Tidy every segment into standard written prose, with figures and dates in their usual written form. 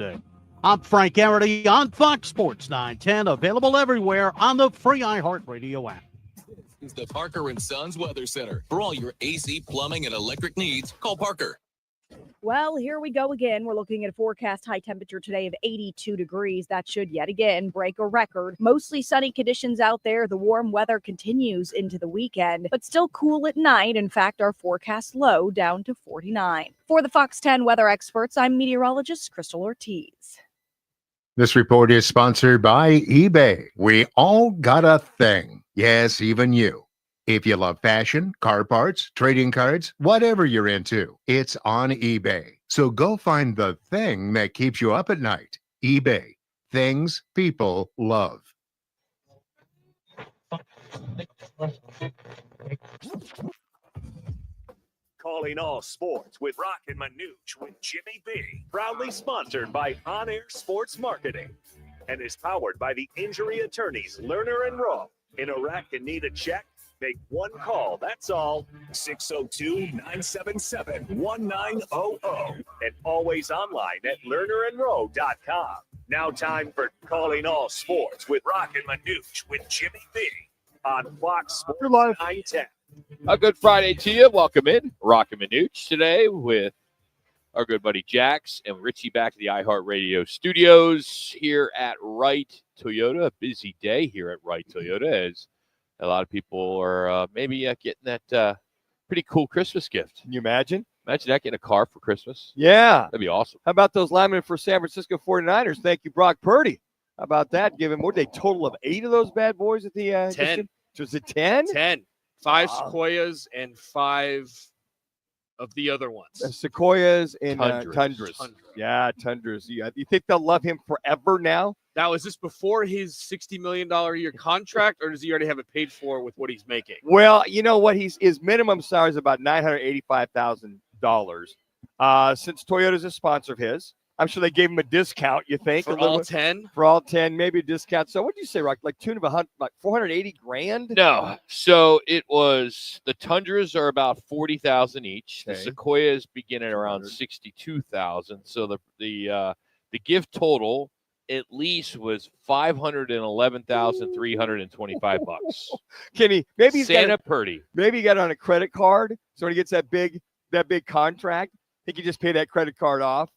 Sunday. I'm Frank Garrity on Fox Sports 910, available everywhere on the free iHeartRadio app. This is the Parker & Sons Weather Center. For all your AC, plumbing, and electric needs, call Parker. Well, here we go again. We're looking at a forecast high temperature today of 82 degrees. That should yet again break a record. Mostly sunny conditions out there. The warm weather continues into the weekend, but still cool at night. In fact, our forecast low down to 49. For the Fox 10 weather experts, I'm meteorologist Crystal Ortiz. This report is sponsored by eBay. We all got a thing. Yes, even you. If you love fashion, car parts, trading cards, whatever you're into, it's on eBay. So go find the thing that keeps you up at night. eBay. Things people love. Calling all sports with Roc and Manuch with Jimmy B. Proudly sponsored by On Air Sports Marketing and is powered by the injury attorneys Lerner and Rowe. In Iraq and need a check? Make one call, that's all. 602-977-1900. And always online at lernerandrowe.com. Now time for Calling All Sports with Roc and Manuch with Jimmy B. On Fox Sports 910. A good Friday to you. Welcome in. Roc and Manuch today with our good buddy Jax and Richie back at the iHeartRadio studios here at Wright Toyota. A busy day here at Wright Toyota as a lot of people are maybe getting that pretty cool Christmas gift. Can you imagine? Imagine that, getting a car for Christmas. Yeah. That'd be awesome. How about those linemen for San Francisco 49ers? Thank you, Brock Purdy. How about that? Give him, what did they total of 8 of those bad boys at the 10. Was it 10? 10. 5 Sequoias and 5 of the other ones. Sequoias and Tundras. Tundras. Yeah, Tundras. Yeah. You think they'll love him forever now? Now, is this before his $60 million a year contract, or does he already have it paid for with what he's making? Well, you know what? His minimum salary is about $985,000. Since Toyota's a sponsor of his, I'm sure they gave him a discount, you think? For all 10? For all 10, maybe a discount. So what did you say, Rock? Like tune of like $480,000? No. So it was, the Tundras are about $40,000 each. Okay. The Sequoias begin at around $62,000. So the gift total at least was $511,325. Can he? Maybe he's Santa got Purdy. maybe he got it on a credit card. So when he gets that big contract, he can just pay that credit card off.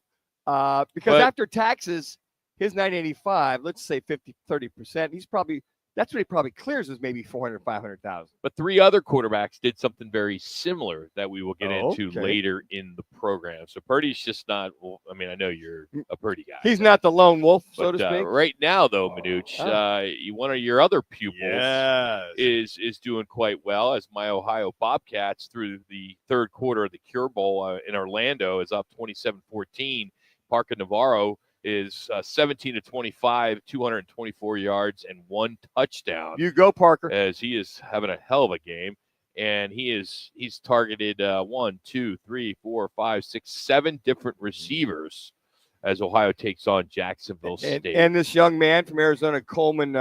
Because after taxes, his $985, let's say 30%, that's what he probably clears is maybe $400,000, $500,000. But 3 other quarterbacks did something very similar that we will get into later in the program. So Purdy's just not, well, I mean, I know you're a Purdy guy. He's not the lone wolf, so to speak. Right now, though, Manuch, one of your other pupils is doing quite well, as my Ohio Bobcats through the third quarter of the Cure Bowl in Orlando is up 27-14. Parker Navarro is 17-25, 224 yards and 1 touchdown. You go, Parker. As he is having a hell of a game. And he's targeted 1, 2, 3, 4, 5, 6, 7 different receivers as Ohio takes on Jacksonville State. And this young man from Arizona, Coleman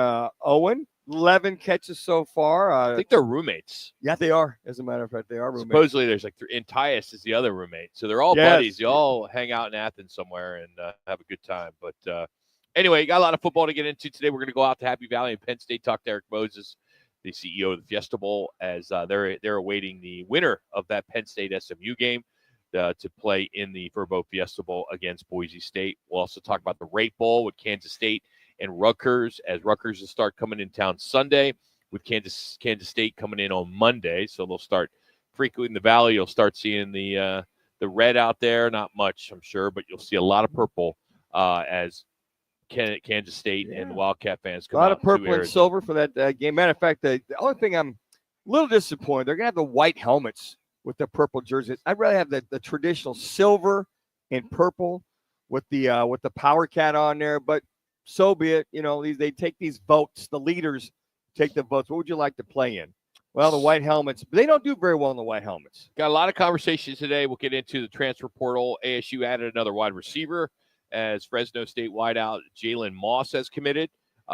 Owen, 11 catches so far. I think they're roommates. Yeah, they are. As a matter of fact, they are roommates. Supposedly there's like 3, and Tyus is the other roommate. So they're all buddies. You all hang out in Athens somewhere and have a good time. But anyway, got a lot of football to get into today. We're going to go out to Happy Valley and Penn State, talk to Eric Moses, the CEO of the Fiesta Bowl, as they're awaiting the winner of that Penn State SMU game to play in the Verbo Fiesta Bowl against Boise State. We'll also talk about the Rape Bowl with Kansas State and Rutgers, as Rutgers will start coming in town Sunday, with Kansas State coming in on Monday. So they'll start frequenting the Valley. You'll start seeing the red out there. Not much, I'm sure, but you'll see a lot of purple as Kansas State and the Wildcat fans come out. A lot of purple and silver for that game. Matter of fact, the only thing I'm a little disappointed, they're going to have the white helmets with the purple jerseys. I'd rather have the traditional silver and purple with the Power Cat on there, but so be it. You know, they take these votes. The leaders take the votes. What would you like to play in? Well, the white helmets. But they don't do very well in the white helmets. Got a lot of conversations today. We'll get into the transfer portal. ASU added another wide receiver as Fresno State wideout Jalen Moss has committed.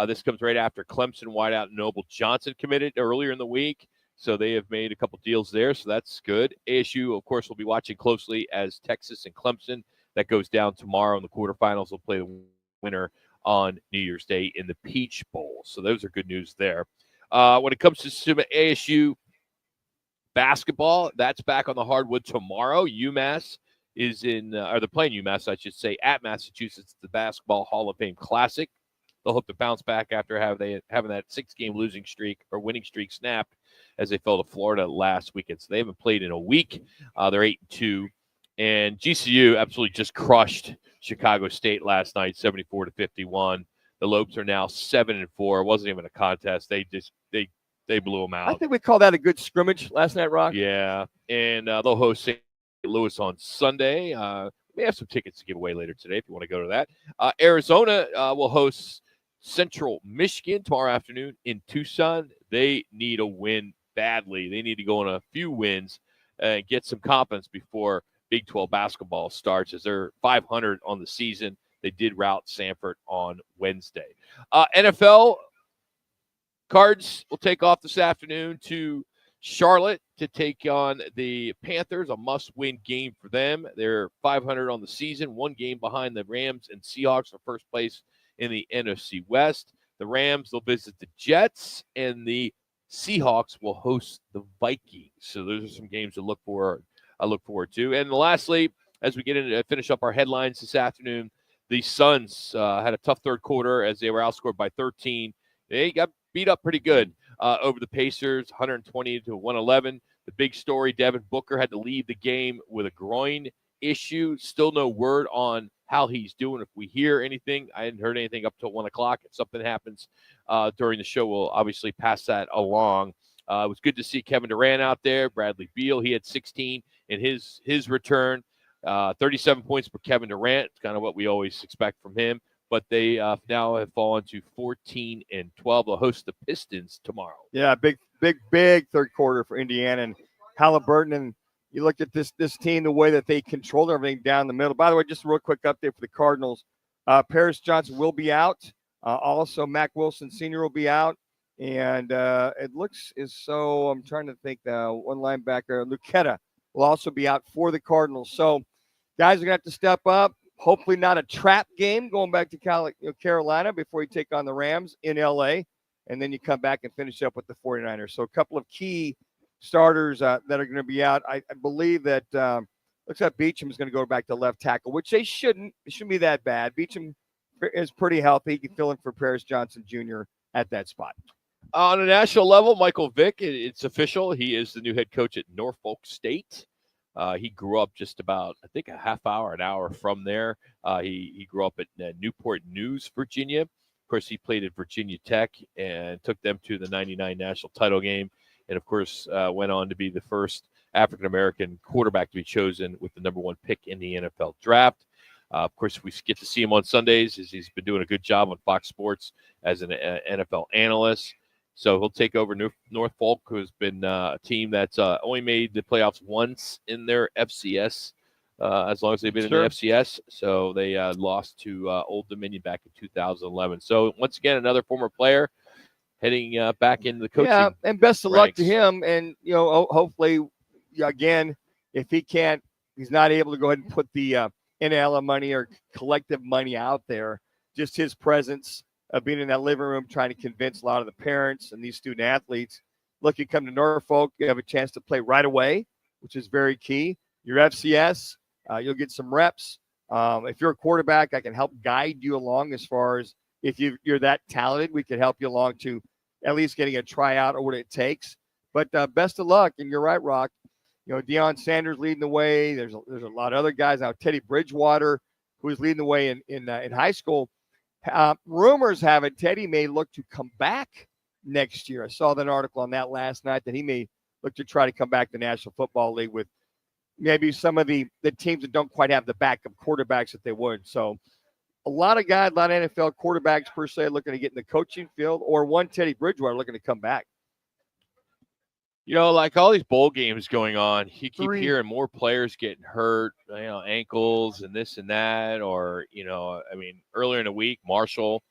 This comes right after Clemson wideout Noble Johnson committed earlier in the week. So they have made a couple deals there. So that's good. ASU, of course, will be watching closely as Texas and Clemson. That goes down tomorrow in the quarterfinals. They'll play the winner on New Year's Day in the Peach Bowl. So those are good news there. When it comes to ASU basketball, that's back on the hardwood tomorrow. UMass is or they're playing UMass, I should say, at Massachusetts, the Basketball Hall of Fame Classic. They'll hope to bounce back after having that 6-game winning streak snapped as they fell to Florida last weekend. So they haven't played in a week. They're 8-2. And GCU absolutely just crushed Chicago State last night, 74-51. The Lopes are now 7-4. It wasn't even a contest. They blew them out. I think we call that a good scrimmage last night, Rock. Yeah, and they'll host St. Louis on Sunday. We have some tickets to give away later today if you want to go to that. Arizona will host Central Michigan tomorrow afternoon in Tucson. They need a win badly. They need to go on a few wins and get some confidence before Big 12 basketball starts, as they're 500 on the season. They did rout Sanford on Wednesday. NFL Cards will take off this afternoon to Charlotte to take on the Panthers, a must-win game for them. They're 500 on the season, 1 game behind the Rams and Seahawks for first place in the NFC West. The Rams, they'll visit the Jets, and the Seahawks will host the Vikings. So those are some games to look forward to. And lastly, as we get into finish up our headlines this afternoon, the Suns had a tough third quarter as they were outscored by 13. They got beat up pretty good over the Pacers, 120-111. The big story, Devin Booker had to leave the game with a groin issue. Still no word on how he's doing. If we hear anything, I hadn't heard anything up till 1 o'clock. If something happens during the show, we'll obviously pass that along. It was good to see Kevin Durant out there. Bradley Beal, he had 16 in his return. 37 points for Kevin Durant. It's kind of what we always expect from him. But they now have fallen to 14-12. They'll host the Pistons tomorrow. Yeah, big third quarter for Indiana and Halliburton. And you look at this team, the way that they control everything down the middle. By the way, just a real quick update for the Cardinals. Paris Johnson will be out. Also, Mac Wilson Sr. will be out. And it looks as though, I'm trying to think, one linebacker, Luqueta, will also be out for the Cardinals. So guys are going to have to step up. Hopefully not a trap game going back to Carolina before you take on the Rams in L.A., and then you come back and finish up with the 49ers. So a couple of key starters that are going to be out. I believe that looks like Beacham is going to go back to left tackle, which they shouldn't. It shouldn't be that bad. Beacham is pretty healthy. He can fill in for Paris Johnson Jr. at that spot. On a national level, Michael Vick, it's official. He is the new head coach at Norfolk State. He grew up just about, I think, an hour from there. He grew up at Newport News, Virginia. Of course, he played at Virginia Tech and took them to the 99 national title game. And, of course, went on to be the first African-American quarterback to be chosen with the number 1 pick in the NFL draft. Of course, we get to see him on Sundays as he's been doing a good job on Fox Sports as an NFL analyst. So he'll take over Norfolk, who's been a team that's only made the playoffs once in their FCS, as long as they've been in the FCS. So they lost to Old Dominion back in 2011. So once again, another former player heading back into the coaching. Yeah, and best of ranks. luck to him. And, hopefully, again, if he's not able to go ahead and put the NL money or collective money out there, just his presence of being in that living room, trying to convince a lot of the parents and these student athletes, look, you come to Norfolk, you have a chance to play right away, which is very key. Your FCS, you'll get some reps. If you're a quarterback, I can help guide you along as far as if you're that talented, we can help you along to at least getting a tryout or what it takes. But best of luck. And you're right, Rock. Deion Sanders leading the way. There's a lot of other guys now. Teddy Bridgewater, who was leading the way in high school. Rumors have it Teddy may look to come back next year. I saw that article on that last night that he may look to try to come back to the National Football League with maybe some of the teams that don't quite have the backup quarterbacks that they would. So a lot of NFL quarterbacks per se looking to get in the coaching field, or one Teddy Bridgewater looking to come back. Like all these bowl games going on, you keep hearing more players getting hurt, ankles and this and that, or, earlier in the week, Marshall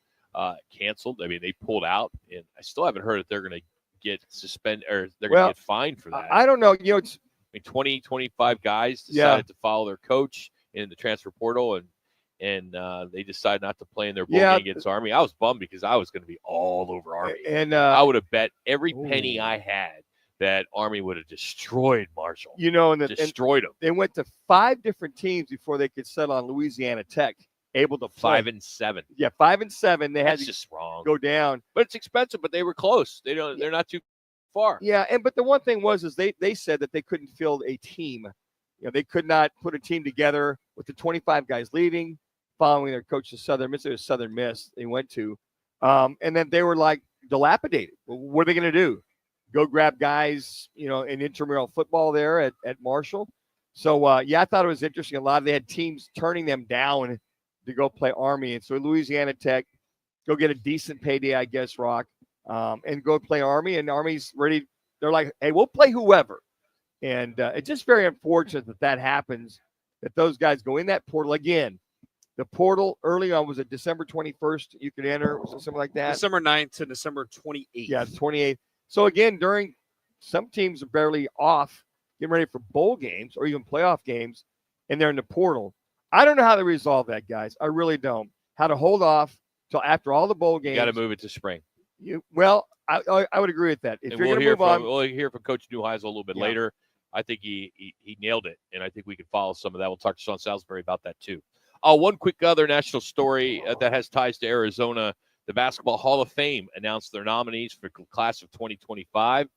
canceled. They pulled out, and I still haven't heard that they're going to get suspended or they're going to get fined for that. I don't know. It's 20, 25 guys decided to follow their coach in the transfer portal, and they decide not to play in their bowl Yeah. game against Army. I was bummed because I was going to be all over Army. And I would have bet every penny I had that Army would have destroyed Marshall. And destroyed them. they went to 5 different teams before they could settle on Louisiana Tech, able to play. 5-7. Yeah, 5-7. They had That's to just wrong. go down. But it's expensive. But they were close. They're not too far. Yeah, but the one thing was they said that they couldn't field a team. They could not put a team together with the 25 guys leaving, following their coach to Southern Miss. It was Southern Miss they went to, and then they were like dilapidated. Well, what are they going to do? Go grab guys, in intramural football there at Marshall. So I thought it was interesting. They had teams turning them down to go play Army, and so Louisiana Tech go get a decent payday, I guess, Rock, and go play Army, and Army's ready. They're like, hey, we'll play whoever. And it's just very unfortunate that happens, that those guys go in that portal again. The portal early on was December 21st. You could enter, something like that. December 9th to December 28th. Yeah, 28th. So again, during some teams are barely off, getting ready for bowl games or even playoff games, and they're in the portal. I don't know how to resolve that, guys. I really don't. How to hold off till after all the bowl games. You got to move it to spring. I would agree with that. If and you're going to move on, we'll hear from Coach Neuheisel a little bit later. I think he nailed it, and I think we can follow some of that. We'll talk to Sean Salisbury about that too. One quick other national story that has ties to Arizona. The Basketball Hall of Fame announced their nominees for class of 2025,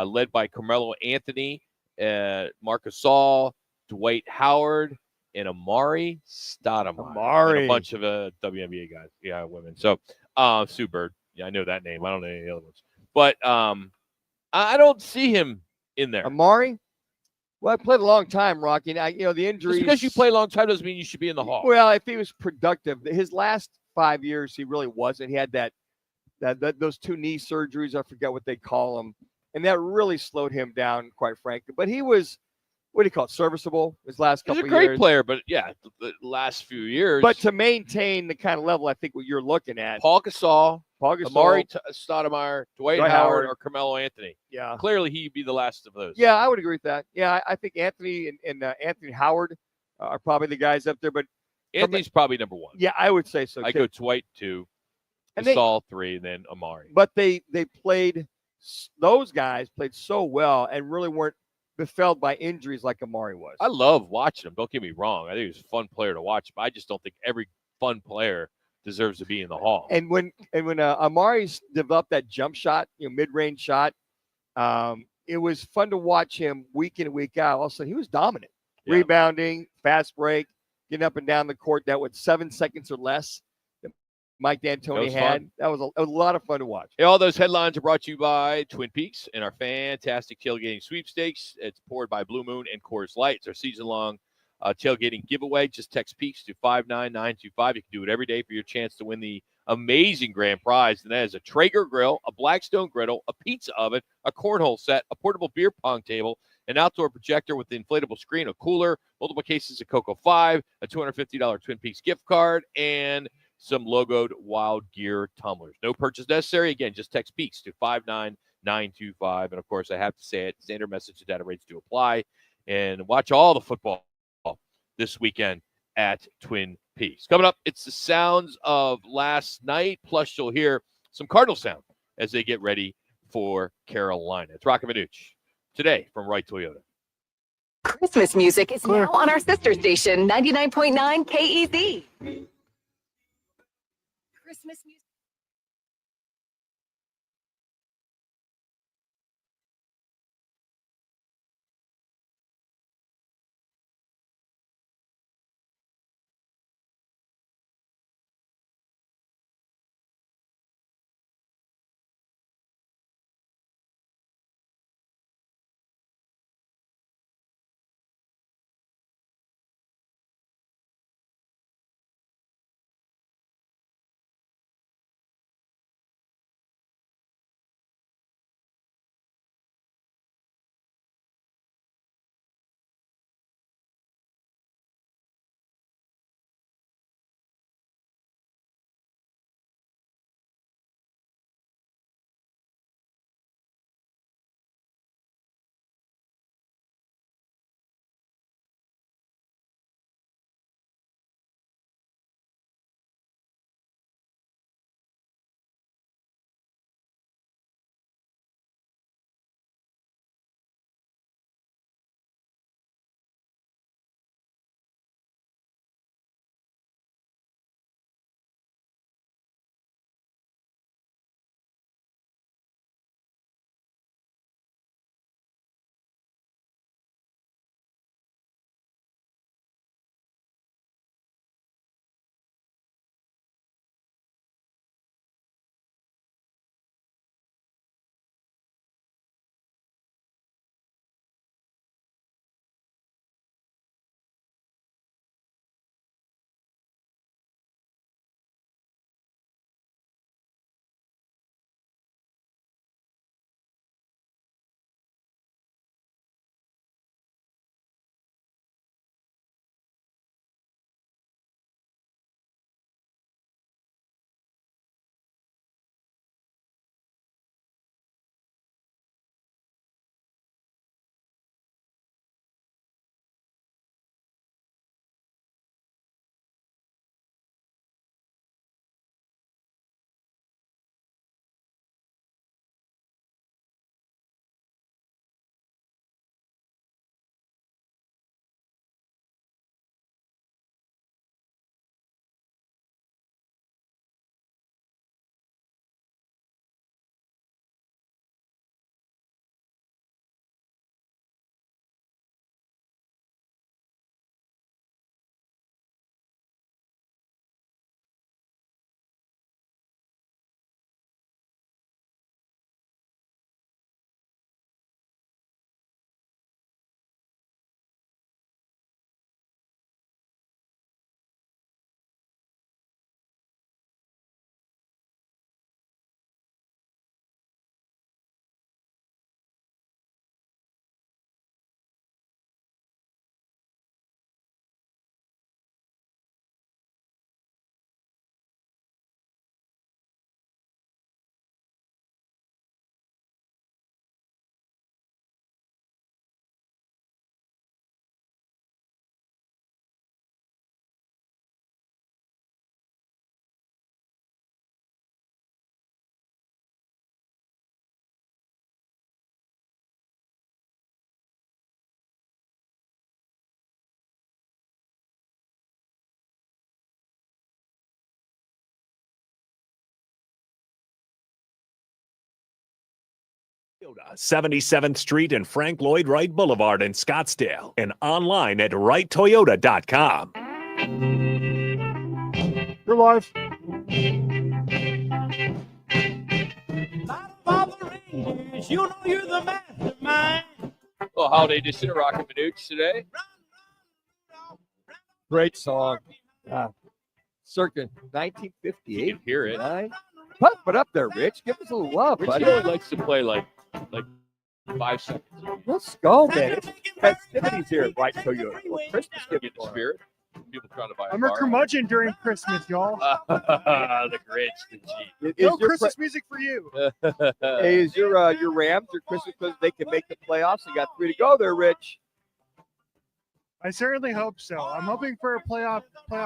led by Carmelo Anthony, Marc Gasol, Dwight Howard, and Amari Stoudemire. And a bunch of WNBA guys. Yeah, women. So Sue Bird. Yeah, I know that name. I don't know any of the other ones. But I don't see him in there. Amari? Well, I played a long time, Rocky. The injuries. Just because you play a long time doesn't mean you should be in the Hall. Well, if he was productive, his last 5 years, he really wasn't. He had those 2 knee surgeries. I forget what they call them. And that really slowed him down, quite frankly. But he was, what do you call it, serviceable his last couple of years. He's a great player, but the last few years. But to maintain the kind of level, I think what you're looking at. Paul Gasol, Amari Stoudemire, Dwight Howard, or Carmelo Anthony. Yeah. Clearly, he'd be the last of those. Yeah, I would agree with that. Yeah, I think Anthony and Anthony Howard are probably the guys up there. But Anthony's probably number 1. Yeah, I would say so. I go Dwight 2, Gasol 3, and then Amari. But those guys played so well and really weren't befelled by injuries like Amari was. I love watching him. Don't get me wrong. I think he was a fun player to watch, but I just don't think every fun player deserves to be in the Hall. And when Amari's developed that jump shot, mid-range shot, it was fun to watch him week in and week out. All of a sudden, he was dominant, rebounding, fast break, getting up and down the court. That was 7 seconds or less that Mike D'Antoni had. Fun. That was a lot of fun to watch. Hey, all those headlines are brought to you by Twin Peaks and our fantastic tailgating sweepstakes. It's poured by Blue Moon and Coors Light. It's our season-long tailgating giveaway. Just text Peaks to 59925. You can do it every day for your chance to win the amazing grand prize. And that is a Traeger grill, a Blackstone griddle, a pizza oven, a cornhole set, a portable beer pong table, an outdoor projector with the inflatable screen, a cooler, multiple cases of Cocoa 5, a $250 Twin Peaks gift card, and some logoed Wild Gear tumblers. No purchase necessary. Again, just text Peaks to 59925. And, of course, I have to say it, standard message and data rates do apply. And watch all the football this weekend at Twin Peaks. Coming up, it's the sounds of last night, plus you'll hear some Cardinal sound as they get ready for Carolina. It's Roc and Manuch today from Wright Toyota. Christmas music is now on our sister station, 99.9 KEZ. Christmas music. Toyota, 77th Street and Frank Lloyd Wright Boulevard in Scottsdale, and online at wrighttoyota.com. You're live. You know you're the mastermind. Well, holiday edition of Roc and Manuch today. Great song. Circa You 1958. can hear it. Right? Pump it up there, Rich. Give us a little love, Rich buddy. only likes to play like 5 seconds. Let's go, man. It's festivities here at Right Toyota. Well, Christmas Get gift the for spirit. People trying to buy a I'm a car. curmudgeon during Christmas, y'all. The Grinch, the G. No Christmas music for you. Hey, is your Rams, your Christmas because they can make the playoffs? You got 3 to go there, Rich. I certainly hope so. I'm hoping for a playoff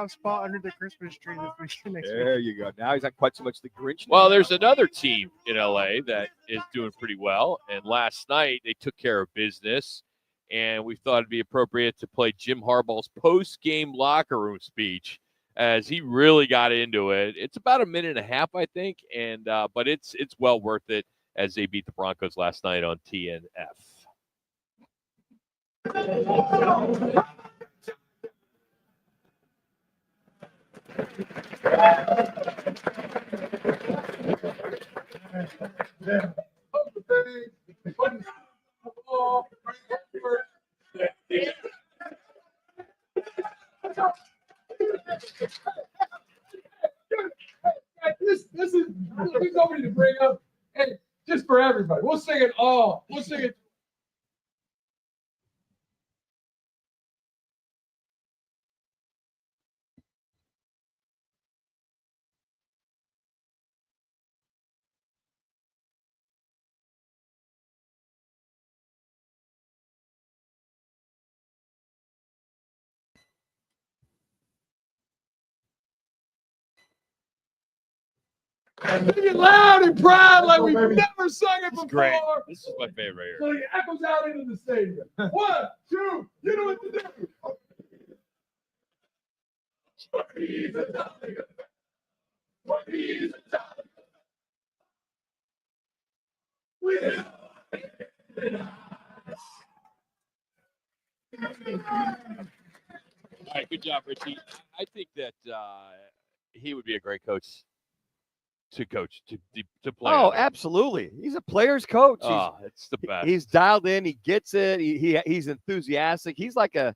spot under the Christmas tree this weekend. Next week. There you go. Now he's not quite so much the Grinch. Well, now. there's another team in LA that is doing pretty well. And last night they took care of business. And we thought it'd be appropriate to play Jim Harbaugh's post-game locker room speech as he really got into it. It's about a minute and a half, I think. And but it's well worth it as they beat the Broncos last night on TNF. This is somebody to bring up. Hey, just for everybody. We'll sing it all. We'll sing it. Sing it loud and proud like we've never sung it before. Great. This is my favorite right So it echoes out into the stadium. 1, 2, you know what to do. All right, good job, Richie. I think that he would be a great coach to play. Oh, under. absolutely. He's a player's coach. Oh, it's the best. He's dialed in. He gets it. He's enthusiastic. He's like a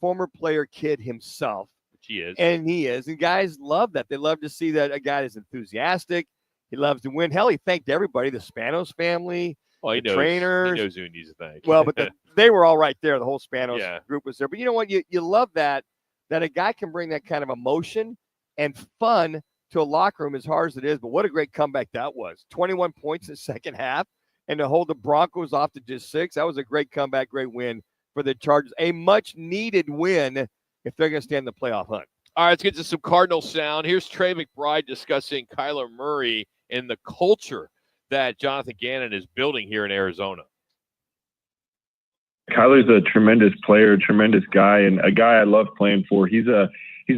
former player kid himself. Which he is. And he is. And guys love that. They love to see that a guy is enthusiastic. He loves to win. Hell, he thanked everybody, the Spanos family, well, he the knows, trainers. He knows who he needs to thank. Well, but they were all right there. The whole Spanos Yeah. group was there. But you know what? You love that a guy can bring that kind of emotion and fun to a locker room, as hard as it is. But what a great comeback that was. 21 points in the second half. And to hold the Broncos off to just 6, that was a great comeback, great win for the Chargers. A much-needed win if they're going to stay in the playoff hunt. All right, let's get to some Cardinal sound. Here's Trey McBride discussing Kyler Murray and the culture that Jonathan Gannon is building here in Arizona. Kyler's a tremendous player, tremendous guy, and a guy I love playing for. He's a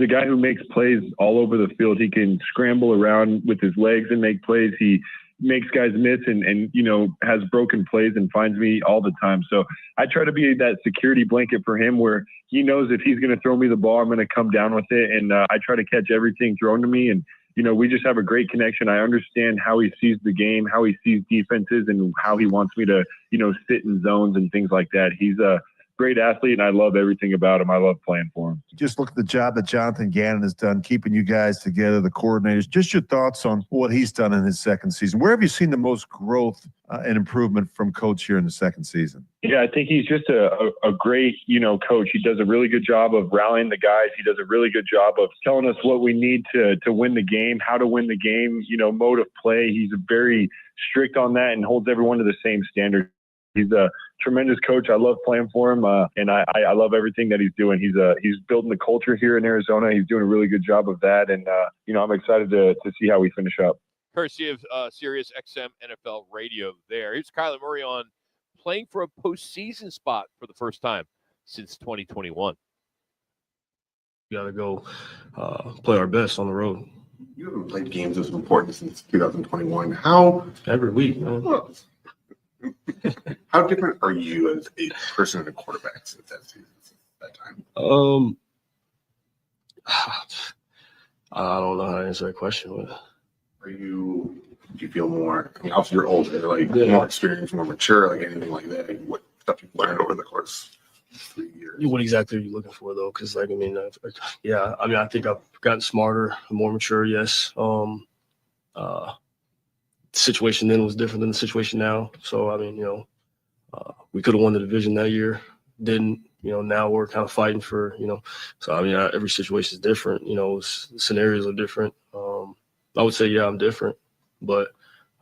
guy who makes plays all over the field. He can scramble around with his legs and make plays. He makes guys miss and has broken plays and finds me all the time. So I try to be that security blanket for him where he knows if he's going to throw me the ball, I'm going to come down with it. And I try to catch everything thrown to me. And, we just have a great connection. I understand how he sees the game, how he sees defenses, and how he wants me to, sit in zones and things like that. He's a great athlete, and I love everything about him. I love playing for him. Just look at the job that Jonathan Gannon has done, keeping you guys together, the coordinators. Just your thoughts on what he's done in his second season. Where have you seen the most growth and improvement from Coach here in the second season? Yeah, I think he's just a great, coach. He does a really good job of rallying the guys. He does a really good job of telling us what we need to win the game, how to win the game, mode of play. He's very strict on that and holds everyone to the same standard. He's a tremendous coach. I love playing for him, and I love everything that he's doing. He's building the culture here in Arizona. He's doing a really good job of that, and I'm excited to see how we finish up. Courtesy of Sirius XM NFL Radio there. Here's Kyler Murray on playing for a postseason spot for the first time since 2021. You got to go play our best on the road. You haven't played games of importance since 2021. How? Every week. How different are you as a person and a quarterback since that season, since that time? I don't know how to answer that question. Do you feel more, I mean, obviously you're older, like more experienced, more mature, like anything like that? Like, what stuff you've learned over the course of 3 years? What exactly are you looking for, though? Because, like, I mean, I think I've gotten smarter, more mature, yes. The situation then was different than the situation now. So, I mean, we could have won the division that year, didn't. Now we're kind of fighting for, so, I mean, every situation is different. Scenarios are different. I would say, yeah, I'm different. But,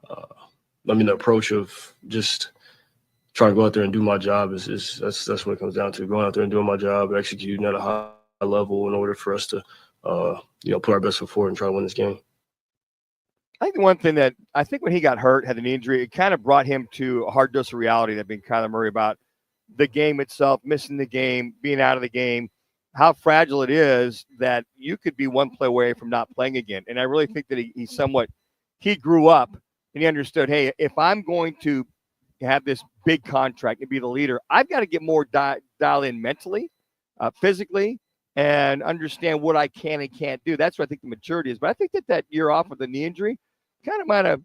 I mean, the approach of just trying to go out there and do my job that's what it comes down to. Going out there and doing my job, executing at a high level in order for us to, put our best foot forward and try to win this game. I think the one thing that I think when he got hurt, had an injury, it kind of brought him to a hard dose of reality that being Kyler Murray about the game itself, missing the game, being out of the game, how fragile it is that you could be one play away from not playing again. And I really think that he grew up and he understood, hey, if I'm going to have this big contract and be the leader, I've got to get more dial in mentally, physically, and understand what I can and can't do. That's what I think the maturity is. But I think that year off with the knee injury kind of might have,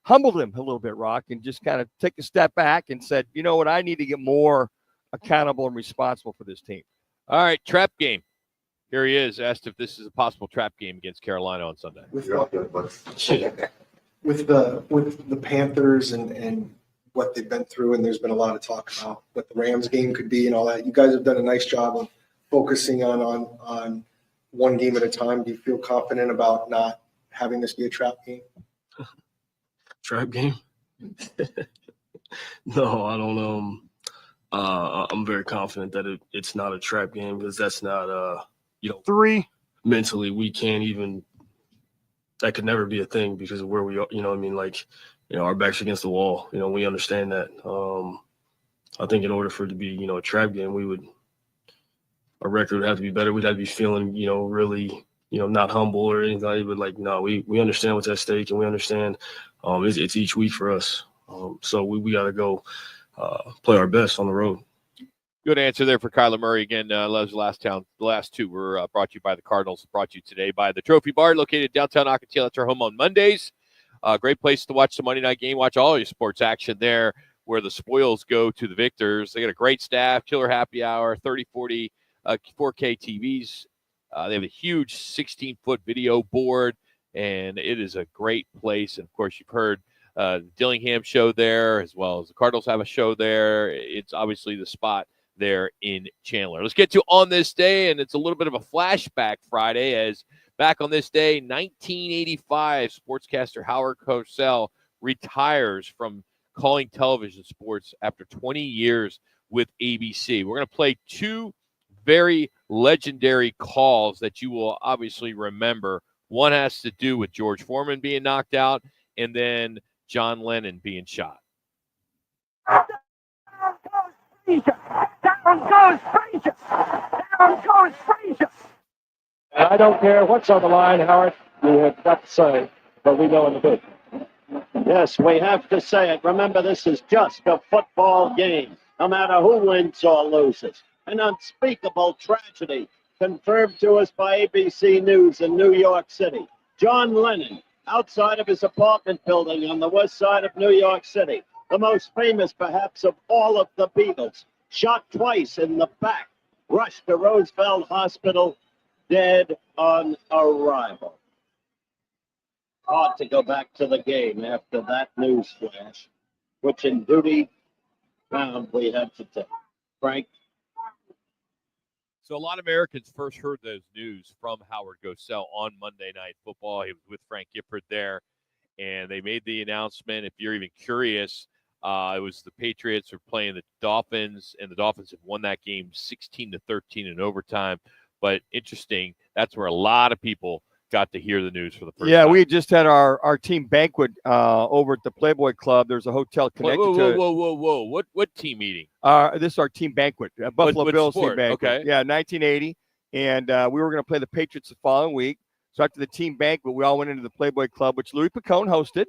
humbled him a little bit, Rock, and just kind of take a step back and said, you know what, I need to get more accountable and responsible for this team. All right, trap game. Here he is, asked if this is a possible trap game against Carolina on Sunday. With the Panthers and what they've been through, and there's been a lot of talk about what the Rams game could be and all that. You guys have done a nice job of focusing on one game at a time. Do you feel confident about not having this be a trap game? Trap game? No, I don't. I'm very confident that it's not a trap game because that's not, mentally we can't even, that could never be a thing because of where we are, our back's against the wall, we understand that. I think in order for it to be, a trap game, our record would have to be better. We'd have to be feeling, really, not humble or anything, but no, we understand what's at stake and we understand it's each week for us. So we got to go play our best on the road. Good answer there for Kyler Murray. Again, Love's the last two were brought to you by the Cardinals, brought to you today by the Trophy Bar, located downtown Ocotillo. That's our home on Mondays. Great place to watch the Monday night game. Watch all your sports action there where the spoils go to the victors. They got a great staff, killer happy hour, 30, 40, 4K TVs. They have a huge 16-foot video board, and it is a great place. And, of course, you've heard the Dillingham show there as well as the Cardinals have a show there. It's obviously the spot there in Chandler. Let's get to On This Day, and it's a little bit of a flashback Friday as back on this day, 1985, sportscaster Howard Cosell retires from calling television sports after 20 years with ABC. We're going to play two very legendary calls that you will obviously remember. One has to do with George Foreman being knocked out and then John Lennon being shot. Down goes Frazier! Down goes Frazier! And I don't care what's on the line, Howard. You have got to say, but we know in the big. Yes, we have to say it. Remember, this is just a football game, no matter who wins or loses. An unspeakable tragedy confirmed to us by ABC News in New York City. John Lennon, outside of his apartment building on the west side of New York City, the most famous perhaps of all of the Beatles, shot twice in the back, rushed to Roosevelt Hospital, dead on arrival. Hard to go back to the game after that news flash, which in duty bound we had to take. Frank? So a lot of Americans first heard those news from Howard Cosell on Monday Night Football. He was with Frank Gifford there, and they made the announcement. If you're even curious, it was the Patriots were playing the Dolphins, and the Dolphins have won that game 16-13 in overtime. But interesting, that's where a lot of people got to hear the news for the first time. Yeah, we just had our team banquet over at the Playboy Club. There's a hotel connected to it. Whoa. What team meeting? This is our team banquet, Buffalo what Bills sport? team banquet. Okay. Yeah, 1980. And we were going to play the Patriots the following week. So after the team banquet, we all went into the Playboy Club, which Louis Picone hosted.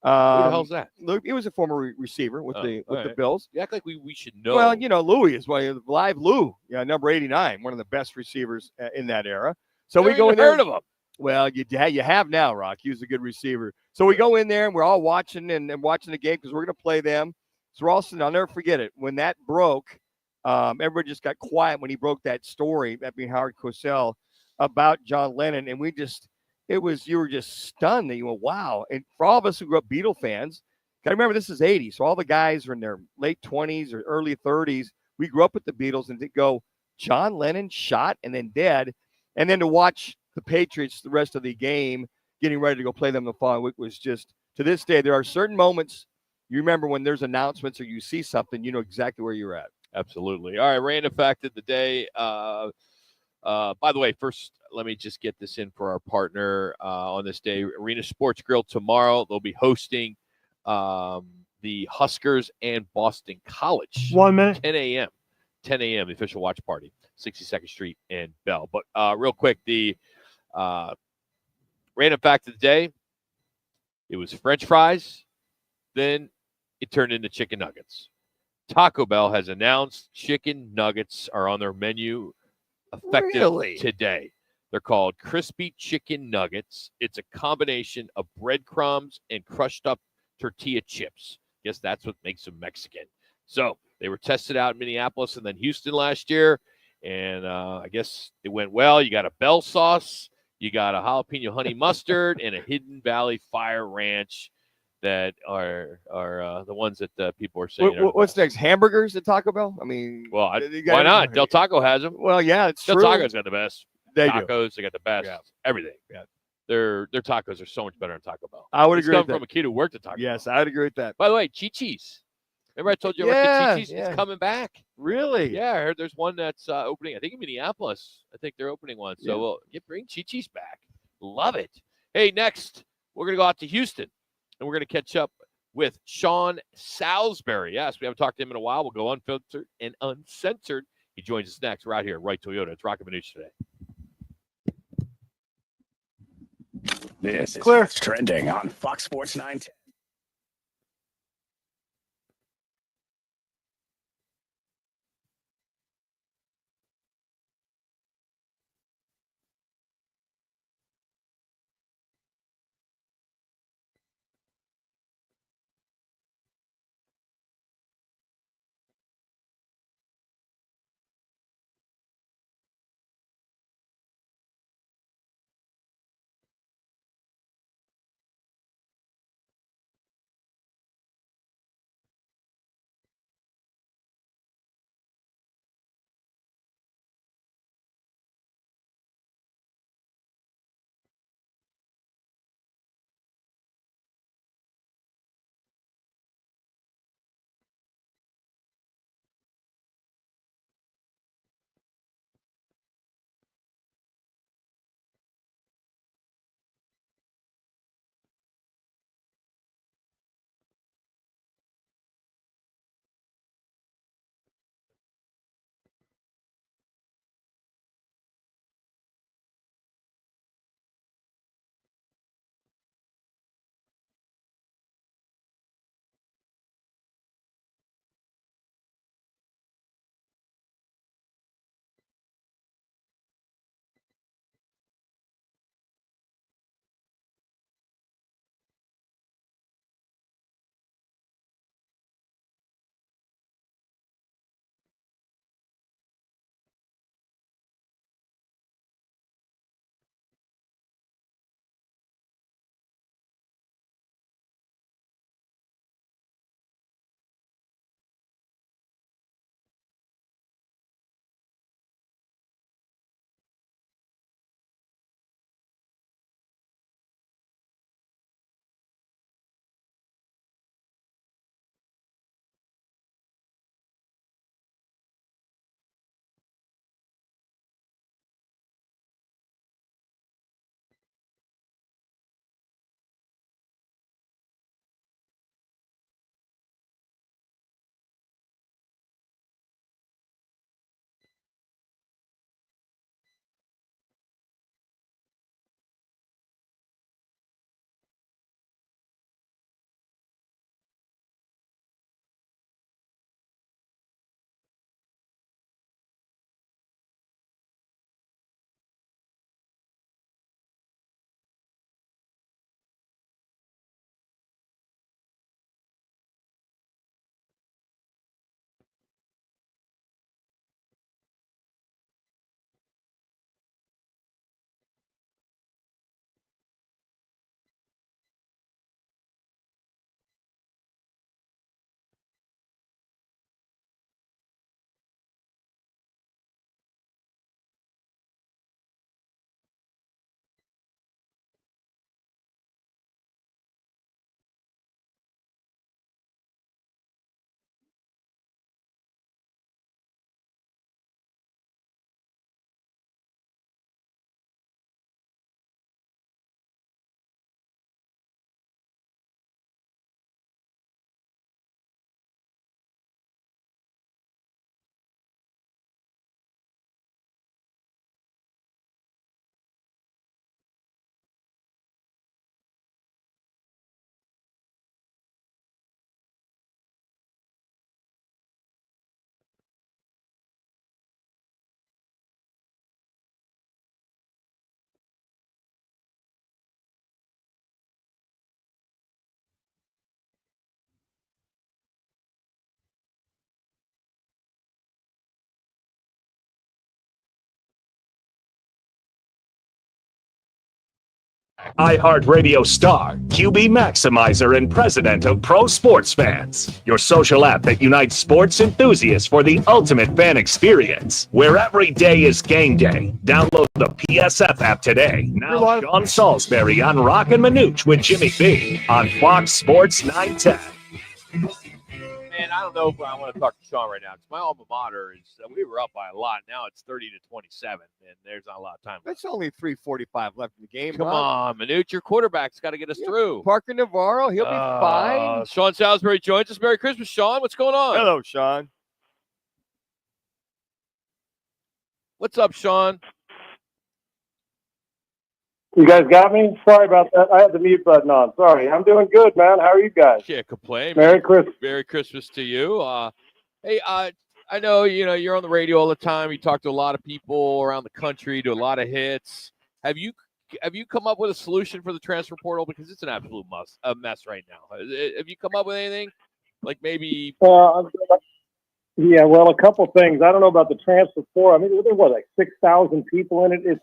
Who the hell's that? Luke, he was a former receiver with the Bills. You act like we should know. Well, Louis is live Lou, number 89, one of the best receivers in that era. So we go in there. Heard of him? Well, you have now, Rock. He was a good receiver. So we go in there and we're all watching and watching the game because we're going to play them. So we're all sitting. I'll never forget it. When that broke, everybody just got quiet when he broke that story, that being Howard Cosell, about John Lennon. And you were just stunned that you went, wow. And for all of us who grew up Beatle fans, got to remember this is 80. So all the guys are in their late 20s or early 30s. We grew up with the Beatles and to go, John Lennon shot and then dead. And then to watch the Patriots the rest of the game getting ready to go play them the following week was just, to this day, there are certain moments you remember when there's announcements or you see something, you know exactly where you're at. Absolutely. All right, random fact of the day. By the way, first, let me just get this in for our partner on this day, Arena Sports Grill. Tomorrow, they'll be hosting the Huskers and Boston College. 1 minute. 10 a.m., the official watch party, 62nd Street and Bell. But real quick, the random fact of the day, it was French fries, then it turned into chicken nuggets. Taco Bell has announced chicken nuggets are on their menu effective today. They're called crispy chicken nuggets. It's a combination of breadcrumbs and crushed up tortilla chips. Guess that's what makes them Mexican. So they were tested out in Minneapolis and then Houston last year. And I guess it went well. You got a Bell sauce, you got a jalapeno honey mustard, and a Hidden Valley Fire Ranch that are the ones that people are saying. What's next? Hamburgers at Taco Bell? I mean, well, why not? Del Taco has them. Well, yeah, it's Del true. Taco's got the best They tacos. do. They got the best everything. Yeah. Their tacos are so much better than Taco Bell. I would It's agree come with that. from a kid who worked at Taco Bell. Yes, I would agree with that. By the way, Chi-Chi's. Remember I told you about the Chi-Chi's? It's coming back. Really? Yeah, I heard there's one that's opening, I think in Minneapolis. I think they're opening one. So we'll bring Chi-Chi's back. Love it. Hey, next, we're going to go out to Houston, and we're going to catch up with Sean Salisbury. Yes, we haven't talked to him in a while. We'll go unfiltered and uncensored. He joins us next. We're out here at Right Toyota. It's Roc and Manuch today. This is what's trending on Fox Sports 910. iHeartRadio star, QB Maximizer, and president of Pro Sports Fans. Your social app that unites sports enthusiasts for the ultimate fan experience. Where every day is game day. Download the PSF app today. Now Sean Salisbury on Roc and Manuch with Jimmy B on Fox Sports 910. Man, I don't know if I want to talk to Sean right now because my alma mater is we were up by a lot. Now it's 30-27, and there's not a lot of time. That's only 3:45 left in the game. Come Rob. on, Manuch, your quarterback's got to get us through. Parker Navarro, he'll be fine. Sean Salisbury joins us. Merry Christmas, Sean. What's going on? Hello, Sean. What's up, Sean? You guys got me? Sorry about that. I had the mute button on. Sorry. I'm doing good, man. How are you guys? Can't complain. Merry Christmas. Merry Christmas to you. Hey, I know you're on the radio all the time. You talk to a lot of people around the country, do a lot of hits. Have you come up with a solution for the transfer portal, because it's an absolute mess right now? Have you come up with anything? Like maybe Yeah, well, a couple things. I don't know about the transfer portal. I mean, there was like 6,000 people in it.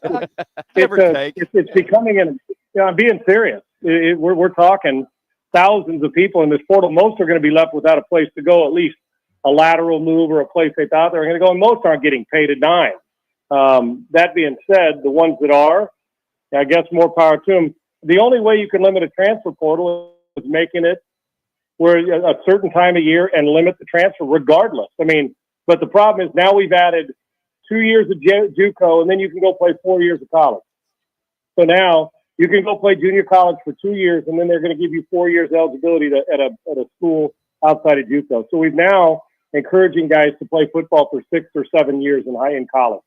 It's becoming I'm being serious. We're talking thousands of people in this portal. Most are going to be left without a place to go, at least a lateral move or a place they thought they were going to go, and most aren't getting paid a dime. That being said, the ones that are, I guess more power to them. The only way you can limit a transfer portal is making it where a certain time of year and limit the transfer regardless. I mean, but the problem is now we've added 2 years of JUCO, and then you can go play 4 years of college. So now you can go play junior college for 2 years, and then they're going to give you 4 years eligibility at a school outside of JUCO. So we've now encouraging guys to play football for 6 or 7 years in college.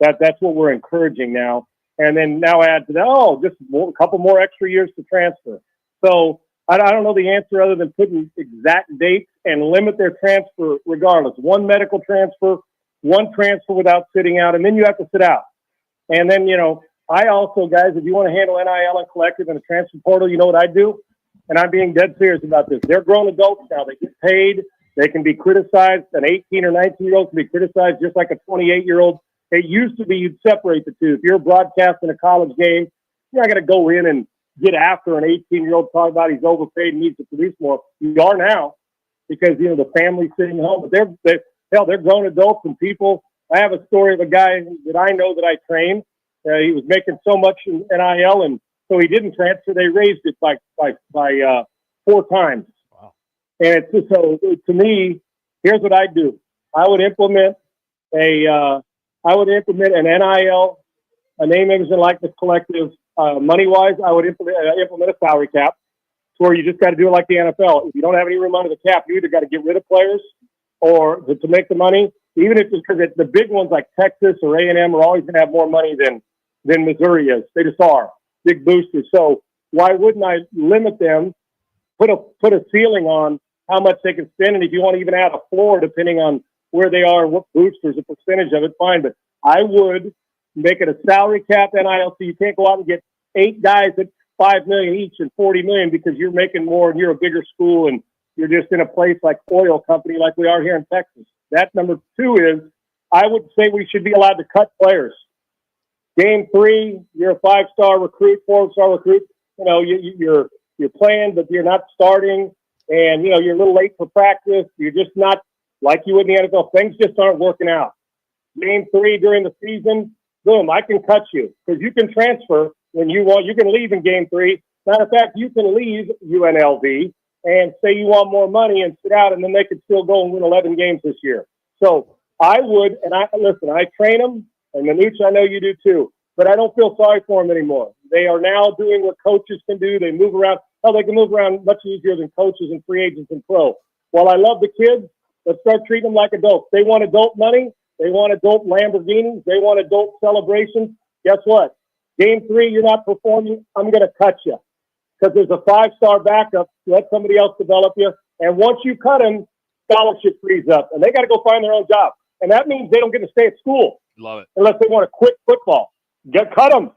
That's what we're encouraging now. And then now add to that, just a couple more extra years to transfer. So I don't know the answer other than putting exact dates and limit their transfer regardless. One medical transfer, one transfer without sitting out, and then you have to sit out. And then, I also, guys, if you want to handle NIL and collective and a transfer portal, you know what I do? And I'm being dead serious about this. They're grown adults now. They get paid. They can be criticized. An 18 or 19-year-old can be criticized just like a 28-year-old. It used to be you'd separate the two. If you're broadcasting a college game, you're not going to go in and get after an 18-year-old talking about he's overpaid and needs to produce more. You are now because, the family's sitting home. But they're grown adults and people. I have a story of a guy that I know that I trained. He was making so much in NIL, and so he didn't transfer. They raised it by 4 times. Wow. And it's just, so to me, here's what I do. I would implement an NIL, a name, image, and likeness collective. Money-wise, I would implement a salary cap to where you just got to do it like the NFL. If you don't have any room under the cap, you either got to get rid of players or to make the money. Even if because the big ones like Texas or A&M are always going to have more money than Missouri is. They just are big boosters. So why wouldn't I limit them? Put a ceiling on how much they can spend, and if you want to even add a floor depending on where they are and what boosters, a percentage of it, fine. But I would make it a salary cap NIL, so you can't go out and get 8 guys at $5 million each and $40 million because you're making more and you're a bigger school and you're just in a place like oil company like we are here in Texas. That number 2 is I would say we should be allowed to cut players. Game 3, you're a 5-star recruit, 4-star recruit. You're playing, but you're not starting, and you're a little late for practice. You're just not like you would in the NFL. Things just aren't working out. Game 3 during the season, boom, I can cut you because you can transfer when you want. You can leave in game 3. Matter of fact, you can leave UNLV and say you want more money and sit out, and then they could still go and win 11 games this year. So I would, and I train them, and Manuch, I know you do too, but I don't feel sorry for them anymore. They are now doing what coaches can do. They move around. They can move around much easier than coaches and free agents and pro. While I love the kids, let's start treating them like adults. They want adult money. They want adult Lamborghinis. They want adult celebrations. Guess what? Game 3, you're not performing. I'm going to cut you because there's a 5-star backup. Let somebody else develop you. And once you cut them, scholarship frees up, and they got to go find their own job. And that means they don't get to stay at school. Love it. Unless they want to quit football. Cut them.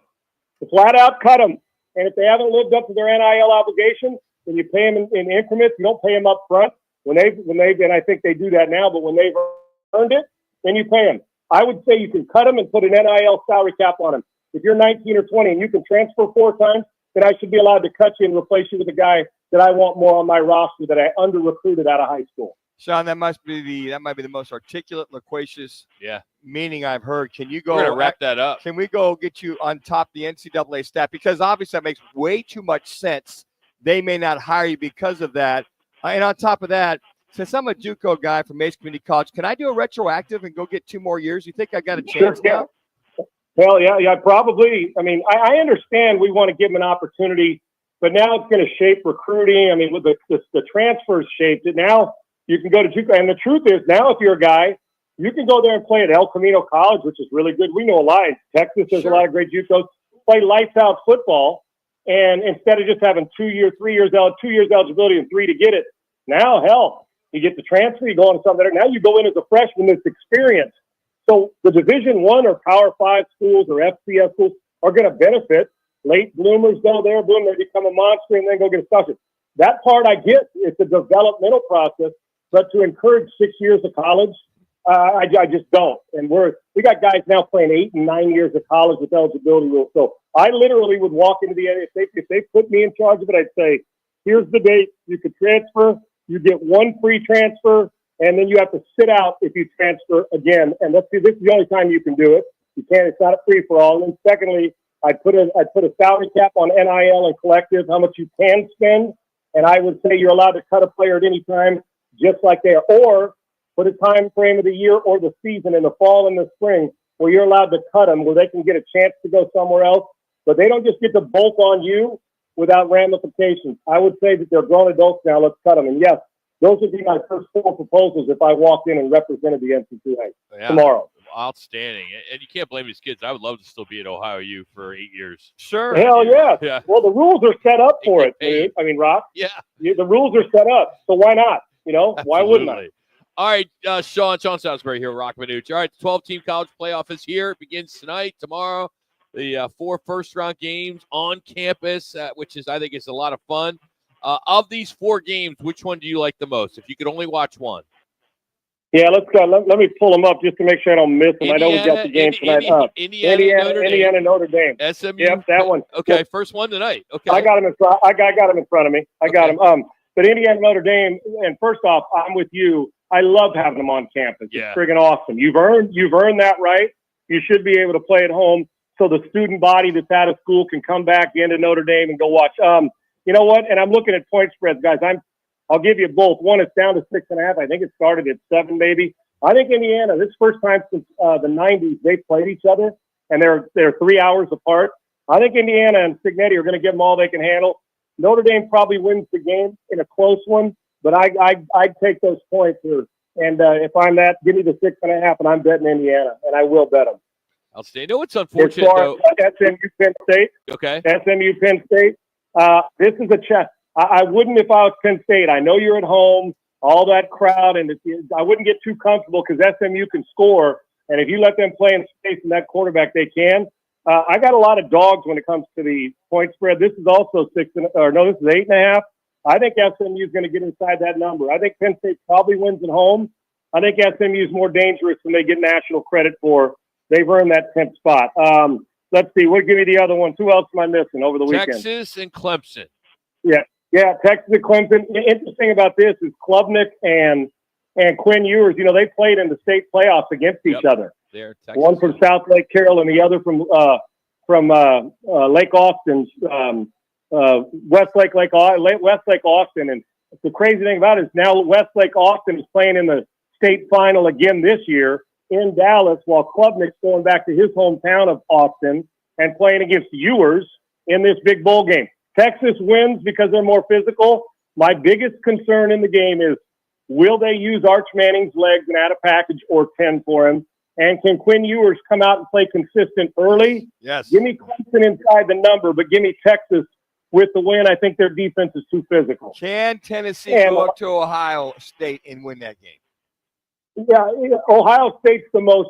Flat out cut them. And if they haven't lived up to their NIL obligation, then you pay them in increments. You don't pay them up front. When they've, and I think they do that now, but when they've earned it, then you pay them. I would say you can cut them and put an NIL salary cap on them. If you're 19 or 20 and you can transfer 4 times, then I should be allowed to cut you and replace you with a guy that I want more on my roster that I under-recruited out of high school. Sean, that might be the most articulate, loquacious meaning I've heard. Can you go? We're gonna wrap that up. Can we go get you on top of the NCAA staff? Because obviously that makes way too much sense. They may not hire you because of that. And on top of that, since I'm a JUCO guy from Mason Community College, can I do a retroactive and go get 2 more years? You think I got a chance now? Well, yeah, probably. I mean, I understand we want to give them an opportunity, but now it's going to shape recruiting. I mean, with the transfers shaped it. Now you can go to JUCO. And the truth is, now if you're a guy, you can go there and play at El Camino College, which is really good. We know a lot. Texas has a lot of great JUCOs. Play lights out football. And instead of just having 2 years, 3 years out, 2 years eligibility and 3 to get it, now, hell, you get the transfer, you go into something better. Now you go in as a freshman that's experienced. So the Division I or Power 5 schools or FCS schools are going to benefit. Late bloomers go there, boom, they become a monster and then go get a scholarship. That part I get. It's a developmental process, but to encourage 6 years of college, I just don't. And we got guys now playing 8 and 9 years of college with eligibility rules. So I literally would walk into the if they put me in charge of it, I'd say, here's the date. You could transfer. You get 1 free transfer, and then you have to sit out if you transfer again. And this is the only time you can do it. You can't. It's not a free for all. And then secondly, I'd put a salary cap on NIL and collective, how much you can spend. And I would say you're allowed to cut a player at any time, just like they are. Or put a time frame of the year or the season in the fall and the spring where you're allowed to cut them, where they can get a chance to go somewhere else. But they don't just get to bolt on you without ramifications. I would say that they're grown adults now. Let's cut them. And yes, those would be my first 4 proposals if I walked in and represented the NCAA tomorrow. Outstanding. And you can't blame these kids. I would love to still be at Ohio U for 8 years. Sure. Hell yeah. Well, the rules are set up for it, dude. I mean, Rock. Yeah. The rules are set up. So why not? You know, why wouldn't I? All right, Sean Salisbury here, Roc and Manuch. All right, the 12-team college playoff is here. It begins tonight, tomorrow. The 4 first-round games on campus, which is, I think, is a lot of fun. Of these 4 games, which one do you like the most? If you could only watch one. Yeah, let's go. Let me pull them up just to make sure I don't miss them. I know we got the game tonight up. Indiana, Notre Dame. SMU. Yep, that one. Okay, Yep. first one tonight. Okay. I got them in front. I got them in front of me. I got them. But Indiana, Notre Dame, and first off, I'm with you. I love having them on campus. Yeah. It's friggin' awesome. You've earned that right. You should be able to play at home so the student body that's out of school can come back into Notre Dame and go watch. You know what? And I'm looking at point spreads, guys. I'll give you both. One, it's down to 6.5. I think it started at 7, maybe. I think Indiana, this is the first time since the 90s they played each other, and they're 3 hours apart. I think Indiana and Signetti are going to give them all they can handle. Notre Dame probably wins the game in a close one, but I'd take those points here. And if I'm that, give me the 6.5, and I'm betting Indiana, and I will bet them. Outstanding. No, it's unfortunate, as far as SMU Penn State. Okay. SMU Penn State. This is a chess. I wouldn't if I was Penn State. I know you're at home, all that crowd, and I wouldn't get too comfortable because SMU can score, and if you let them play in space and that quarterback, they can. I got a lot of dogs when it comes to the point spread. This is also 6, this is 8.5. I think SMU is going to get inside that number. I think Penn State probably wins at home. I think SMU is more dangerous than they get national credit for. They've earned that 10th spot. Let's see. We'll give you the other ones. Who else am I missing over the weekend? Texas and Clemson. Yeah, Texas and Clemson. Interesting about this is Klubnik and Quinn Ewers. You know, they played in the state playoffs against each other. One from South Lake Carroll and the other from Lake Austin, Westlake Austin. And the crazy thing about it is now Westlake Austin is playing in the state final again this year in Dallas, while Klubnik's going back to his hometown of Austin and playing against Ewers in this big bowl game. Texas wins because they're more physical. My biggest concern in the game is, will they use Arch Manning's legs and add a package or 10 for him? And can Quinn Ewers come out and play consistent early? Yes. Give me Clemson inside the number, but give me Texas with the win. I think their defense is too physical. Can Tennessee go up to Ohio State and win that game? Yeah, Ohio State's the most,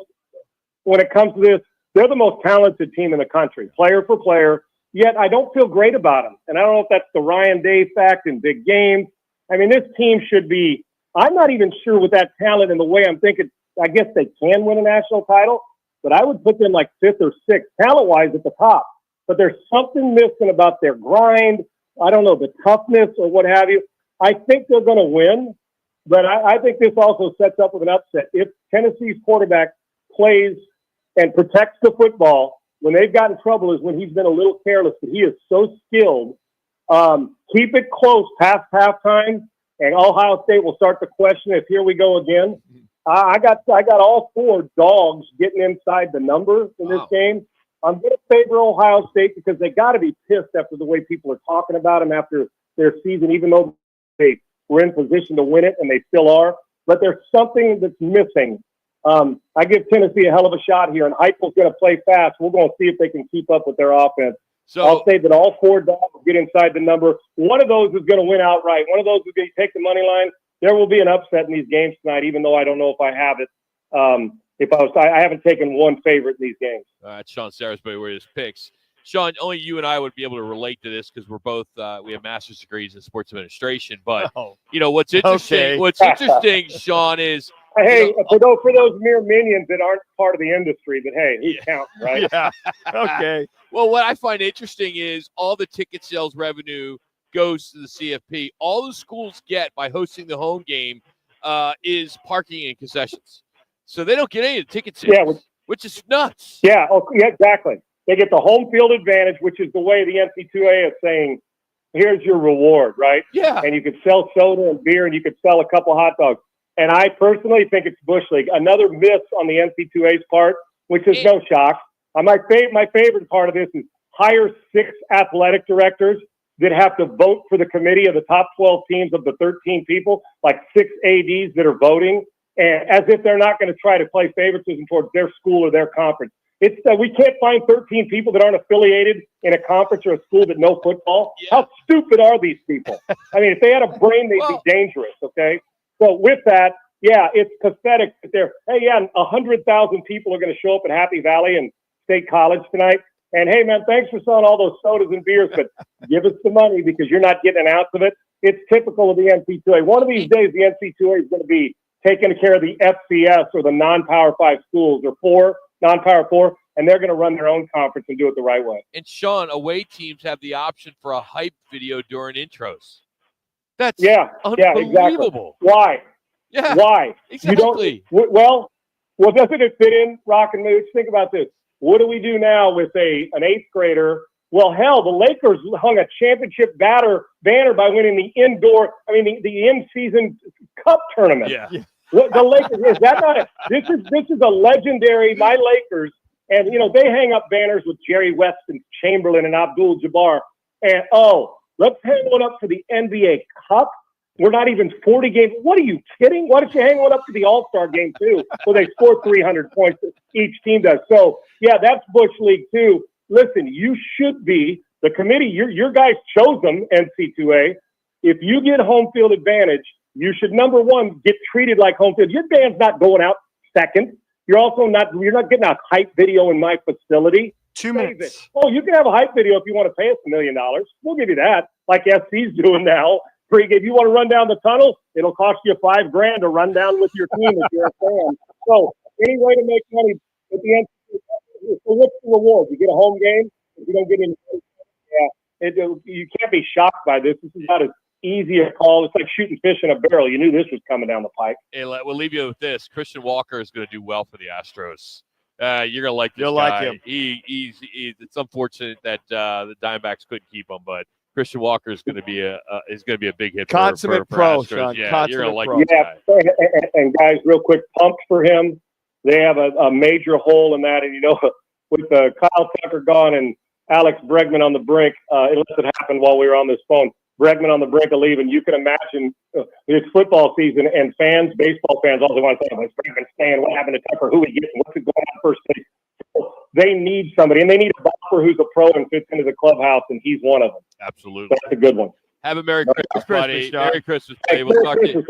when it comes to this, they're the most talented team in the country, player for player. Yet I don't feel great about them. And I don't know if that's the Ryan Day fact in big games. I mean, this team should be, I'm not even sure with that talent and the way I'm thinking, I guess they can win a national title, but I would put them like 5th or 6th talent-wise at the top. but there's something missing about their grind. I don't know, the toughness or what have you. I think they're going to win, but I think this also sets up with an upset. If Tennessee's quarterback plays and protects the football, when they've gotten trouble is when he's been a little careless, but he is so skilled. Keep it close past halftime, and Ohio State will start to question if here we go again. I got all 4 dogs getting inside the number in this game. I'm going to favor Ohio State because they got to be pissed after the way people are talking about them after their season, even though they were in position to win it, and they still are. But there's something that's missing. I give Tennessee a hell of a shot here, and Heupel's going to play fast. We're going to see if they can keep up with their offense. So I'll say that all 4 dogs get inside the number. One of those is going to win outright. One of those is going to take the money line. There will be an upset in these games tonight, even though I don't know if I have it. I haven't taken one favorite in these games. All right, Sean Sarasbury with his picks. Sean, only you and I would be able to relate to this because we're both we have master's degrees in sports administration. But what's interesting? Okay. What's interesting, Sean, is hey, for those mere minions that aren't part of the industry, but hey, who's counting, right? Yeah. Okay. Well, what I find interesting is all the ticket sales revenue goes to the CFP. All the schools get by hosting the home game is parking and concessions. So they don't get any of the ticket sales, which is nuts. Yeah, exactly. They get the home field advantage, which is the way the NC2A is saying, here's your reward, right? Yeah. And you could sell soda and beer, and you could sell a couple hot dogs. And I personally think it's Bush League. Another miss on the NC2A's part, which is no shock. My favorite part of this is hire 6 athletic directors that have to vote for the committee of the top 12 teams of the 13 people, like 6 ADs that are voting, and as if they're not going to try to play favoritism towards their school or their conference. It's we can't find 13 people that aren't affiliated in a conference or a school that know football. Yeah. How stupid are these people? I mean, if they had a brain, they'd be dangerous, okay? So with that, yeah, it's pathetic that 100,000 people are going to show up at Happy Valley and State College tonight. And, hey, man, thanks for selling all those sodas and beers, but give us the money because you're not getting an ounce of it. It's typical of the NC2A. One of these days, the NC2A is going to be taking care of the FCS or the non-Power 5 schools or non-Power 4, and they're going to run their own conference and do it the right way. And, Sean, away teams have the option for a hype video during intros. That's unbelievable. Yeah, exactly. Why? Yeah, why? Exactly. Well, doesn't it fit in, Roc and Manuch? Think about this. What do we do now with an 8th grader? Well, hell, the Lakers hung a championship banner by winning the in-season cup tournament. Yeah. The Lakers, is that not this is a legendary, my Lakers, and, they hang up banners with Jerry West and Chamberlain and Abdul-Jabbar, and, let's hang one up for the NBA Cup. We're not even 40 games. What are you kidding? Why don't you hang one up to the All-Star game, too, where they score 300 points each team does? So, yeah, that's Bush League, too. Listen, you should be, the committee, your guys chose them, NC2A. If you get home field advantage, you should, number one, get treated like home field. Your band's not going out second. You're not getting a hype video in my facility. 2 minutes. Oh, you can have a hype video if you want to pay us $1 million. We'll give you that, like SC's doing now. If you want to run down the tunnel, it'll cost you $5,000 to run down with your team if you're a fan. So any way to make money at the end, so what's the reward? You get a home game. If you don't get any, you can't be shocked by this. This is not as easy a call. It's like shooting fish in a barrel. You knew this was coming down the pike. Hey, we'll leave you with this. Christian Walker is going to do well for the Astros. You're going to like this You'll guy. like him. It's unfortunate that the Diamondbacks couldn't keep him, but Christian Walker is going to be a big hit. Consummate for pro, Astros. Sean. Yeah, you're going to like pro. this guy. And guys, real quick, pumped for him. They have a major hole in that, and with Kyle Tucker gone and Alex Bregman on the brink, unless it happened while we were on this phone. Bregman on the brink of leaving. You can imagine it's football season, and baseball fans, all they want to say is Bregman staying. What happened to Tucker? Who we getting? What's it going on first base? So they need somebody, and they need a golfer who's a pro and fits into the clubhouse, and he's one of them. Absolutely, that's a good one. Have a Merry Christmas, buddy. Merry Christmas, buddy. We'll talk to you.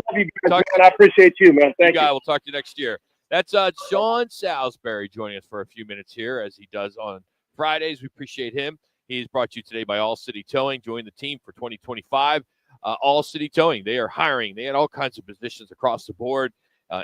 I appreciate you, man. Thank you. We'll talk to you next year. That's Sean Salisbury joining us for a few minutes here, as he does on Fridays. We appreciate him. He's brought to you today by All City Towing. Join the team for 2025. All City Towing, they are hiring. They had all kinds of positions across the board.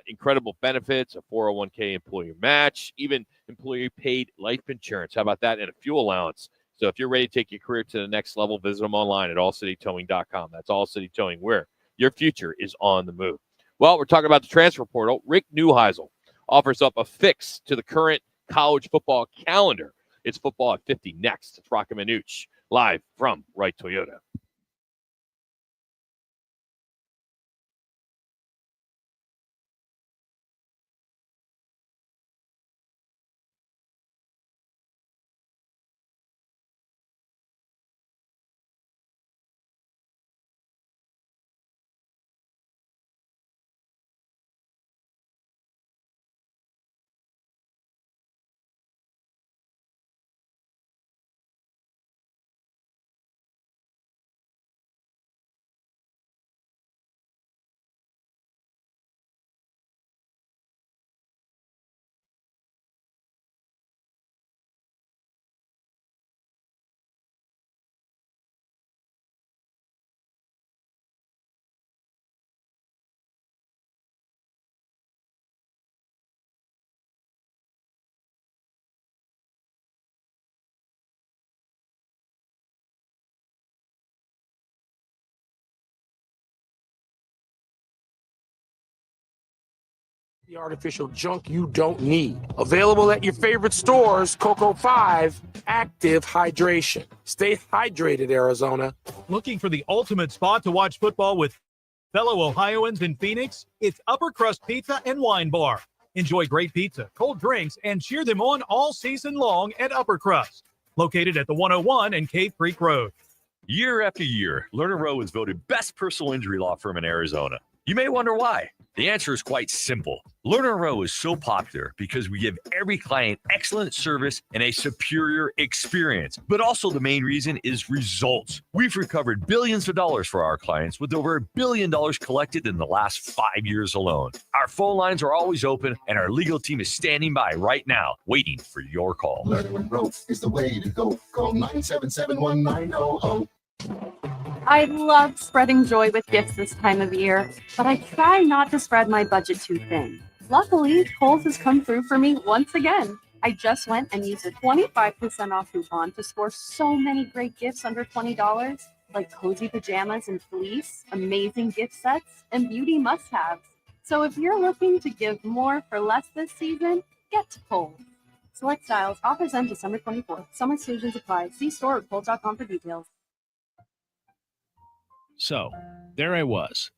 Incredible benefits, a 401k employer match, even employee paid life insurance. How about that? And a fuel allowance. So if you're ready to take your career to the next level, visit them online at allcitytowing.com. That's All City Towing, where your future is on the move. Well, we're talking about the transfer portal. Rick Neuheisel offers up a fix to the current college football calendar. It's football at 50 next. It's Roc and Manuch, live from Wright Toyota. The artificial junk you don't need. Available at your favorite stores, Cocoa 5 Active Hydration. Stay hydrated, Arizona. Looking for the ultimate spot to watch football with fellow Ohioans in Phoenix? It's Upper Crust Pizza and Wine Bar. Enjoy great pizza, cold drinks, and cheer them on all season long at Upper Crust. Located at the 101 and Cave Creek Road. Year after year, Lerner Rowe is voted best personal injury law firm in Arizona. You may wonder why. The answer is quite simple. Lerner Rowe is so popular because we give every client excellent service and a superior experience. But also the main reason is results. We've recovered billions of dollars for our clients with over $1 billion collected in the last 5 years alone. Our phone lines are always open and our legal team is standing by right now, waiting for your call. Lerner Rowe is the way to go. Call 977-1900. I love spreading joy with gifts this time of year, but I try not to spread my budget too thin. Luckily, Kohl's has come through for me once again. I just went and used a 25% off coupon to score so many great gifts under $20, like cozy pajamas and fleece, amazing gift sets, and beauty must-haves. So if you're looking to give more for less this season, get to Kohl's. Select styles, offers end December 24th. Some exclusions apply. See store at Kohl's.com for details. So, there I was,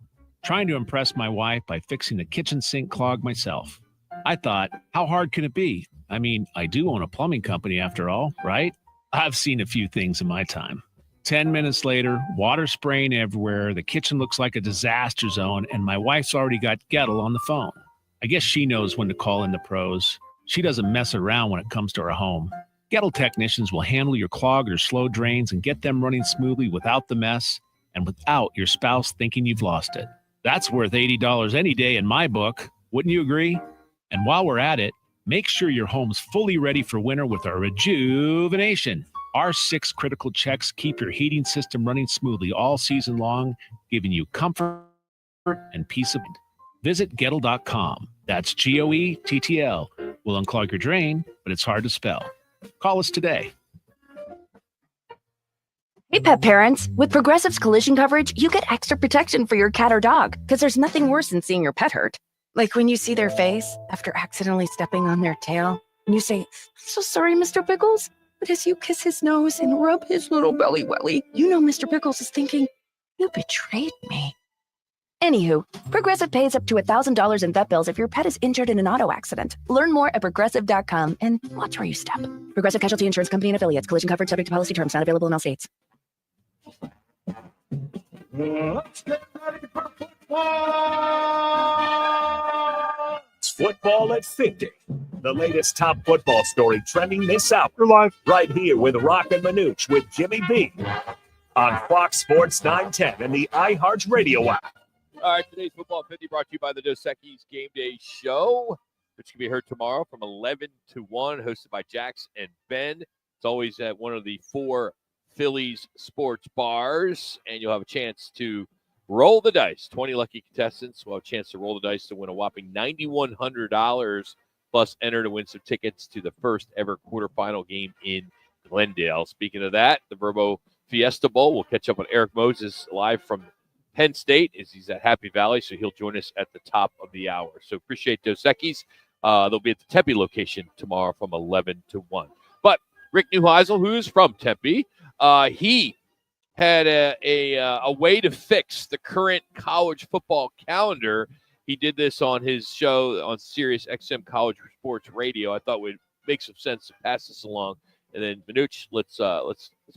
trying to impress my wife by fixing the kitchen sink clog myself. I thought, how hard can it be? I mean, I do own a plumbing company after all, right? I've seen a few things in my time. 10 minutes later, water spraying everywhere, the kitchen looks like a disaster zone, and my wife's already got Gettle on the phone. I guess she knows when to call in the pros. She doesn't mess around when it comes to her home. Gettle technicians will handle your clogged or slow drains and get them running smoothly without the mess and without your spouse thinking you've lost it. That's worth $80 any day in my book. Wouldn't you agree? And while we're at it, make sure your home's fully ready for winter with our rejuvenation. Our 6 critical checks keep your heating system running smoothly all season long, giving you comfort and peace of mind. Visit Gettle.com. That's Goettl. We'll unclog your drain, but it's hard to spell. Call us today. Hey, pet parents. With Progressive's collision coverage, you get extra protection for your cat or dog, because there's nothing worse than seeing your pet hurt. Like when you see their face after accidentally stepping on their tail, and you say, "I'm so sorry, Mr. Pickles." But as you kiss his nose and rub his little belly welly, you know Mr. Pickles is thinking, "You betrayed me." Anywho, Progressive pays up to $1,000 in vet bills if your pet is injured in an auto accident. Learn more at Progressive.com and watch where you step. Progressive Casualty Insurance Company and Affiliates. Collision coverage subject to policy terms. Not available in all states. Let's get ready for football! It's football at 50. The latest top football story trending this hour. We're live right here with Roc and Manuch with Jimmy B on Fox Sports 910 and the iHeart Radio app. All right, today's Football 50 brought to you by the Dos Equis Game Day Show, which can be heard tomorrow from 11 to 1, hosted by Jax and Ben. It's always at one of the 4 Phillies sports bars, and you'll have a chance to roll the dice. 20 lucky contestants will have a chance to roll the dice to win a whopping $9,100, plus enter to win some tickets to the first ever quarterfinal game in Glendale. Speaking of that, the Verbo Fiesta Bowl. We'll catch up with Eric Moses live from Penn State as he's at Happy Valley, so he'll join us at the top of the hour. So appreciate Dos Equis. They'll be at the Tempe location tomorrow from 11 to 1. But Rick Neuheisel, who's from Tempe, he had a way to fix the current college football calendar. He did this on his show on Sirius XM College Sports Radio. I thought it would make some sense to pass this along. And then Manuch, let's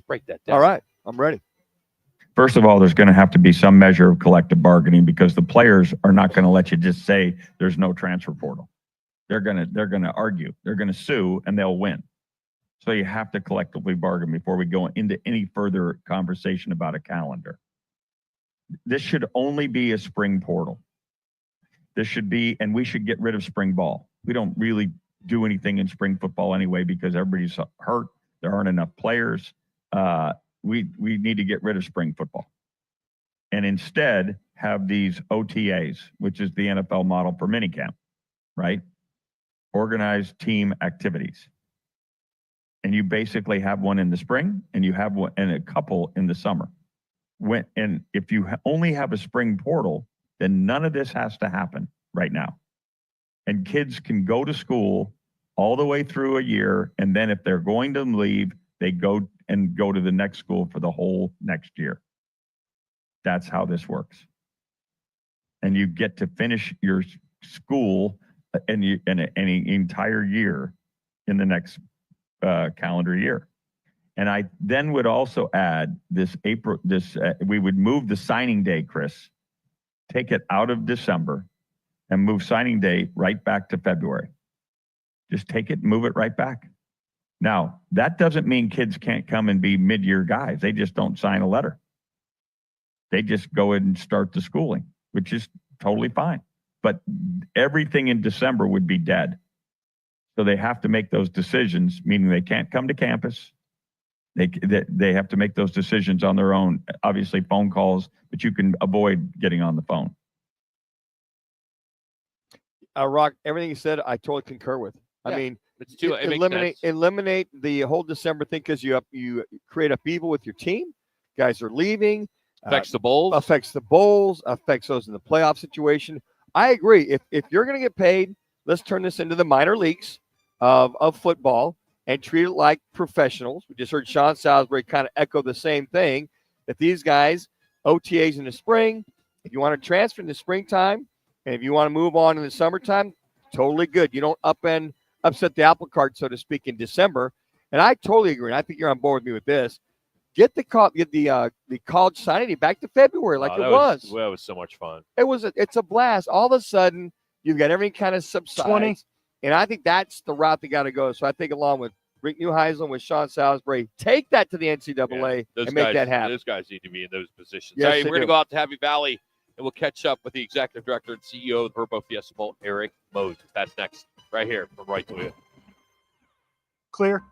break that down. All right, I'm ready. First of all, there's going to have to be some measure of collective bargaining because the players are not going to let you just say there's no transfer portal. They're going to argue. They're going to sue, and they'll win. So you have to collectively bargain before we go into any further conversation about a calendar. This should only be a spring portal. This should be, and we should get rid of spring ball. We don't really do anything in spring football anyway because everybody's hurt. There aren't enough players. We need to get rid of spring football and instead have these OTAs, which is the NFL model for minicamp, right? Organized team activities. And you basically have one in the spring and you have one and a couple in the summer. And if you only have a spring portal, then none of this has to happen right now. And kids can go to school all the way through a year. And then if they're going to leave, they go to the next school for the whole next year. That's how this works. And you get to finish your school in an entire year in the next calendar year. And I then would also add we would move the signing day, Chris, take it out of December and move signing day right back to February. Just take it and move it right back. Now, that doesn't mean kids can't come and be mid-year guys. They just don't sign a letter. They just go in and start the schooling, which is totally fine. But everything in December would be dead. So they have to make those decisions, meaning they can't come to campus. They have to make those decisions on their own. Obviously, phone calls, but you can avoid getting on the phone. Rock, everything you said, I totally concur with. Yeah, I mean, it's too, it makes sense. Eliminate the whole December thing because you create upheaval with your team. Guys are leaving. Affects the bowls. Affects those in the playoff situation. I agree. If you're going to get paid, let's turn this into the minor leagues of football and treat it like professionals. We just heard Sean Salisbury kind of echo the same thing, that these guys, OTAs in the spring, if you want to transfer in the springtime, and if you want to move on in the summertime, totally good. You don't upset the apple cart, so to speak, in December. And I totally agree. And I think you're on board with me with this. Get the college signing day back to February like it was. That was so much fun. It's a blast. All of a sudden, you've got everything kind of subsides. And I think that's the route they got to go. So I think along with Rick Neuheisel with Sean Salisbury, take that to the NCAA and make that happen. Those guys need to be in those positions. Yes, we're going to go out to Happy Valley, and we'll catch up with the executive director and CEO of the Verbo Fiesta Bowl, Eric Moses. That's next, right here from Right to It. Clear.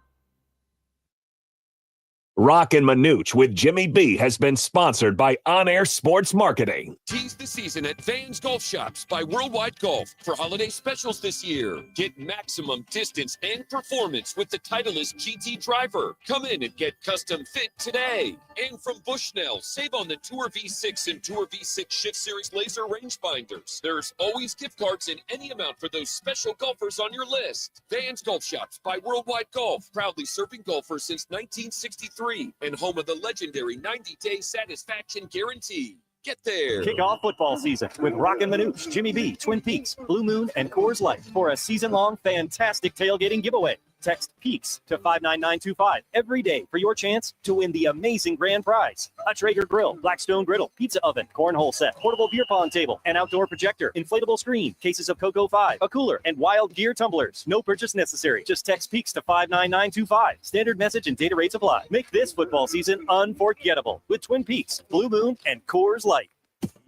Roc and Manuch with Jimmy B has been sponsored by On Air Sports Marketing. Tease the season at Vans Golf Shops by Worldwide Golf for holiday specials this year. Get maximum distance and performance with the Titleist GT driver. Come in and get custom fit today. And from Bushnell, save on the Tour V6 and Tour V6 Shift Series laser rangefinders. There's always gift cards in any amount for those special golfers on your list. Vans Golf Shops by Worldwide Golf, proudly serving golfers since 1963. And home of the legendary 90-day satisfaction guarantee. Get there. Kick off football season with Roc and Manuch, Jimmy B, Twin Peaks, Blue Moon, and Coors Light for a season-long fantastic tailgating giveaway. Text PEAKS to 59925 every day for your chance to win the amazing grand prize. A Traeger grill, Blackstone griddle, pizza oven, cornhole set, portable beer pong table, an outdoor projector, inflatable screen, cases of Cocoa 5, a cooler, and wild gear tumblers. No purchase necessary. Just text PEAKS to 59925. Standard message and data rates apply. Make this football season unforgettable with Twin Peaks, Blue Moon, and Coors Light.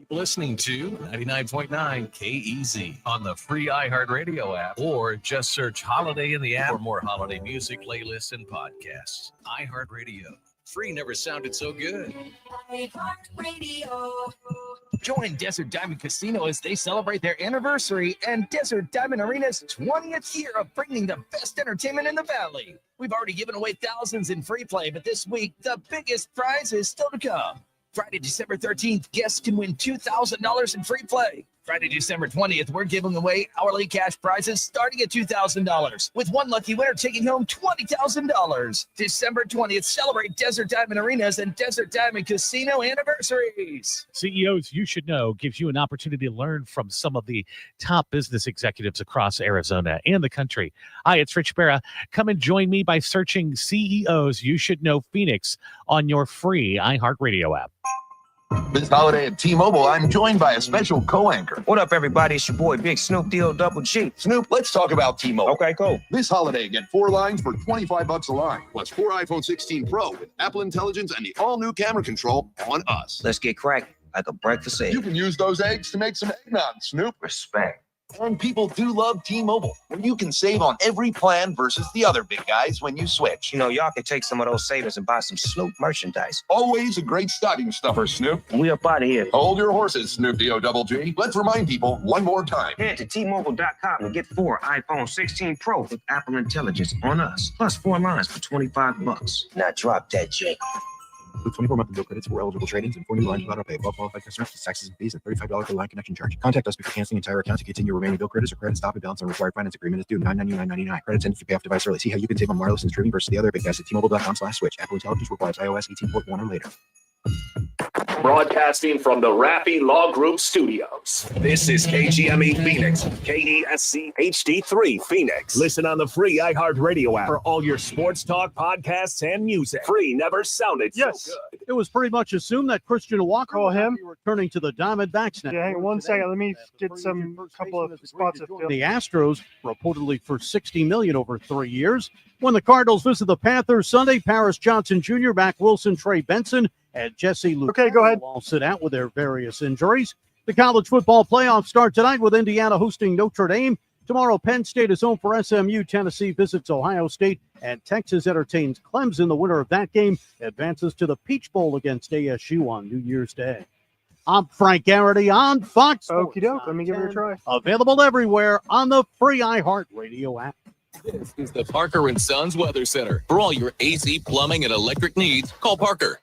Listening to 99.9 KEZ on the free iHeartRadio app, or just search Holiday in the app for more holiday music playlists and podcasts. iHeartRadio. Free never sounded so good. iHeartRadio. Join Desert Diamond Casino as they celebrate their anniversary and Desert Diamond Arena's 20th year of bringing the best entertainment in the Valley. We've already given away thousands in free play, but this week, the biggest prize is still to come. Friday, December 13th, guests can win $2,000 in free play. Friday, December 20th, we're giving away hourly cash prizes starting at $2,000, with one lucky winner taking home $20,000. December 20th, celebrate Desert Diamond Arenas and Desert Diamond Casino anniversaries. CEOs You Should Know gives you an opportunity to learn from some of the top business executives across Arizona and the country. Hi, it's Rich Barra. Come and join me by searching CEOs You Should Know Phoenix on your free iHeartRadio app. This holiday at T-Mobile, I'm joined by a special co-anchor. What up, everybody? It's your boy, Big Snoop Deal Double G. Snoop, let's talk about T-Mobile. Okay, cool. This holiday, get 4 lines for $25 a line, plus 4 iPhone 16 Pro with Apple Intelligence and the all-new camera control on us. Let's get cracking like a breakfast egg. You can use those eggs to make some eggnog, Snoop. Respect. And people do love T-Mobile, where you can save on every plan versus the other big guys when you switch. You know, y'all can take some of those savings and buy some Snoop merchandise. Always a great stocking stuffer, Snoop. We up out of here. Hold your horses, Snoop D-O-double-G. Let's remind people one more time. Head to T-Mobile.com and get 4 iPhone 16 Pro with Apple Intelligence on us, plus 4 lines for $25. Now drop that J. With 24-month bill credits for eligible trade-ins and 4 new lines without our pay. Well qualified customers with taxes and fees and $35 for line connection charge. Contact us before canceling entire account to continue remaining bill credits or credit stop and balance on required finance agreement is due $999.99. Credits end if you pay off device early. See how you can save on wireless and streaming versus the other big guys at T-Mobile.com/switch. Apple Intelligence requires iOS 18.1 or later. Broadcasting from the Raffi Law Group Studios. This is KGME Phoenix, KESC HD3 Phoenix. Listen on the free iHeartRadio app for all your sports talk, podcasts, and music. Free never sounded so good. It was pretty much assumed that Christian Walker will be returning to the Diamondbacks now. Yeah, hang on 1 second. Let me get some couple of spots to fill. The Astros, reportedly for $60 million over 3 years. When the Cardinals visit the Panthers Sunday, Paris Johnson Jr., Mac Wilson, Trey Benson, and Jesse Luke. Okay, go ahead. Will all sit out with their various injuries. The college football playoffs start tonight with Indiana hosting Notre Dame. Tomorrow, Penn State is home for SMU. Tennessee visits Ohio State, and Texas entertains Clemson. The winner of that game advances to the Peach Bowl against ASU on New Year's Day. I'm Frank Garrity on Fox Sports. Okie doke. Let me give it a try. Available everywhere on the free iHeartRadio app. This is the Parker & Sons Weather Center. For all your AC, plumbing, and electric needs, call Parker.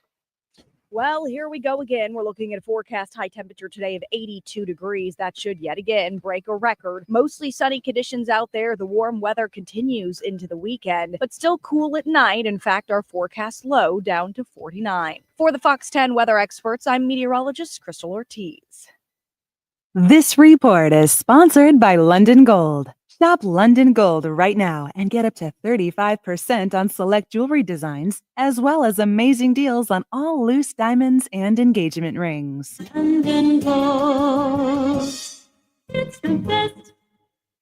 Well, here we go again. We're looking at a forecast high temperature today of 82 degrees. That should yet again break a record. Mostly sunny conditions out there. The warm weather continues into the weekend, but still cool at night. In fact, our forecast low down to 49. For the Fox 10 weather experts, I'm meteorologist Crystal Ortiz. This report is sponsored by London Gold. Shop London Gold right now and get up to 35% on select jewelry designs, as well as amazing deals on all loose diamonds and engagement rings. London Gold. It's the best.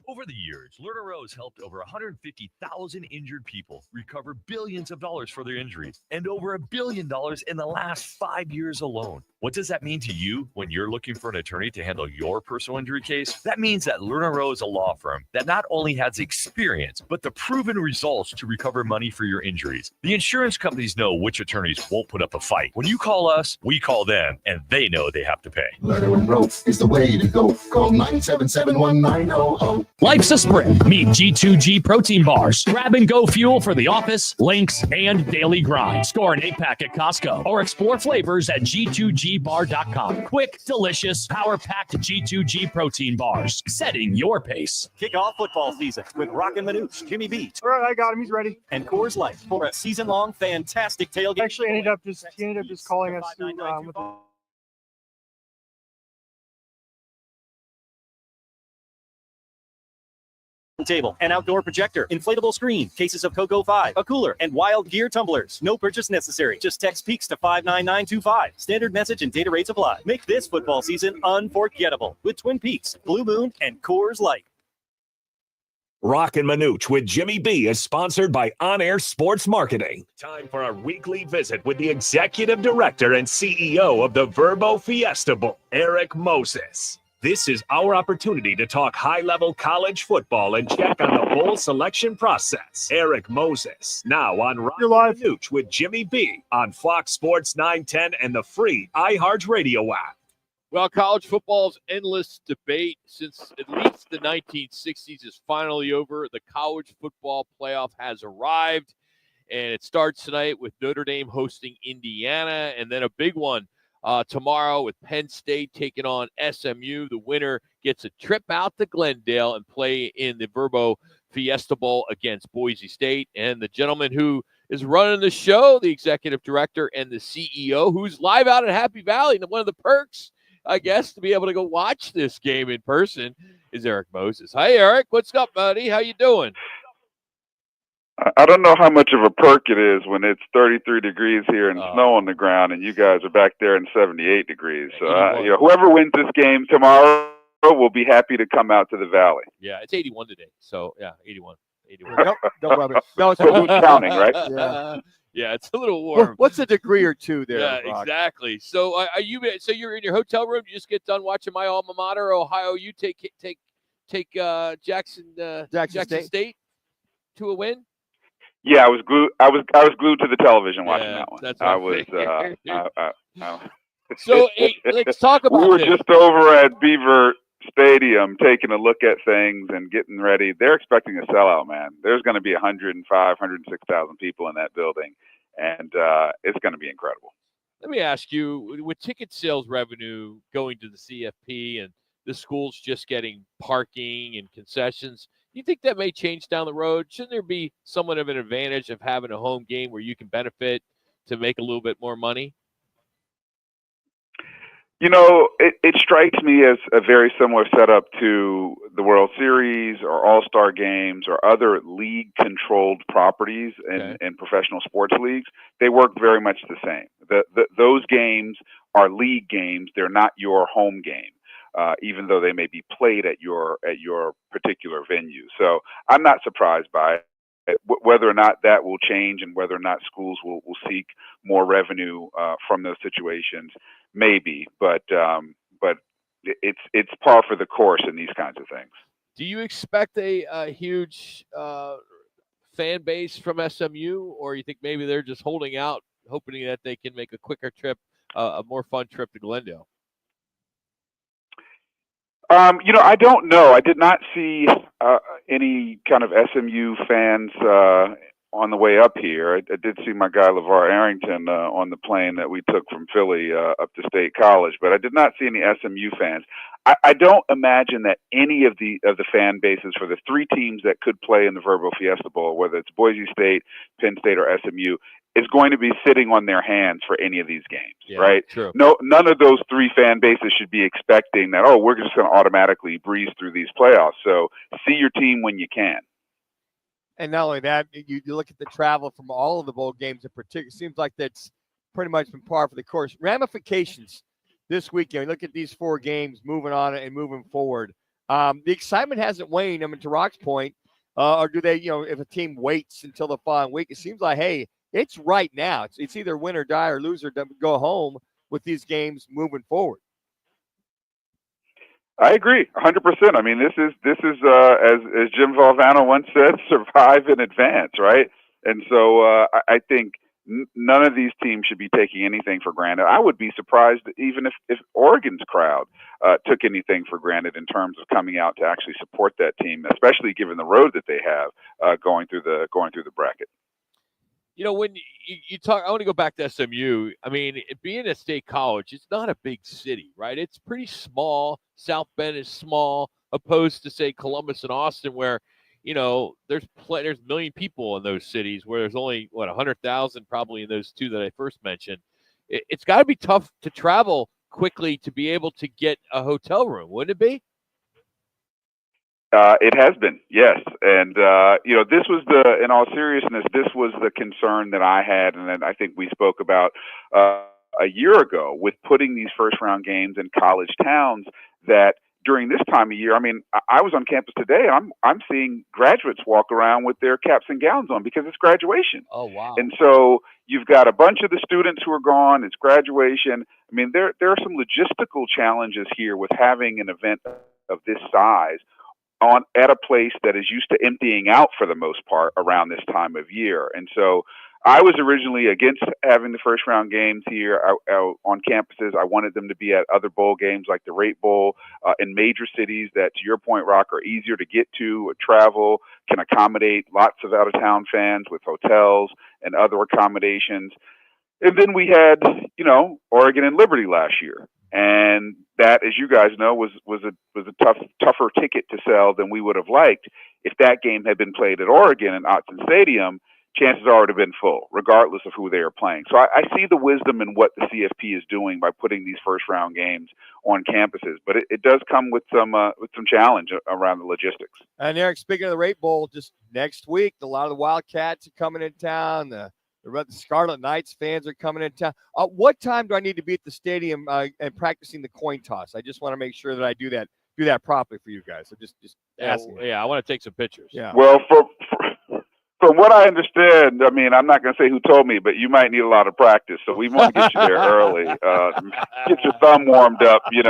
Over the years, Lerner Rowe has helped over 150,000 injured people recover billions of dollars for their injuries and over $1 billion in the last 5 years alone. What does that mean to you when you're looking for an attorney to handle your personal injury case? That means that Lerner Rowe is a law firm that not only has experience, but the proven results to recover money for your injuries. The insurance companies know which attorneys won't put up a fight. When you call us, we call them, and they know they have to pay. Lerner Rowe is the way to go. Call 977-1900. Life's a sprint. Meet G2G protein bars. Grab and go fuel for the office, links, and daily grind. Score an 8-pack at Costco or explore flavors at G2GBar.com. Quick, delicious, power-packed G2G protein bars. Setting your pace. Kick off football season with Roc and Manuch, Jimmy B. All right, I got him. He's ready. And Coors Light for a season-long fantastic tailgate. Actually, he ended up just calling us to, with table, an outdoor projector, inflatable screen, cases of Cocoa 5, a cooler, and Wild Gear tumblers. No purchase necessary. Just text PEAKS to 59925. Standard message and data rates apply. Make this football season unforgettable with Twin Peaks, Blue Moon, and Coors Light. Roc and Manuch with Jimmy B is sponsored by On Air Sports Marketing. Time for our weekly visit with the executive director and CEO of the Verbo Fiesta Bowl, Eric Moses. This is our opportunity to talk high-level college football and check on the bowl selection process. Eric Moses, now on Roc and Manuch with Jimmy B on Fox Sports 910 and the free iHeartRadio app. Well, college football's endless debate since at least the 1960s is finally over. The college football playoff has arrived, and it starts tonight with Notre Dame hosting Indiana, and then a big one tomorrow with Penn State taking on SMU. The winner gets a trip out to Glendale and play in the Verbo Fiesta Bowl against Boise State. And the gentleman who is running the show, the executive director and the CEO, who's live out at Happy Valley, and one of the perks, I guess, to be able to go watch this game in person is Eric Moses. Hi, Eric. What's up, buddy? How you doing? I don't know how much of a perk it is when it's 33 degrees here and snow on the ground, and you guys are back there in 78 degrees. So, whoever wins this game tomorrow will be happy to come out to the Valley. Yeah, it's 81 today. So, yeah, 81. Don't rub it. No, it's So who's counting, right? Yeah. Yeah, it's a little warm. What's a degree or two there? Yeah, Brock? exactly. So, So you're in your hotel room. You just get done watching my alma mater, Ohio. You take Jackson State to a win. Yeah, I was glued. I was glued to the television watching that one. That's I what I was. So let's talk about. We were this. just over at Beaver Stadium taking a look at things and getting ready. They're expecting a sellout, man. There's going to be 106,000 people in that building, and it's going to be incredible. Let me ask you, with ticket sales revenue going to the CFP and the schools just getting parking and concessions, do you think that may change down the road? Shouldn't there be somewhat of an advantage of having a home game where you can benefit to make a little bit more money? You know, it strikes me as a very similar setup to the World Series or All-Star games or other league-controlled properties in professional sports leagues. They work very much the same. Those games are league games. They're not your home game, even though they may be played at your particular venue. So I'm not surprised by it. Whether or not that will change and whether or not schools will seek more revenue from those situations, maybe, but it's par for the course in these kinds of things. Do you expect a huge fan base from SMU, or you think maybe they're just holding out, hoping that they can make a quicker trip, a more fun trip to Glendale? You know, I don't know. I did not see any kind of SMU fans on the way up here. I did see my guy LeVar Arrington on the plane that we took from Philly up to State College, but I did not see any SMU fans. I don't imagine that any of the fan bases for the three teams that could play in the Verbo Fiesta Bowl, whether it's Boise State, Penn State, or SMU, is going to be sitting on their hands for any of these games, right? True. No, none of those three fan bases should be expecting that, oh, we're just going to automatically breeze through these playoffs. So see your team when you can. And not only that, you look at the travel from all of the bowl games in particular. It seems like that's pretty much been par for the course. Ramifications this weekend. Look at these four games moving on and moving forward. The excitement hasn't waned. I mean, to Rock's point, or do they, if a team waits until the following week, it seems like, hey, it's right now. It's either win or die or lose or go home with these games moving forward. I agree, 100%. I mean, this is as Jim Valvano once said, survive in advance, right? And so I think none of these teams should be taking anything for granted. I would be surprised even if Oregon's crowd took anything for granted in terms of coming out to actually support that team, especially given the road that they have going through the bracket. You know, when you talk, I want to go back to SMU. I mean, being a state college, it's not a big city, right? It's pretty small. South Bend is small, opposed to, say, Columbus and Austin, where, there's a million people in those cities, where there's only, 100,000 probably in those two that I first mentioned. It's got to be tough to travel quickly to be able to get a hotel room, wouldn't it be? It has been, yes. And, this was in all seriousness, this was the concern that I had, and then I think we spoke about a year ago with putting these first round games in college towns, that during this time of year, I mean, I was on campus today, and I'm seeing graduates walk around with their caps and gowns on because it's graduation. Oh, wow. And so you've got a bunch of the students who are gone. It's graduation. I mean, there are some logistical challenges here with having an event of this size at a place that is used to emptying out for the most part around this time of year. And so I was originally against having the first round games here on campuses. I wanted them to be at other bowl games like the Rate Bowl in major cities that, to your point, Rock, are easier to get to, travel, can accommodate lots of out of town fans with hotels and other accommodations. And then we had, Oregon and Liberty last year. And that, as you guys know, was a tougher ticket to sell than we would have liked. If that game had been played at Oregon and Autzen Stadium, chances are it would have been full, regardless of who they are playing. So I see the wisdom in what the CFP is doing by putting these first-round games on campuses. But it does come with some challenge around the logistics. And Eric, speaking of the Rate Bowl, just next week, a lot of the Wildcats are coming in town. The Scarlet Knights fans are coming in town. What time do I need to be at the stadium and practicing the coin toss? I just want to make sure that I do that properly for you guys. So just asking. Yeah, I want to take some pictures. Yeah. Well, from what I understand, I mean, I'm not going to say who told me, but you might need a lot of practice. So we want to get you there early. Get your thumb warmed up, And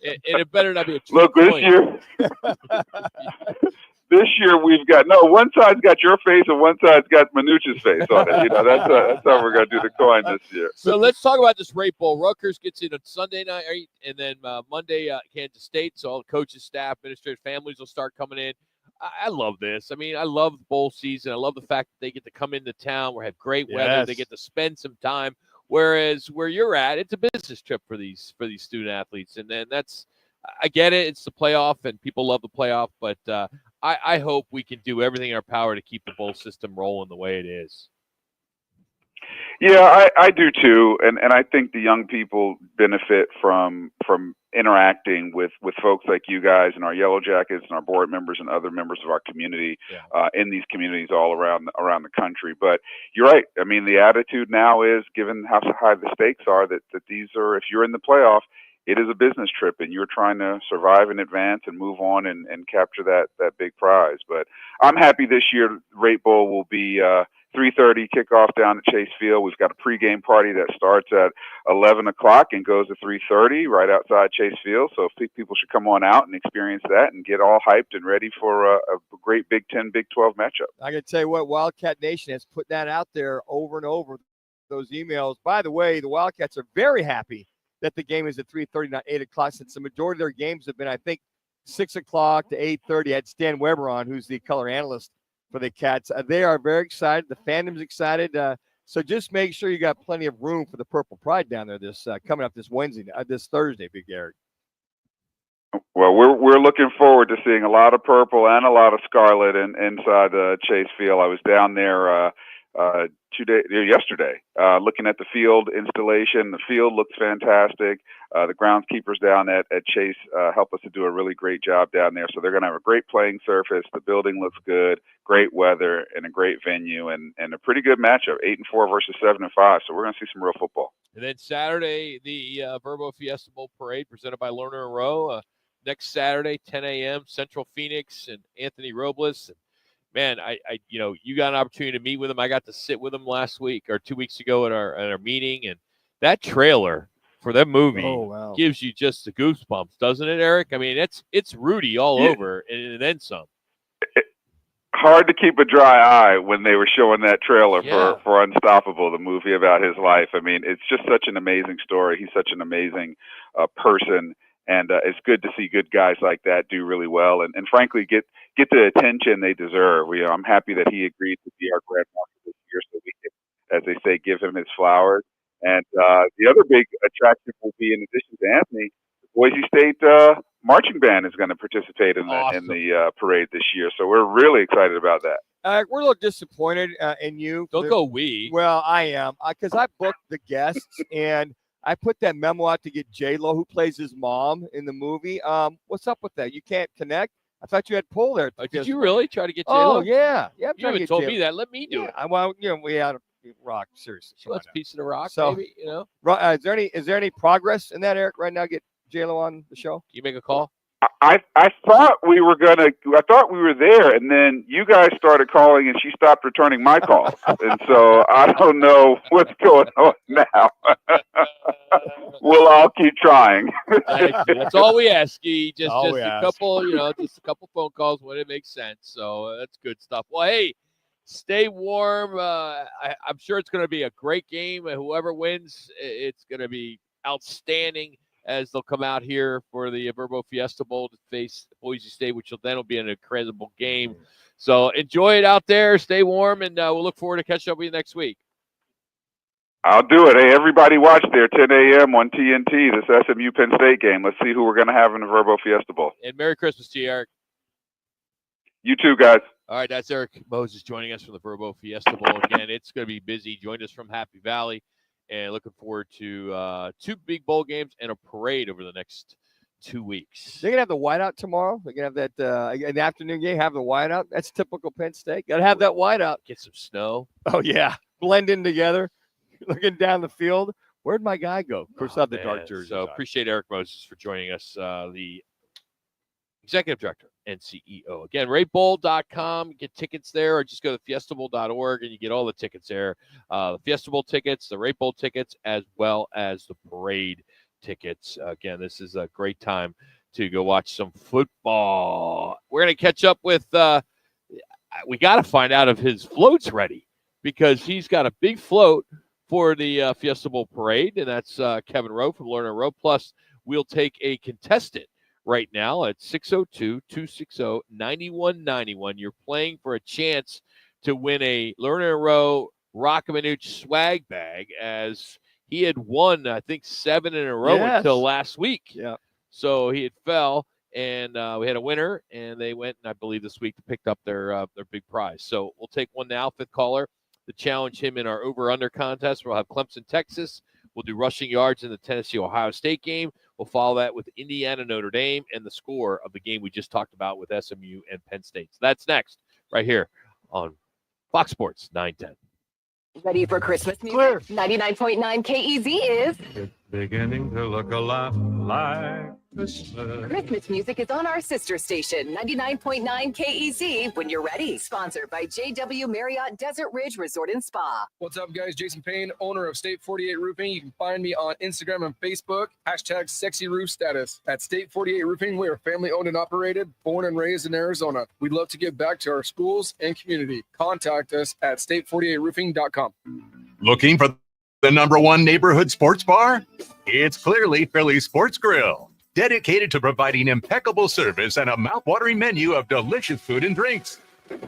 it better not be a true Look, this year we've got one side's got your face and one side's got Manuch's face on it. That's how we're going to do the coin this year. So let's talk about this Rate Bowl. Rutgers gets in on Sunday night, and then Monday Kansas State. So all the coaches, staff, administrators, families will start coming in. I love this. I mean, I love the bowl season. I love the fact that they get to come into town. We have great weather. They get to spend some time. Whereas where you're at, it's a business trip for these student athletes, and then I get it. It's the playoff, and people love the playoff. But I hope we can do everything in our power to keep the bowl system rolling the way it is. Yeah, I do too, and I think the young people benefit from interacting with folks like you guys and our Yellow Jackets and our board members and other members of our community in these communities all around the country. But you're right. I mean, the attitude now is, given how high the stakes are, that these are, if you're in the playoff, it is a business trip, and you're trying to survive in advance and move on and capture that big prize. But I'm happy this year. Rate Bowl will be 3:30 kickoff down at Chase Field. We've got a pregame party that starts at 11 o'clock and goes to 3:30 right outside Chase Field. So people should come on out and experience that and get all hyped and ready for a great Big 10, Big 12 matchup. I can tell you what, Wildcat Nation has put that out there over and over, those emails. By the way, the Wildcats are very happy that the game is at 3:30, not 8 o'clock, since the majority of their games have been, I think, 6 o'clock to 8:30. I had Stan Weber on, who's the color analyst for the Cats. They are very excited. The fandom's excited. So just make sure you got plenty of room for the Purple Pride down there this coming up this Thursday, Big Eric. Well, we're looking forward to seeing a lot of purple and a lot of scarlet inside Chase Field. I was down there yesterday, looking at the field installation. The field looks fantastic. The groundskeepers down at Chase help us to do a really great job down there. So they're going to have a great playing surface. The building looks good, great weather, and a great venue, and a pretty good matchup, 8-4 versus 7-5. So we're going to see some real football. And then Saturday, the Verbo Fiesta Bowl Parade presented by Lerner and Rowe. Next Saturday, 10 a.m., Central Phoenix and Anthony Robles. Man, you got an opportunity to meet with him. I got to sit with him last week or 2 weeks ago at our meeting, and that trailer for that movie gives you just the goosebumps, doesn't it, Eric? I mean, it's Rudy all over and then some. Hard to keep a dry eye when they were showing that trailer for Unstoppable, the movie about his life. I mean, it's just such an amazing story. He's such an amazing person. And it's good to see good guys like that do really well and frankly, get the attention they deserve. I'm happy that he agreed to be our grand marshal this year so we can, as they say, give him his flowers. And the other big attraction will be, in addition to Anthony, the Boise State marching band is going to participate in the parade this year. So we're really excited about that. We're a little disappointed in you. Don't go we. Well, I am, because I booked the guests and I put that memo out to get J-Lo, who plays his mom in the movie. What's up with that? You can't connect? I thought you had pull there. Did you really try to get J-Lo? Oh, yeah. You haven't told me that. Let me do it. Well, we had Rock, seriously. Let's piece of the Rock, so, maybe, Is there any progress in that, Eric, right now? Get J-Lo on the show? You make a call? I thought we were there, and then you guys started calling, and she stopped returning my calls, and so I don't know what's going on now. We'll all keep trying. That's all we ask you. Just a couple phone calls when it makes sense. So that's good stuff. Well, hey, Stay warm. I'm sure it's going to be a great game. Whoever wins, it's going to be outstanding as they'll come out here for the Verbo Fiesta Bowl to face Boise State, which will then be an incredible game. So enjoy it out there. Stay warm, and we'll look forward to catching up with you next week. I'll do it. Hey, everybody watch there, 10 a.m. on TNT, this SMU Penn State game. Let's see who we're going to have in the Verbo Fiesta Bowl. And Merry Christmas to you, Eric. You too, guys. All right, that's Eric Moses joining us from the Verbo Fiesta Bowl. Again, it's going to be busy. Joined us from Happy Valley, and looking forward to 2 big bowl games and a parade over the next 2 weeks. They're going to have the whiteout tomorrow. They're going to have that in the afternoon game, have the whiteout. That's typical Penn State. Got to have that whiteout. Get some snow. Oh, yeah. Blend in together. Looking down the field. Where'd my guy go? Of course, I have the dark jersey. So appreciate Eric Moses for joining us, the Executive Director and CEO. Again, ratebowl.com. Get tickets there, or just go to fiestabowl.org and you get all the tickets there. The Fiesta Bowl tickets, the Rate Bowl tickets, as well as the parade tickets. Again, this is a great time to go watch some football. We're going to catch up with, we got to find out if his float's ready, because he's got a big float for the Fiesta Bowl parade, and that's Kevin Rowe from Lerner Rowe. Plus, we'll take a contestant right now at 602-260-9191. You're playing for a chance to win a Lerner Rowe Roc and Manuch swag bag, as he had won, I think, 7 in a row until last week. Yeah. So he had fell, and we had a winner, and they went, and I believe this week, picked up their big prize. So we'll take one now, 5th caller, to challenge him in our over-under contest. We'll have Clemson, Texas. We'll do rushing yards in the Tennessee-Ohio State game. We'll follow that with Indiana, Notre Dame, and the score of the game we just talked about with SMU and Penn State. So that's next, right here on Fox Sports 910. Ready for Christmas music? 99.9 KEZ is It's beginning to look a lot like Christmas. Christmas music is on our sister station, 99.9 KEZ, when you're ready. Sponsored by JW Marriott Desert Ridge Resort and Spa. What's up, guys? Jason Payne, owner of State 48 Roofing. You can find me on Instagram and Facebook. Hashtag sexy roof status. At State 48 Roofing, we are family owned and operated, born and raised in Arizona. We'd love to give back to our schools and community. Contact us at state48roofing.com. Looking for the #1 neighborhood sports bar? It's clearly Philly Sports Grill, dedicated to providing impeccable service and a mouthwatering menu of delicious food and drinks.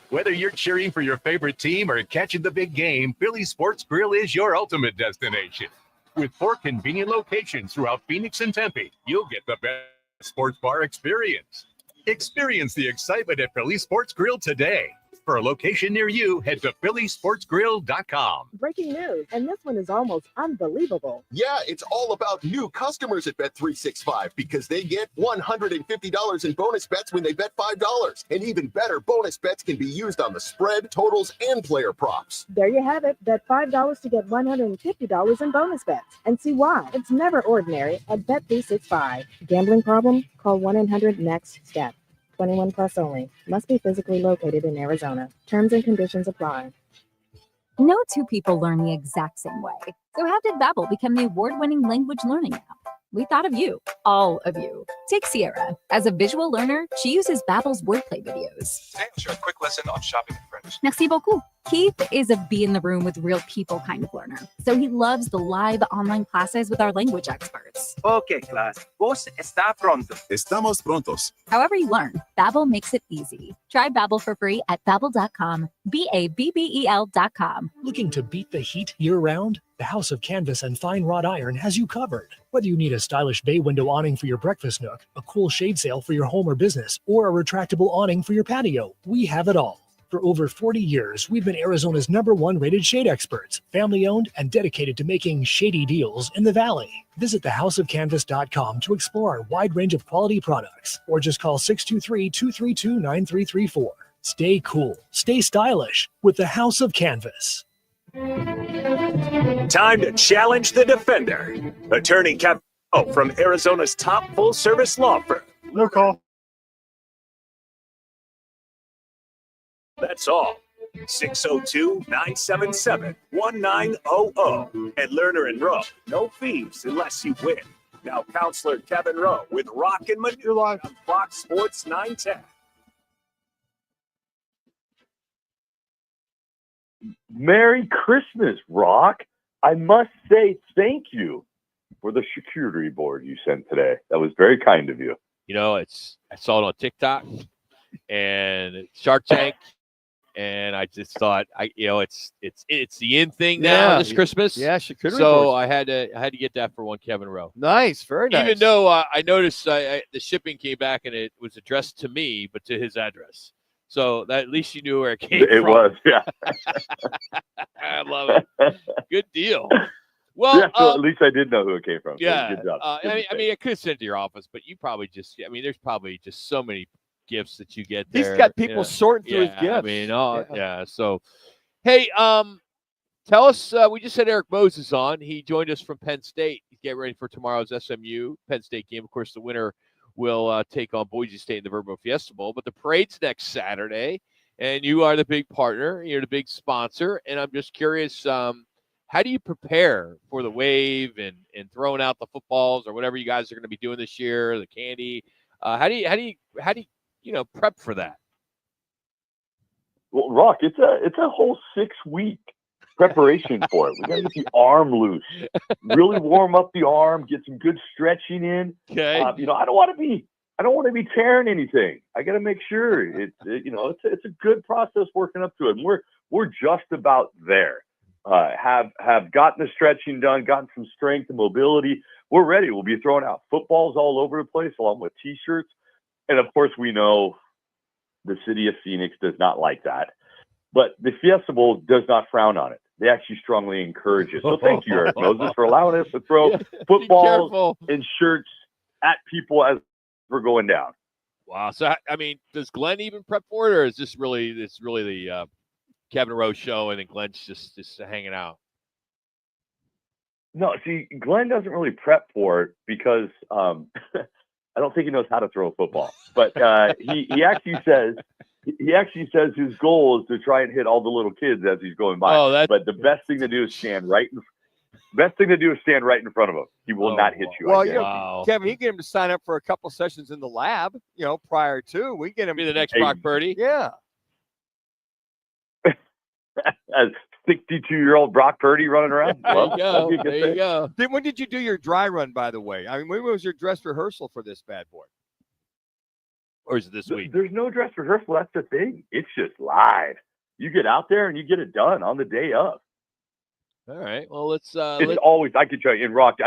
Whether you're cheering for your favorite team or catching the big game, Philly Sports Grill is your ultimate destination. With 4 convenient locations throughout Phoenix and Tempe, you'll get the best sports bar experience. Experience the excitement at Philly Sports Grill today. For a location near you, head to phillysportsgrill.com. Breaking news, and this one is almost unbelievable. Yeah, it's all about new customers at Bet365 because they get $150 in bonus bets when they bet $5. And even better, bonus bets can be used on the spread, totals, and player props. There you have it. Bet $5 to get $150 in bonus bets. And see why. It's never ordinary at Bet365. Gambling problem? Call 1-800-NEXT-STEP. 21 plus only. Must be physically located in Arizona. Terms and conditions apply. No 2 people learn the exact same way. So how did Babbel become the award-winning language learning app? We thought of you, all of you. Take Sierra. As a visual learner, she uses Babbel's wordplay videos. Today I'll share a quick lesson on shopping in French. Merci beaucoup. Keith is a be in the room with real people kind of learner. So he loves the live online classes with our language experts. Okay, class. ¿Vos está pronto? Estamos prontos. However you learn, Babbel makes it easy. Try Babbel for free at babbel.com. BABBEL.com. Looking to beat the heat year-round? The House of Canvas and Fine Wrought Iron has you covered. Whether you need a stylish bay window awning for your breakfast nook, a cool shade sail for your home or business, or a retractable awning for your patio, we have it all. For over 40 years, we've been Arizona's #1 rated shade experts, family-owned and dedicated to making shady deals in the Valley. Visit thehouseofcanvas.com to explore our wide range of quality products, or just call 623-232-9334. Stay cool, stay stylish with the House of Canvas. Time to challenge the defender. Attorney Kevin Rowe from Arizona's top full-service law firm. No call. That's all. 602-977-1900. And Lerner and Rowe. No fees unless you win. Now, Counselor Kevin Rowe with Roc and Manuch on Fox Sports 910. Merry Christmas, Rock. I must say thank you for the charcuterie board you sent today. That was very kind of you. You know, I saw it on TikTok and Shark Tank, and I just thought, it's the in thing now this Christmas. Yeah, charcuterie So boards. I had to get that for one Kevin Rowe. Nice, very nice. Even though I noticed the shipping came back and it was addressed to me, but to his address. So that at least you knew where it came from. It was, yeah. I love it. Good deal. Well, yeah, so at least I did know who it came from. Yeah, so good job. I mean, I could send it to your office, but you probably there's probably just so many gifts that you get there. He's got people sorting through his gifts. I mean, So, hey, tell us. We just had Eric Moses on. He joined us from Penn State. He's getting ready for tomorrow's SMU Penn State game. Of course, the winner will take on Boise State in the Verbo Fiesta Bowl. But the parade's next Saturday, and you are the big partner. You're the big sponsor, and I'm just curious. How do you prepare for the wave and throwing out the footballs or whatever you guys are going to be doing this year, the candy? How do you prep for that? Well, Rock, it's a whole 6-week preparation for it. We got to get the arm loose, really warm up the arm, get some good stretching in. Okay. I don't want to be tearing anything. I got to make sure it's a good process working up to it. And we're just about there. Have gotten the stretching done, gotten some strength and mobility. We're ready. We'll be throwing out footballs all over the place along with T-shirts. And of course, we know the city of Phoenix does not like that. But the Fiesta Bowl does not frown on it. They actually strongly encourage it. So thank you, Eric Moses, for allowing us to throw footballs and shirts at people as we're going down. Wow. So, I mean, does Glenn even prep for it, or is this really the Kevin Rowe show and then Glenn's just hanging out? No, see, Glenn doesn't really prep for it because I don't think he knows how to throw a football. But he actually says his goal is to try and hit all the little kids as he's going by. But the best thing to do is stand right in front of him. He will not hit you. Well, Kevin, you get him to sign up for a couple sessions in the lab, prior to. We get him be the next Brock Purdy. Yeah. As 62-year-old Brock Purdy running around. There you go. When did you do your dry run, by the way? I mean, when was your dress rehearsal for this bad boy? Or is it this week? There's no dress rehearsal. That's the thing. It's just live. You get out there and you get it done on the day of. All right. Well, let's. It's always. I can tell you, in Rock.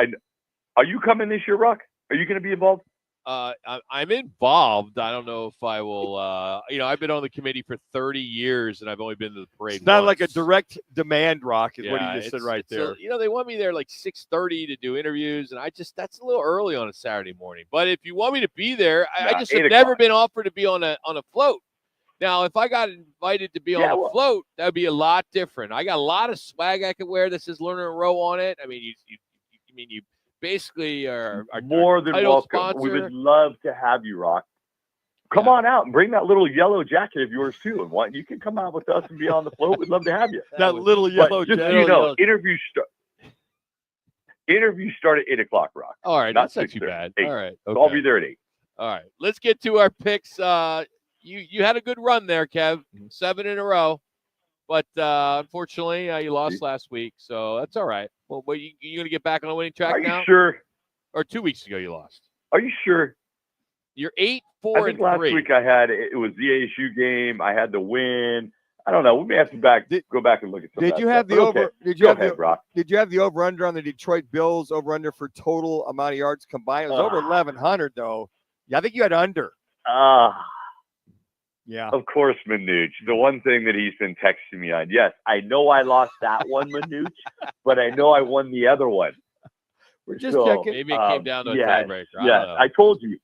Are you coming this year, Rock? Are you going to be involved? I'm involved. I don't know if I will. I've been on the committee for 30 years, and I've only been to the parade. It's not once. like a direct demand, Rock, is what you just said right there. They want me there like 6:30 to do interviews, and that's a little early on a Saturday morning. But if you want me to be there, I just have never been offered to be on a float. Now, if I got invited to be on a float, that would be a lot different. I got a lot of swag I could wear that says Lerner and Rowe on it. I mean, you basically are more than welcome. Sponsor. We would love to have you, Rock. Come on out and bring that little yellow jacket of yours too, and you can come out with us and be on the float. We'd love to have you. That little yellow jacket. Just so interviews start at 8:00, Rock. All right, that's not too bad. 8. All right, okay. So I'll be there at 8. All right, let's get to our picks. You had a good run there, Kev. 7 in a row, but unfortunately, you lost last week, so that's all right. Well, you going to get back on the winning track now? Are you sure? Or 2 weeks ago you lost? Are you sure? You're 8-4 I think last week I had it was the ASU game. I had the win. I don't know. We may have to go back and look at some. Did you have the over? Did you have the over under on the Detroit Bills over under for total amount of yards combined? It was over 1,100 though. Yeah, I think you had under. Yeah. Of course, Manuch. The one thing that he's been texting me on. Yes, I know I lost that one, Manuch, but I know I won the other one. We're just checking. Maybe it came down to a tiebreaker. Yes, I told you.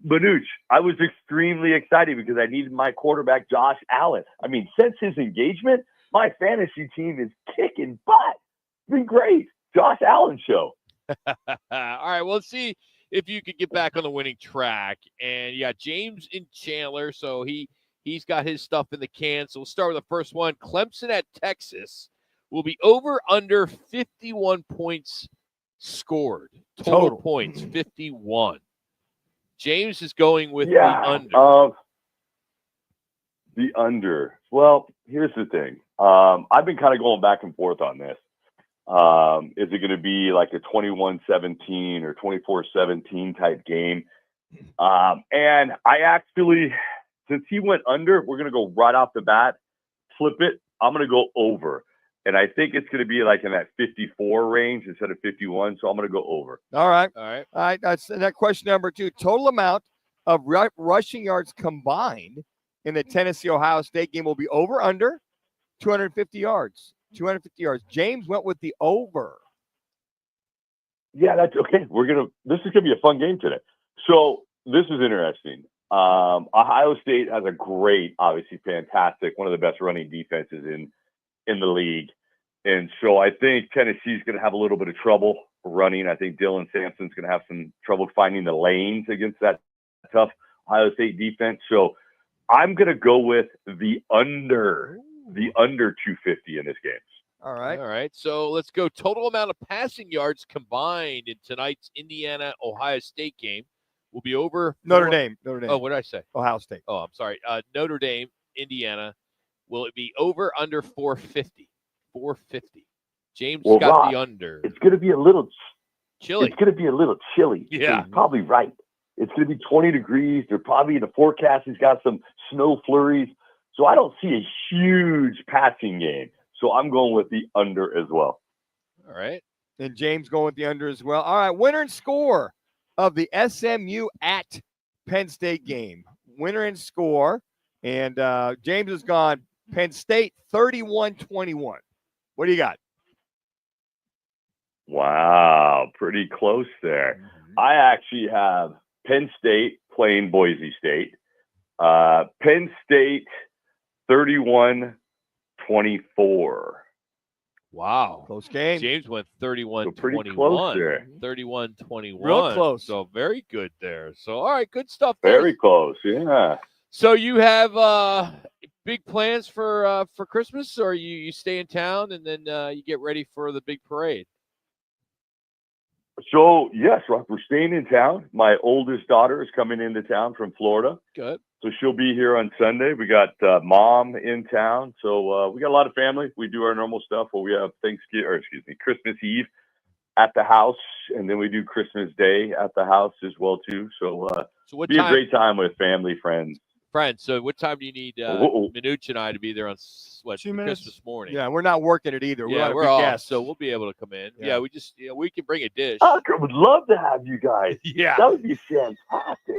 Manuch, I was extremely excited because I needed my quarterback, Josh Allen. I mean, since his engagement, my fantasy team is kicking butt. It's been great. Josh Allen show. All right, well, let's see if you could get back on the winning track. And you got James in Chandler, so he's got his stuff in the can. So we'll start with the first one. Clemson at Texas will be over under 51 points scored. Total points, 51. James is going with the under. The under. Well, here's the thing. I've been kind of going back and forth on this. Is it going to be like a 21-17 or 24-17 type game? And I actually, since he went under, we're going to go right off the bat, flip it. I'm going to go over. And I think it's going to be like in that 54 range instead of 51. So I'm going to go over. All right. All right. All right. That's that question number 2. Total amount of rushing yards combined in the Tennessee-Ohio State game will be over under 250 yards. 250 yards. James went with the over. Yeah, that's okay. This is going to be a fun game today. So this is interesting. Ohio State has a great, obviously fantastic, one of the best running defenses in the league. And so I think Tennessee's going to have a little bit of trouble running. I think Dylan Sampson's going to have some trouble finding the lanes against that tough Ohio State defense. So I'm going to go with the under 250 in this game. All right. All right. So let's go total amount of passing yards combined in tonight's Indiana-Ohio State game will be over. Notre Dame. Oh, what did I say? Ohio State. Oh, I'm sorry. Notre Dame, Indiana. Will it be over under 450? 450. James got Rob, the under. It's going to be a little chilly. It's going to be a little chilly. Yeah. He's probably right. It's going to be 20 degrees. They're probably in the forecast. He's got some snow flurries. So I don't see a huge passing game. So I'm going with the under as well. All right. And James going with the under as well. All right. Winner and score of the SMU at Penn State game. Winner and score. And James has gone Penn State 31-21. What do you got? Wow, pretty close there. I actually have Penn State playing Boise State. Penn State 31-24. Wow. Close game. James went 31-21. Pretty close there. 31-21. Real close. So very good there. So, all right, good stuff. Very close, yeah. So you have big plans for Christmas, or you stay in town and then you get ready for the big parade? So, yes, Rock, we're staying in town. My oldest daughter is coming into town from Florida. Good. So she'll be here on Sunday. We got mom in town. So we got a lot of family. We do our normal stuff where we have Christmas Eve at the house, and then we do Christmas Day at the house as well, too. So, what be time, a great time with family, friends. So what time do you need Manuch and I to be there on Christmas morning? Yeah, we're not working it either. We're off, so we'll be able to come in. Yeah, we can bring a dish. I would love to have you guys. Yeah. That would be fantastic.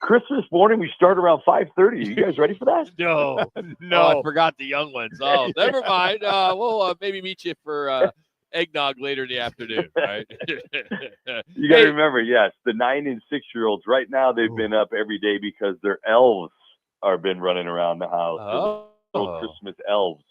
Christmas morning, we start around 5:30. You guys ready for that? No. Oh, I forgot the young ones. Oh, never mind. We'll maybe meet you for eggnog later in the afternoon, right? You got to remember, yes, the 9 and 6-year-olds right now, they've been up every day because their elves are been running around the house. Little Christmas elves.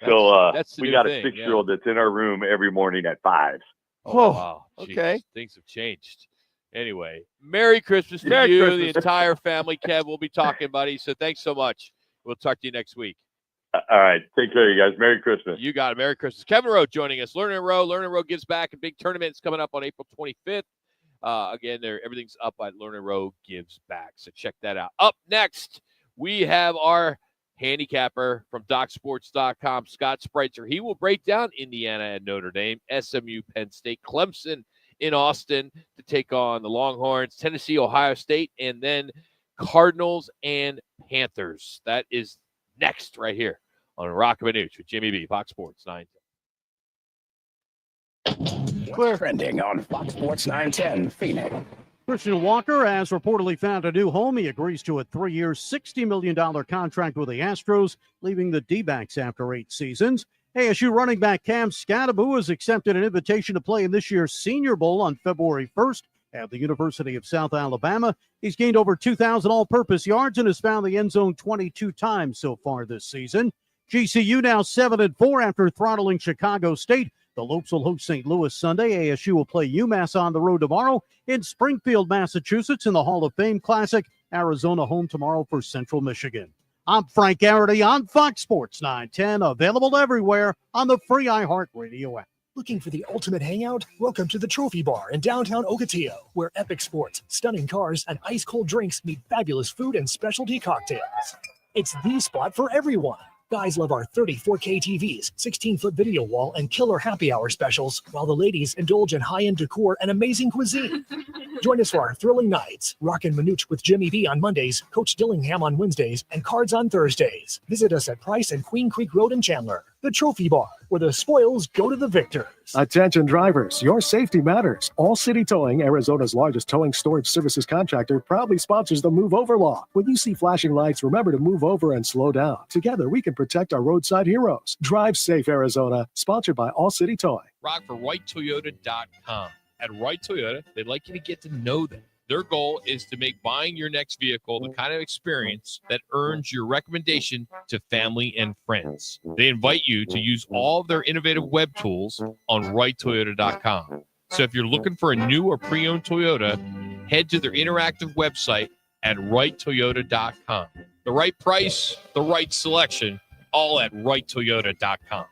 That's the we new got thing, a 6-year-old that's in our room every morning at 5. Oh, wow. Okay. Jeez, things have changed. Anyway, Merry Christmas to Merry you, Christmas. the entire family. Kev, we'll be talking, buddy. So thanks so much. We'll talk to you next week. All right. Take care, you guys. Merry Christmas. You got it. Merry Christmas. Kevin Rowe joining us. Learn and Row. Learn and Row gives back. A big tournament is coming up on April 25th. Again, everything's up at Learn and Row Gives Back. So check that out. Up next, we have our handicapper from DocSports.com, Scott Spreitzer. He will break down Indiana and Notre Dame, SMU, Penn State, Clemson in Austin to take on the Longhorns, Tennessee, Ohio State, and then Cardinals and Panthers. That is next right here on Roc and Manuch with Jimmy B, Fox Sports 910. Clear trending on Fox Sports 910 Phoenix. Christian Walker has reportedly found a new home. He agrees to a 3-year, $60 million contract with the Astros, leaving the D-backs after 8 seasons. ASU running back Cam Scadaboo has accepted an invitation to play in this year's Senior Bowl on February 1st at the University of South Alabama. He's gained over 2,000 all-purpose yards and has found the end zone 22 times so far this season. GCU now 7-4 after throttling Chicago State. The Lopes will host St. Louis Sunday. ASU will play UMass on the road tomorrow in Springfield, Massachusetts in the Hall of Fame Classic. Arizona home tomorrow for Central Michigan. I'm Frank Garrity on Fox Sports 910, available everywhere on the free iHeartRadio app. Looking for the ultimate hangout? Welcome to the Trophy Bar in downtown Ocotillo, where epic sports, stunning cars, and ice-cold drinks meet fabulous food and specialty cocktails. It's the spot for everyone. Guys love our 34K TVs, 16-foot video wall, and killer happy hour specials, while the ladies indulge in high-end decor and amazing cuisine. Join us for our thrilling nights. Roc and Manuch with Jimmy B on Mondays, Coach Dillingham on Wednesdays, and Cards on Thursdays. Visit us at Price and Queen Creek Road in Chandler. The Trophy Bar, where the spoils go to the victors. Attention drivers, your safety matters. All City Towing, Arizona's largest towing storage services contractor, proudly sponsors the Move Over Law. When you see flashing lights, remember to move over and slow down. Together, we can protect our roadside heroes. Drive safe, Arizona. Sponsored by All City Towing. Rock for WhiteToyota.com. At Wright Toyota, they'd like you to get to know them. Their goal is to make buying your next vehicle the kind of experience that earns your recommendation to family and friends. They invite you to use all of their innovative web tools on WrightToyota.com. So if you're looking for a new or pre-owned Toyota, head to their interactive website at WrightToyota.com. The right price, the right selection, all at WrightToyota.com.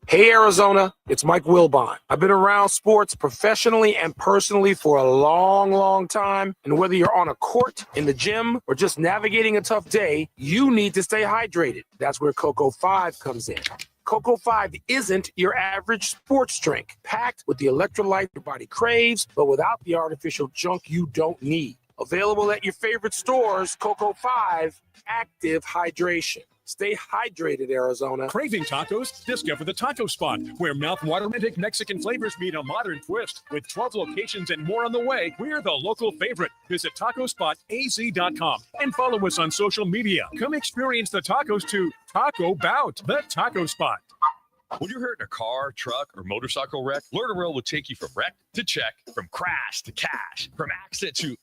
Hey, Arizona, it's Mike Wilbon. I've been around sports professionally and personally for a long, long time. And whether you're on a court, in the gym, or just navigating a tough day, you need to stay hydrated. That's where Cocoa 5 comes in. Cocoa 5 isn't your average sports drink, packed with the electrolyte your body craves, but without the artificial junk you don't need. Available at your favorite stores, Cocoa 5, active hydration. Stay hydrated, Arizona. Craving tacos? Discover the Taco Spot, where mouth-watering Mexican flavors meet a modern twist. With 12 locations and more on the way, we're the local favorite. Visit TacoSpotAZ.com and follow us on social media. Come experience the tacos to Taco Bout, the Taco Spot. When you're hurt in a car, truck, or motorcycle wreck, Learn and Row will take you from wreck to check, from crash to cash, from accident to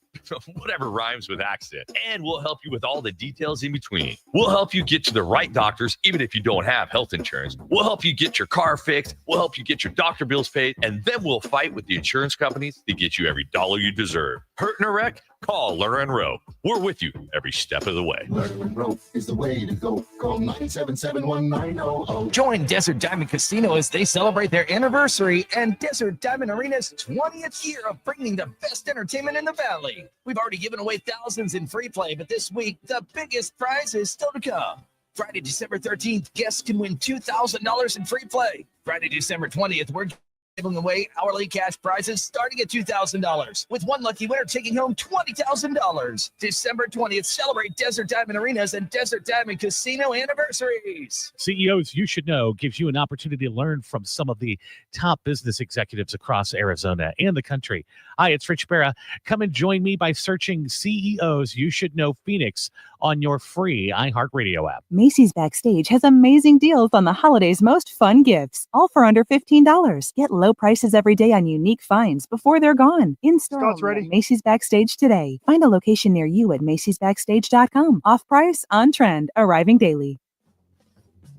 whatever rhymes with accident. And we'll help you with all the details in between. We'll help you get to the right doctors, even if you don't have health insurance. We'll help you get your car fixed. We'll help you get your doctor bills paid. And then we'll fight with the insurance companies to get you every dollar you deserve. Hurt in a wreck? Call Learn and Row. We're with you every step of the way. Learn and Row is the way to go. Call 977-1900. Join Desert Diamond Casino as they celebrate their anniversary and Desert Diamond Arena's 20th year of bringing the best entertainment in the Valley. We've already given away thousands in free play, but this week, the biggest prize is still to come. Friday, December 13th, guests can win $2,000 in free play. Friday, December 20th, we're giving away hourly cash prizes starting at $2,000, with one lucky winner taking home $20,000. December 20th, celebrate Desert Diamond Arenas and Desert Diamond Casino anniversaries. CEOs You Should Know gives you an opportunity to learn from some of the top business executives across Arizona and the country. Hi, it's Rich Barra. Come and join me by searching CEOs You Should Know Phoenix on your free iHeartRadio app. Macy's Backstage has amazing deals on the holidays' most fun gifts, all for under $15. Get low prices every day on unique finds before they're gone. In-store at Macy's Backstage today. Find a location near you at Macy'sBackstage.com. Off price, on trend, arriving daily.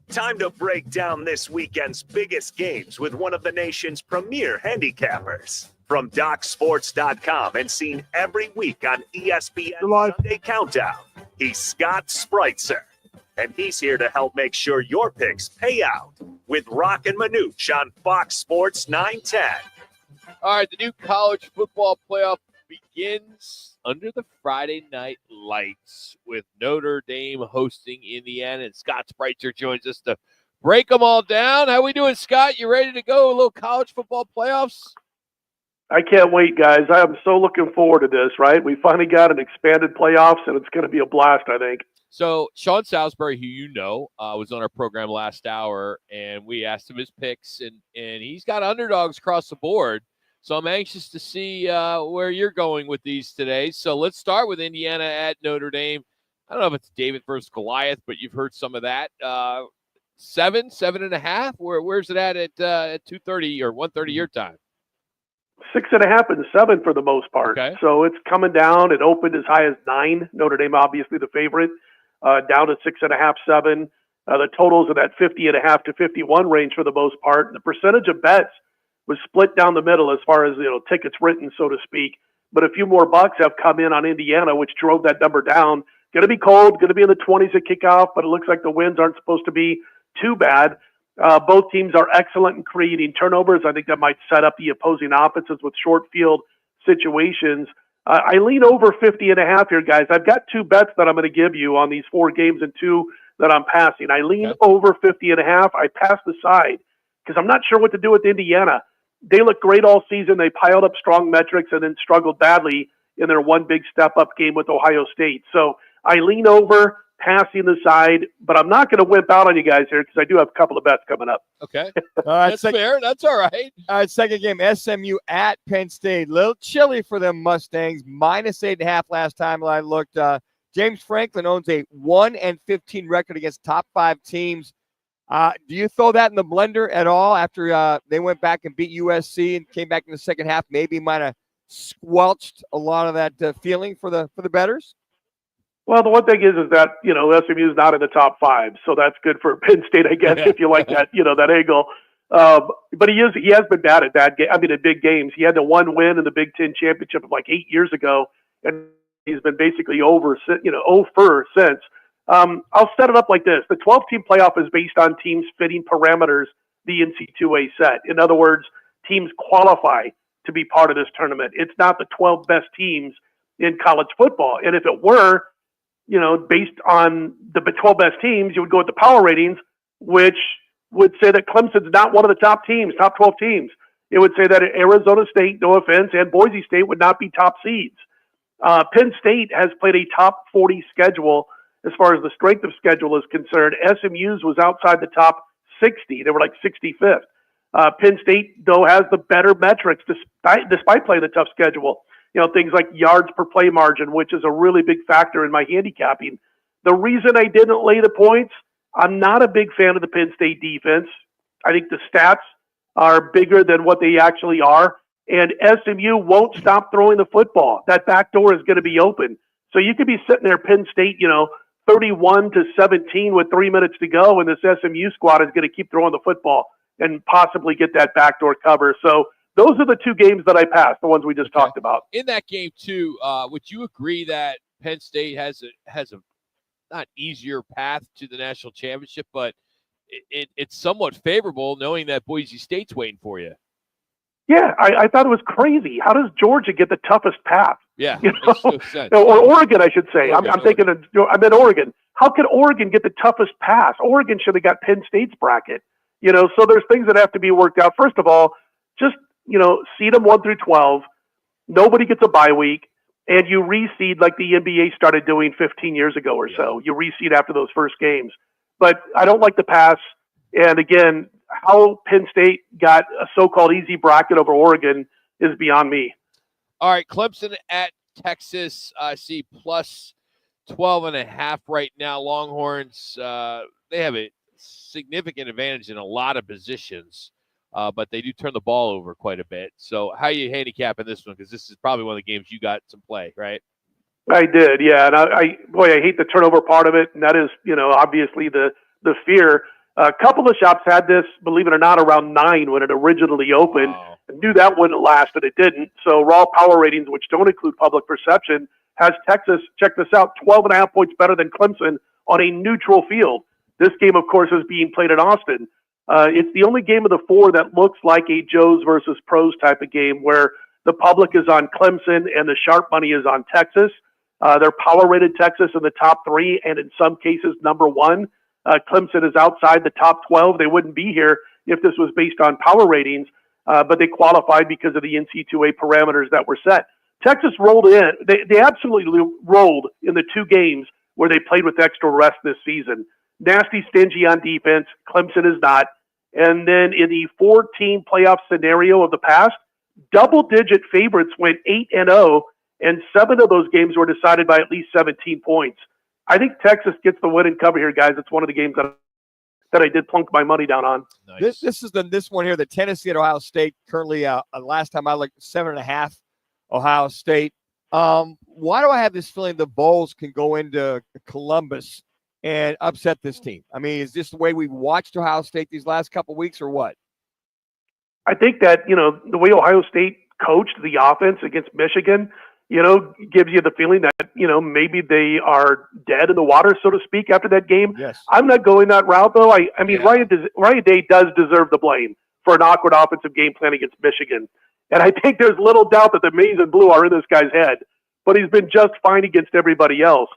Time to break down this weekend's biggest games with one of the nation's premier handicappers. From DocSports.com and seen every week on ESPN Sunday Countdown, he's Scott Spreitzer. And he's here to help make sure your picks pay out with Roc and Manuch on Fox Sports 910. All right, the new college football playoff begins under the Friday night lights with Notre Dame hosting Indiana, and Scott Spreitzer joins us to break them all down. How we doing, Scott? You ready to go? A little college football playoffs? I can't wait, guys. I am so looking forward to this, right? We finally got an expanded playoffs, and it's going to be a blast, I think. So Sean Salisbury, who you know, was on our program last hour, and we asked him his picks, and he's got underdogs across the board. So I'm anxious to see where you're going with these today. So let's start with Indiana at Notre Dame. I don't know if it's David versus Goliath, but you've heard some of that. 7.5. Where's it at 2:30 or 1:30 your time? 6.5 and 7 for the most part. Okay. So it's coming down. It opened as high as 9. Notre Dame, obviously the favorite, down to 6.5, 7. The totals in that 50.5 to 51 range for the most part. And the percentage of bets was split down the middle as far as, tickets written, so to speak. But a few more bucks have come in on Indiana, which drove that number down. Going to be cold, going to be in the 20s at kickoff, but it looks like the winds aren't supposed to be too bad. Both teams are excellent in creating turnovers. I think that might set up the opposing offenses with short field situations. I lean over 50.5 here, guys. I've got two bets that I'm going to give you on these 4 games and 2 that I'm passing. I lean over 50.5. I pass the side because I'm not sure what to do with Indiana. They look great all season. They piled up strong metrics and then struggled badly in their one big step-up game with Ohio State. So I lean over, passing the side, but I'm not going to wimp out on you guys here because I do have a couple of bets coming up. Okay. That's fair. That's all right. All right, second game, SMU at Penn State. A little chilly for them Mustangs. -8.5 last time I looked. James Franklin owns a 1-15 record against top 5 teams. Do you throw that in the blender at all after they went back and beat USC and came back in the second half? Maybe might have squelched a lot of that feeling for the bettors? Well, the one thing is that, SMU is not in the top 5, so that's good for Penn State, I guess, if you like that, that angle. But he has been bad at at big games. He had the one win in the Big Ten championship like 8 years ago, and he's been basically 0 for since. I'll set it up like this. The 12-team playoff is based on teams fitting parameters the NC2A set. In other words, teams qualify to be part of this tournament. It's not the 12 best teams in college football. And if it were, based on the 12 best teams, you would go with the power ratings, which would say that Clemson's not one of the top 12 teams. It would say that Arizona State, no offense, and Boise State would not be top seeds. Penn State has played a top 40 schedule as far as the strength of schedule is concerned. SMU's was outside the top 60. They were like 65th. Penn State, though, has the better metrics despite playing the tough schedule. Things like yards per play margin, which is a really big factor in my handicapping. The reason I didn't lay the points, I'm not a big fan of the Penn State defense. I think the stats are bigger than what they actually are. And SMU won't stop throwing the football. That back door is going to be open. So you could be sitting there, Penn State, 31-17 with 3 minutes to go, and this SMU squad is going to keep throwing the football and possibly get that backdoor cover. So those are the two games that I passed, the ones we just talked about. In that game, too, would you agree that Penn State has a not easier path to the national championship, but it's somewhat favorable knowing that Boise State's waiting for you? Yeah, I thought it was crazy. How does Georgia get the toughest path? Yeah, or Oregon, I should say. I'm thinking I'm in Oregon. How could Oregon get the toughest path? Oregon should have got Penn State's bracket. So there's things that have to be worked out. First of all, just seed them 1 through 12. Nobody gets a bye week, and you reseed like the NBA started doing 15 years ago or so. You reseed after those first games. But I don't like the pass. And again, how Penn State got a so-called easy bracket over Oregon is beyond me. All right, Clemson at Texas. I see plus 12.5 right now. Longhorns, they have a significant advantage in a lot of positions, but they do turn the ball over quite a bit. So how are you handicapping this one? Because this is probably one of the games you got some play, right? I did, yeah. And I hate the turnover part of it, and that is, obviously the fear. A couple of shops had this, believe it or not, around 9 when it originally opened. Wow. I knew that wouldn't last, and it didn't. So raw power ratings, which don't include public perception, has Texas, check this out, 12.5 points better than Clemson on a neutral field. This game, of course, is being played in Austin. It's the only game of the 4 that looks like a Joes versus Pros type of game where the public is on Clemson and the sharp money is on Texas. They're power-rated Texas in the top 3 and in some cases number 1. Clemson is outside the top 12. They wouldn't be here if this was based on power ratings, but they qualified because of the NC2A parameters that were set. Texas rolled in. They absolutely rolled in the 2 games where they played with extra rest this season. Nasty stingy on defense. Clemson is not. And then in the 4-team playoff scenario of the past, double-digit favorites went 8-0, and 7 of those games were decided by at least 17 points. I think Texas gets the win and cover here, guys. It's one of the games that I did plunk my money down on. Nice. This is this one here, the Tennessee at Ohio State. Currently, last time I looked, 7.5 Ohio State. Why do I have this feeling the Bulls can go into Columbus and upset this team? I mean, is this the way we've watched Ohio State these last couple of weeks or what? I think that, the way Ohio State coached the offense against Michigan, gives you the feeling that, maybe they are dead in the water, so to speak, after that game. Yes. I'm not going that route, though. I mean, Ryan Day does deserve the blame for an awkward offensive game plan against Michigan. And I think there's little doubt that the maize and blue are in this guy's head. But he's been just fine against everybody else.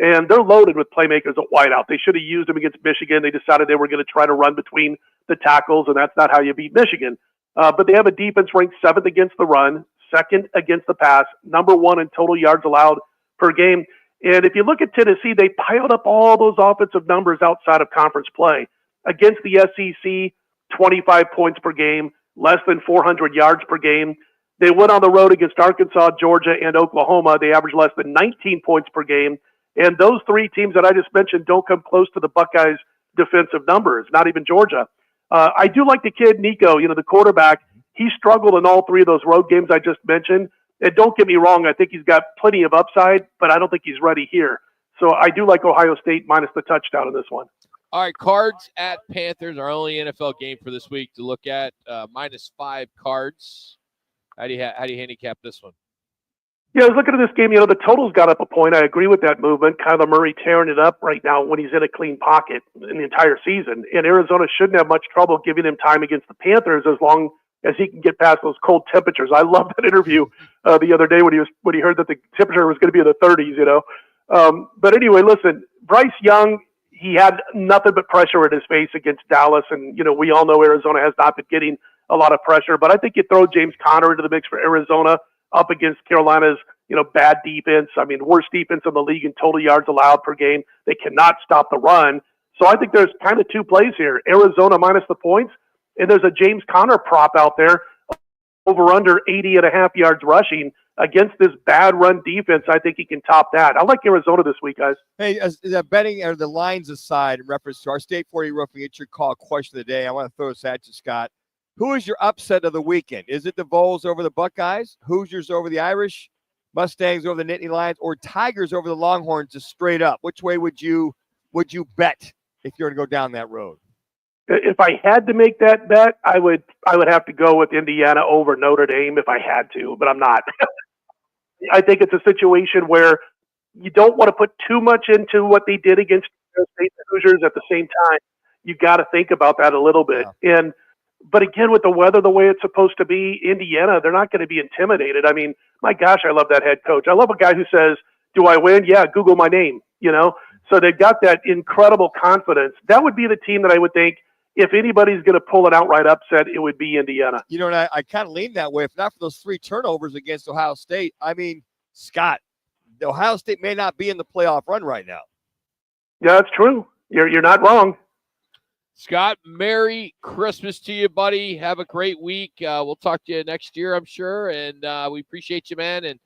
And they're loaded with playmakers at wideout. They should have used them against Michigan. They decided they were going to try to run between the tackles, and that's not how you beat Michigan. But they have a defense ranked 7th against the run, 2nd against the pass, number 1 in total yards allowed per game. And if you look at Tennessee, they piled up all those offensive numbers outside of conference play. Against the SEC, 25 points per game, less than 400 yards per game. They went on the road against Arkansas, Georgia, and Oklahoma. They averaged less than 19 points per game. And those 3 teams that I just mentioned don't come close to the Buckeyes' defensive numbers, not even Georgia. I do like the kid, Nico, the quarterback. He struggled in all 3 of those road games I just mentioned. And don't get me wrong, I think he's got plenty of upside, but I don't think he's ready here. So I do like Ohio State minus the touchdown in this one. All right, Cards at Panthers, our only NFL game for this week to look at. -5 Cards. How do you handicap this one? Yeah, I was looking at this game. The total's got up a point. I agree with that movement. Kyler Murray tearing it up right now when he's in a clean pocket in the entire season. And Arizona shouldn't have much trouble giving him time against the Panthers as long as he can get past those cold temperatures. I love that interview the other day when he heard that the temperature was going to be in the 30s. But anyway, listen, Bryce Young, he had nothing but pressure in his face against Dallas, and we all know Arizona has not been getting a lot of pressure. But I think you throw James Conner into the mix for Arizona up against Carolina's bad defense. I mean, worst defense in the league in total yards allowed per game. They cannot stop the run. So I think there's kind of 2 plays here: Arizona minus the points, and there's a James Conner prop out there over under 80.5 yards rushing against this bad run defense. I think he can top that. I like Arizona this week, guys. Hey, as the betting or the lines aside in reference to our State 40 Roofing, it's your call question of the day. I want to throw this at you, Scott. Who is your upset of the weekend? Is it the Vols over the Buckeyes, Hoosiers over the Irish, Mustangs over the Nittany Lions, or Tigers over the Longhorns just straight up? Which way would you bet if you were to go down that road? If I had to make that bet, I would have to go with Indiana over Notre Dame if I had to, but I'm not. I think it's a situation where you don't want to put too much into what they did against the State Hoosiers at the same time. You got to think about that a little bit. Yeah. But again, with the weather the way it's supposed to be, Indiana, they're not going to be intimidated. I mean, my gosh, I love that head coach. I love a guy who says, "Do I win? Yeah, Google my name." So they've got that incredible confidence. That would be the team that I would think, if anybody's going to pull an outright upset, it would be Indiana. And I kind of lean that way. If not for those 3 turnovers against Ohio State, I mean, Scott, Ohio State may not be in the playoff run right now. Yeah, that's true. You're not wrong. Scott, Merry Christmas to you, buddy. Have a great week. We'll talk to you next year, I'm sure. And we appreciate you, man. And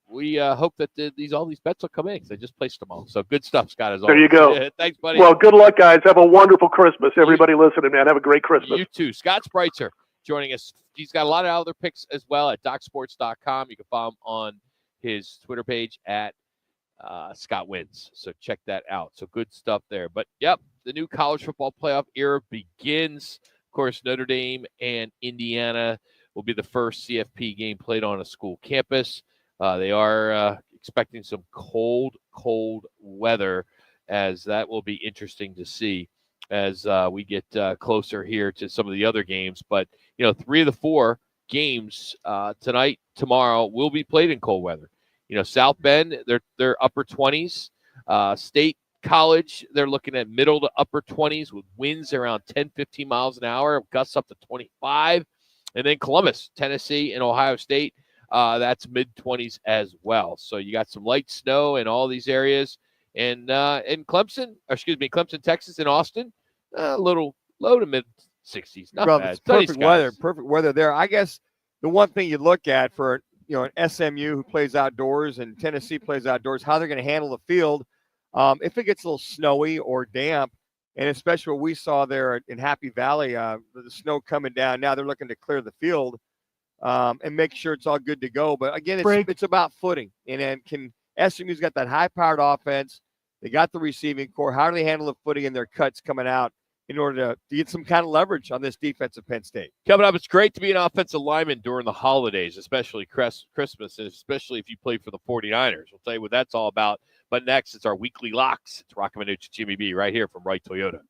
we hope that all these bets will come in because I just placed them all. So good stuff, Scott, as always. There you go. Thanks, buddy. Well, good luck, guys. Have a wonderful Christmas. Everybody listening, man. Have a great Christmas. You too. Scott Spreitzer joining us. He's got a lot of other picks as well at DocSports.com. You can follow him on his Twitter page at Scott Wins. So check that out. So good stuff there. But, yep, the new college football playoff era begins. Of course, Notre Dame and Indiana will be the first CFP game played on a school campus. They are expecting some cold weather, as that will be interesting to see as we get closer here to some of the other games. But, 3 of the 4 games tonight, tomorrow, will be played in cold weather. South Bend, they're upper 20s. State College, they're looking at middle to upper 20s with winds around 10, 15 miles an hour, gusts up to 25. And then Columbus, Tennessee, and Ohio State, that's mid-20s as well. So you got some light snow in all these areas. And in Clemson, Texas, and Austin, a little low to mid-60s. Not bad. It's perfect weather there. I guess the one thing you look at for an SMU who plays outdoors and Tennessee plays outdoors, how they're going to handle the field. If it gets a little snowy or damp, and especially what we saw there in Happy Valley, the snow coming down, now they're looking to clear the field and make sure it's all good to go. But again, it's about footing. And then SMU's got that high-powered offense. They got the receiving core. How do they handle the footing and their cuts coming out in order to get some kind of leverage on this defense of Penn State? Coming up, it's great to be an offensive lineman during the holidays, especially Christmas, and especially if you play for the 49ers. We'll tell you what that's all about. But next, it's our weekly locks. It's Roc and Manuch, Jimmy B, right here from Wright Toyota.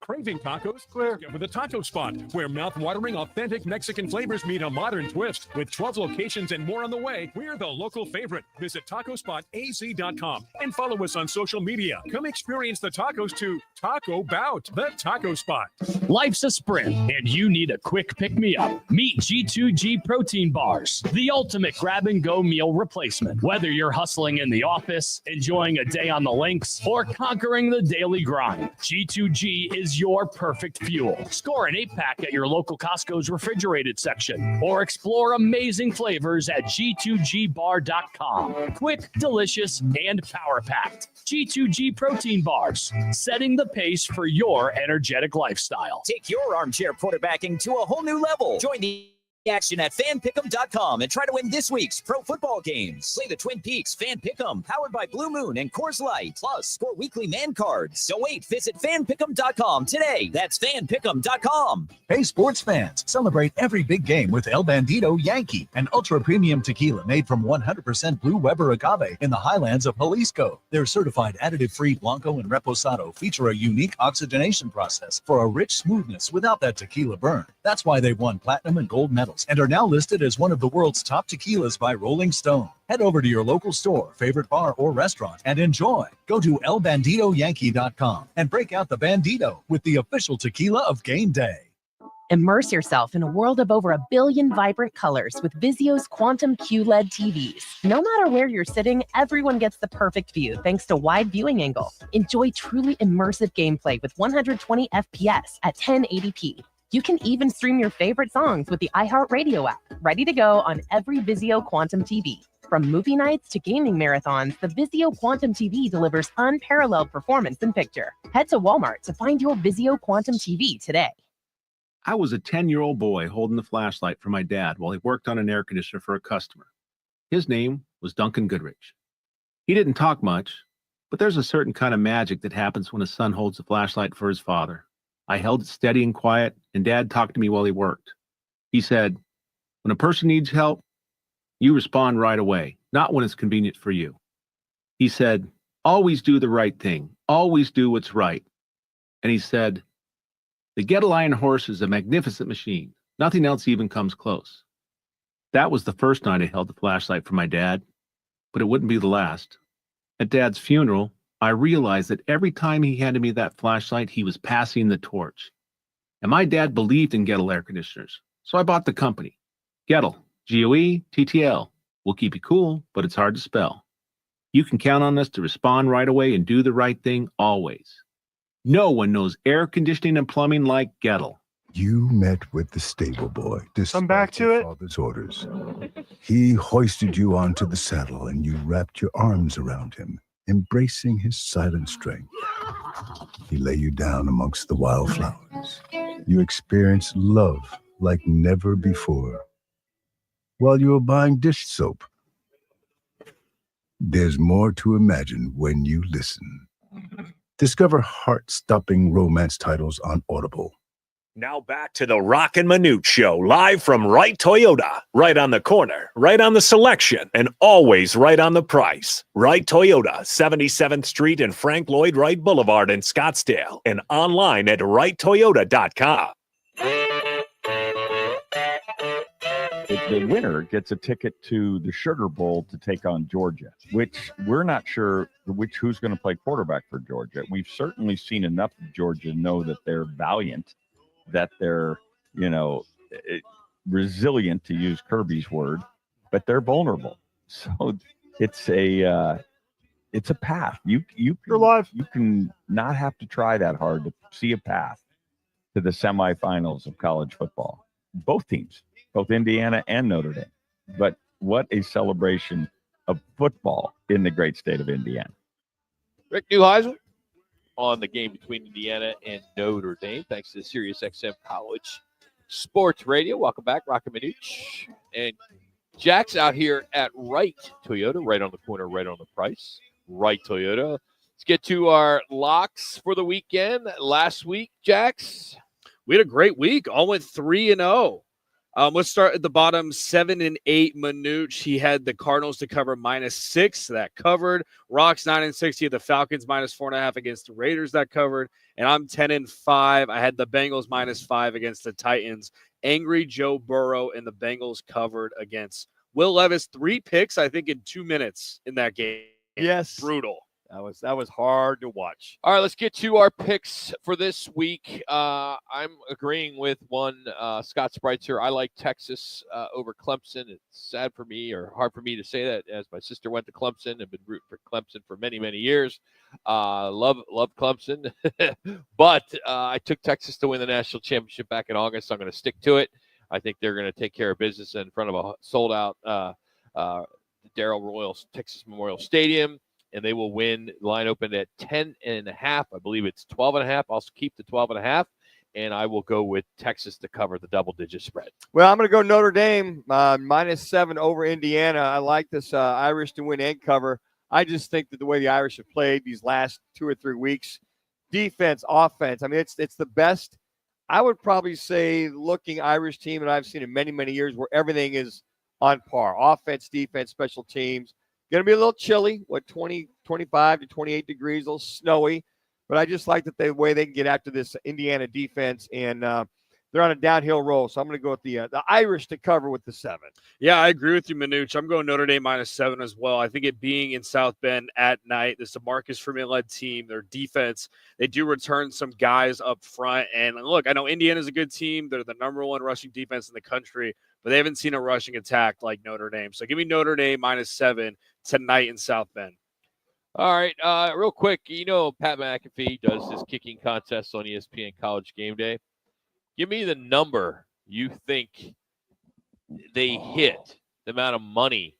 Craving tacos? Discover the Taco Spot, where mouth-watering, authentic Mexican flavors meet a modern twist. With 12 locations and more on the way, we're the local favorite. Visit tacospotaz.com and follow us on social media. Come experience the tacos to Taco Bout, the Taco Spot. Life's a sprint, and you need a quick pick-me-up. Meet G2G Protein Bars, the ultimate grab-and-go meal replacement. Whether you're hustling in the office, enjoying a day on the links, or conquering the daily grind, G2G is your perfect fuel. Score an 8-pack at your local Costco's refrigerated section, or explore amazing flavors at G2GBar.com. Quick, delicious, and power-packed. G2G Protein Bars, setting the pace for your energetic lifestyle. Take your armchair quarterbacking to a whole new level. Join the action at fanpick'em.com and try to win this week's pro football games. Play the Twin Peaks Fan Pick'em, powered by Blue Moon and Coors Light. Plus, score weekly man cards. Don't wait. Visit fanpick'em.com today. That's fanpick'em.com. Hey, sports fans, celebrate every big game with El Bandito Yankee, an ultra-premium tequila made from 100% Blue Weber agave in the highlands of Jalisco. Their certified additive-free Blanco and Reposado feature a unique oxygenation process for a rich smoothness without that tequila burn. That's why they won platinum and gold medals and are now listed as one of the world's top tequilas by Rolling Stone. Head over to your local store, favorite bar, or restaurant and enjoy. Go to elbanditoyankee.com and break out the Bandito with the official tequila of game day. Immerse yourself in a world of over 1 billion vibrant colors with Vizio's Quantum QLED TVs. No matter where you're sitting, everyone gets the perfect view thanks to wide viewing angle. Enjoy truly immersive gameplay with 120 FPS at 1080p. You can even stream your favorite songs with the iHeartRadio app, ready to go on every Vizio Quantum TV. From movie nights to gaming marathons, the Vizio Quantum TV delivers unparalleled performance in picture. Head to Walmart to find your Vizio Quantum TV today. I was a 10-year-old boy holding the flashlight for my dad while he worked on an air conditioner for a customer. His name was Duncan Goodrich. He didn't talk much, but there's a certain kind of magic that happens when a son holds a flashlight for his father. I held it steady and quiet, and Dad talked to me while he worked. He said, when a person needs help, you respond right away, not when it's convenient for you. He said, always do the right thing. Always do what's right. And he said, the Get-A-Lion horse is a magnificent machine. Nothing else even comes close. That was the first night I held the flashlight for my dad, but it wouldn't be the last. At Dad's funeral, I realized that every time he handed me that flashlight, he was passing the torch. And my dad believed in Gettle air conditioners, so I bought the company. Gettle, G-O-E-T-T-L. We'll keep you cool, but it's hard to spell. You can count on us to respond right away and do the right thing always. No one knows air conditioning and plumbing like Gettle. You met with the stable boy. Come back to it. Father's orders. He hoisted you onto the saddle and you wrapped your arms around him, embracing his silent strength. He lay you down amongst the wildflowers. You experienced love like never before. While you were buying dish soap. There's more to imagine when you listen. Discover heart-stopping romance titles on Audible. Now back to the Roc and Manuch Show, live from Wright Toyota. Right on the corner, right on the selection, and always right on the price. Wright Toyota, 77th Street and Frank Lloyd Wright Boulevard in Scottsdale, and online at wrighttoyota.com. The winner gets a ticket to the Sugar Bowl to take on Georgia, which we're not sure who's going to play quarterback for Georgia. We've certainly seen enough of Georgia to know that they're valiant, that they're, resilient, to use Kirby's word, but they're vulnerable. So it's a path. You're live. You can not have to try that hard to see a path to the semifinals of college football. Both teams, both Indiana and Notre Dame. But what a celebration of football in the great state of Indiana. Rick Neuheisel on the game between Indiana and Notre Dame, thanks to SiriusXM College Sports Radio. Welcome back, Roc and Manuch. And Jack's out here at Wright Toyota, right on the corner, right on the price. Wright Toyota. Let's get to our locks for the weekend. Last week, Jax, we had a great week. All went 3-0. Let's start at the bottom. 7 and 8, Manuch. He had the Cardinals to cover -6. That covered. Rocks 9 and 6. He had the Falcons -4.5 against the Raiders. That covered. And I'm 10 and 5. I had the Bengals -5 against the Titans. Angry Joe Burrow and the Bengals covered against Will Levis. 3 picks, I think, in 2 minutes in that game. Yes. Brutal. That was hard to watch. All right, let's get to our picks for this week. I'm agreeing with one Scott Spreitzer. I like Texas over Clemson. It's sad for me, or hard for me to say that, as my sister went to Clemson and been rooting for Clemson for many, many years. Love Clemson, but I took Texas to win the national championship back in August. So I'm going to stick to it. I think they're going to take care of business in front of a sold-out Darrell Royal Texas Memorial Stadium. And they will win. The line opened at 10.5. I believe it's 12.5. I'll keep the 12.5, and I will go with Texas to cover the double-digit spread. Well, I'm going to go Notre Dame, -7 over Indiana. I like this Irish to win and cover. I just think that the way the Irish have played these last 2 or 3 weeks, defense, offense, I mean, it's the best. I would probably say looking Irish team, and I've seen in many, many years, where everything is on par. Offense, defense, special teams. Going to be a little chilly, 25 to 28 degrees, a little snowy. But I just like that the way they can get after this Indiana defense, and they're on a downhill roll. So I'm going to go with the Irish to cover with the 7. Yeah, I agree with you, Manuch. I'm going Notre Dame -7 as well. I think it being in South Bend at night, this is a Marcus Freeman-led team. Their defense, they do return some guys up front. And look, I know Indiana's a good team. They're the #1 rushing defense in the country, but they haven't seen a rushing attack like Notre Dame. So give me Notre Dame -7 tonight in South Bend. All right, real quick, Pat McAfee does his kicking contest on ESPN College Game Day. Give me the number you think they hit, the amount of money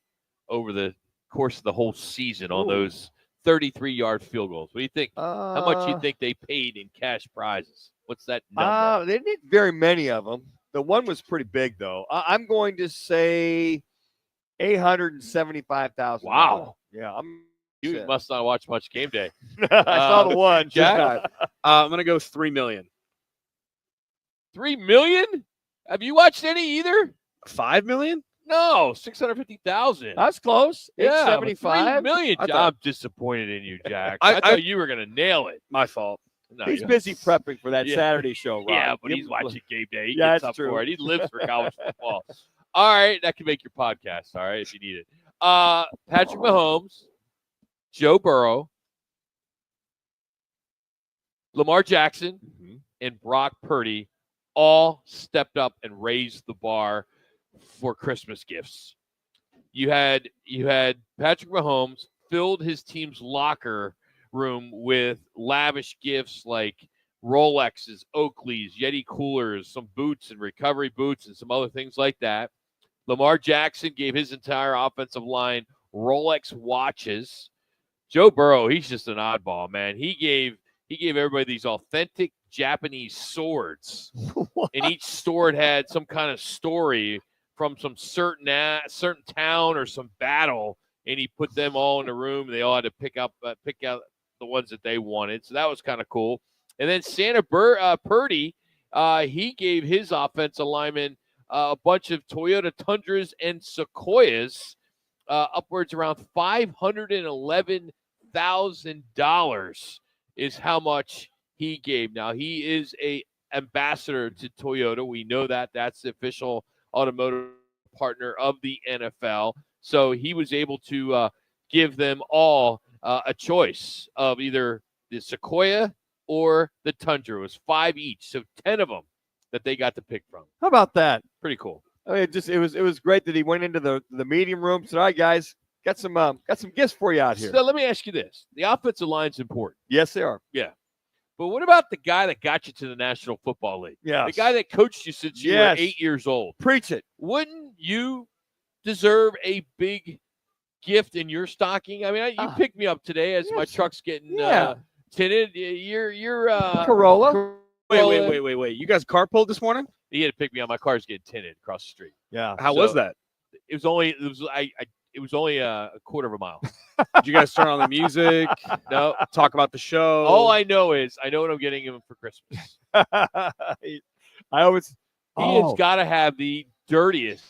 over the course of the whole season on those 33-yard field goals. What do you think? How much do you think they paid in cash prizes? What's that number? They didn't very many of them. The one was pretty big, though. I'm going to say $875,000. Wow. Yeah, you must not watch much Game Day. I saw the one. Jack? I'm going to go $3 million. $3 million? Have you watched any either? $5 million? No, $650,000. That's close. Yeah, $875 $3 million. I'm disappointed in you, Jack. I thought you were going to nail it. My fault. No, he's busy prepping for that Saturday show, Rob. Yeah, but he's watching Game Day. He Yeah, gets that's up true. for it. He lives for college football. All right, that can make your podcast, all right, if you need it. Patrick Mahomes, Joe Burrow, Lamar Jackson, and Brock Purdy all stepped up and raised the bar for Christmas gifts. You had Patrick Mahomes filled his team's locker room with lavish gifts like Rolexes, Oakleys, Yeti coolers, some boots and recovery boots and some other things like that. Lamar Jackson gave his entire offensive line Rolex watches. Joe Burrow, he's just an oddball, man. He gave everybody these authentic Japanese swords. And each sword had some kind of story from some certain town or some battle, and he put them all in the room. They all had to pick out the ones that they wanted. So that was kind of cool. And then Santa Purdy, he gave his offensive lineman a bunch of Toyota Tundras and Sequoias, upwards around $511,000 is how much he gave. Now, he is a ambassador to Toyota. We know that. That's the official automotive partner of the NFL. So he was able to give them all a choice of either the Sequoia or the Tundra. It was 5 each, so 10 of them that they got to pick from. How about that? Pretty cool. I mean, it was great that he went into the meeting room. Said, "All right, guys, got some gifts for you out here." So let me ask you this: the offensive line's important. Yes, they are. Yeah. But what about the guy that got you to the National Football League? Yes. The guy that coached you since you were 8 years old. Preach it. Wouldn't you deserve a big gift in your stocking? I mean, you picked me up today as my truck's getting tinted. You're Corolla. Wait. You guys carpooled this morning? He had to pick me up. My car's getting tinted across the street. Yeah. How was that? It was only a quarter of a mile. Did you guys turn on the music? No. Talk about the show? All I know is I know what I'm getting him for Christmas. I always He has got to have the dirtiest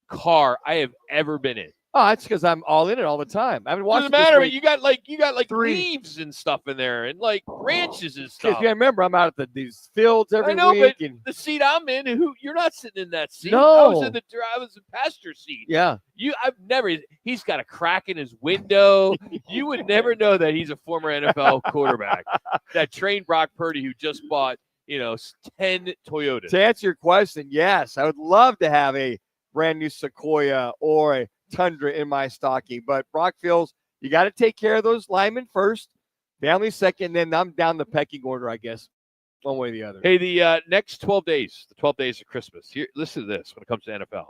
car I have ever been in. Oh, that's because I'm all in it all the time. I haven't watched Doesn't it this matter. week. You got like leaves and stuff in there, and like branches and stuff. Yeah, remember, I'm out at these fields every I know, week. but the seat I'm in, you're not sitting in that seat. No. I was in passenger seat. Yeah. He's got a crack in his window. You would never know that he's a former NFL quarterback that trained Brock Purdy, who just bought 10 Toyotas. To answer your question, yes, I would love to have a brand new Sequoia or a Tundra in my stocking, but Brock feels you got to take care of those linemen first, family second, then I'm down the pecking order, I guess, one way or the other. Hey, the next 12 days, the 12 days of Christmas. Here, listen to this when it comes to NFL.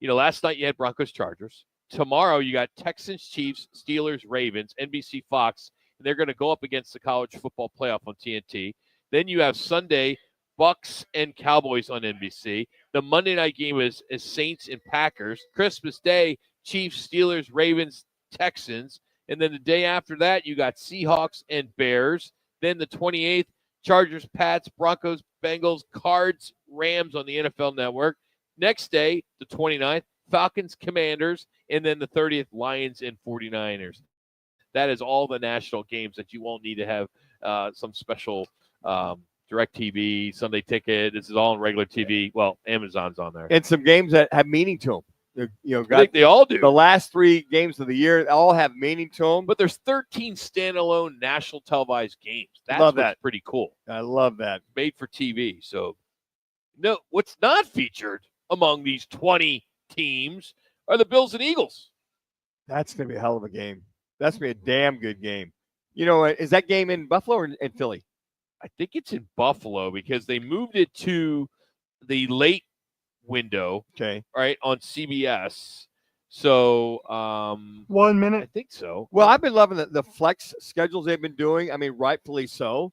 Last night you had Broncos Chargers. Tomorrow you got Texans Chiefs, Steelers Ravens, NBC Fox, and they're going to go up against the college football playoff on TNT. Then you have Sunday Bucks and Cowboys on NBC. The Monday night game is Saints and Packers. Christmas Day, Chiefs, Steelers, Ravens, Texans. And then the day after that, you got Seahawks and Bears. Then the 28th, Chargers, Pats, Broncos, Bengals, Cards, Rams on the NFL Network. Next day, the 29th, Falcons, Commanders. And then the 30th, Lions and 49ers. That is all the national games that you won't need to have some special DirecTV, Sunday Ticket. This is all on regular TV. Well, Amazon's on there. And some games that have meaning to them. I think they all do. The last 3 games of the year all have meaning to them. But there's 13 standalone national televised games. That's what's pretty cool. I love that. Made for TV. So, no, what's not featured among these 20 teams are the Bills and Eagles. That's going to be a hell of a game. That's going to be a damn good game. Is that game in Buffalo or in Philly? I think it's in Buffalo because they moved it to the late window. Okay. Right, on CBS. So 1 minute. I think so. Well, I've been loving the flex schedules they've been doing. I mean, rightfully so.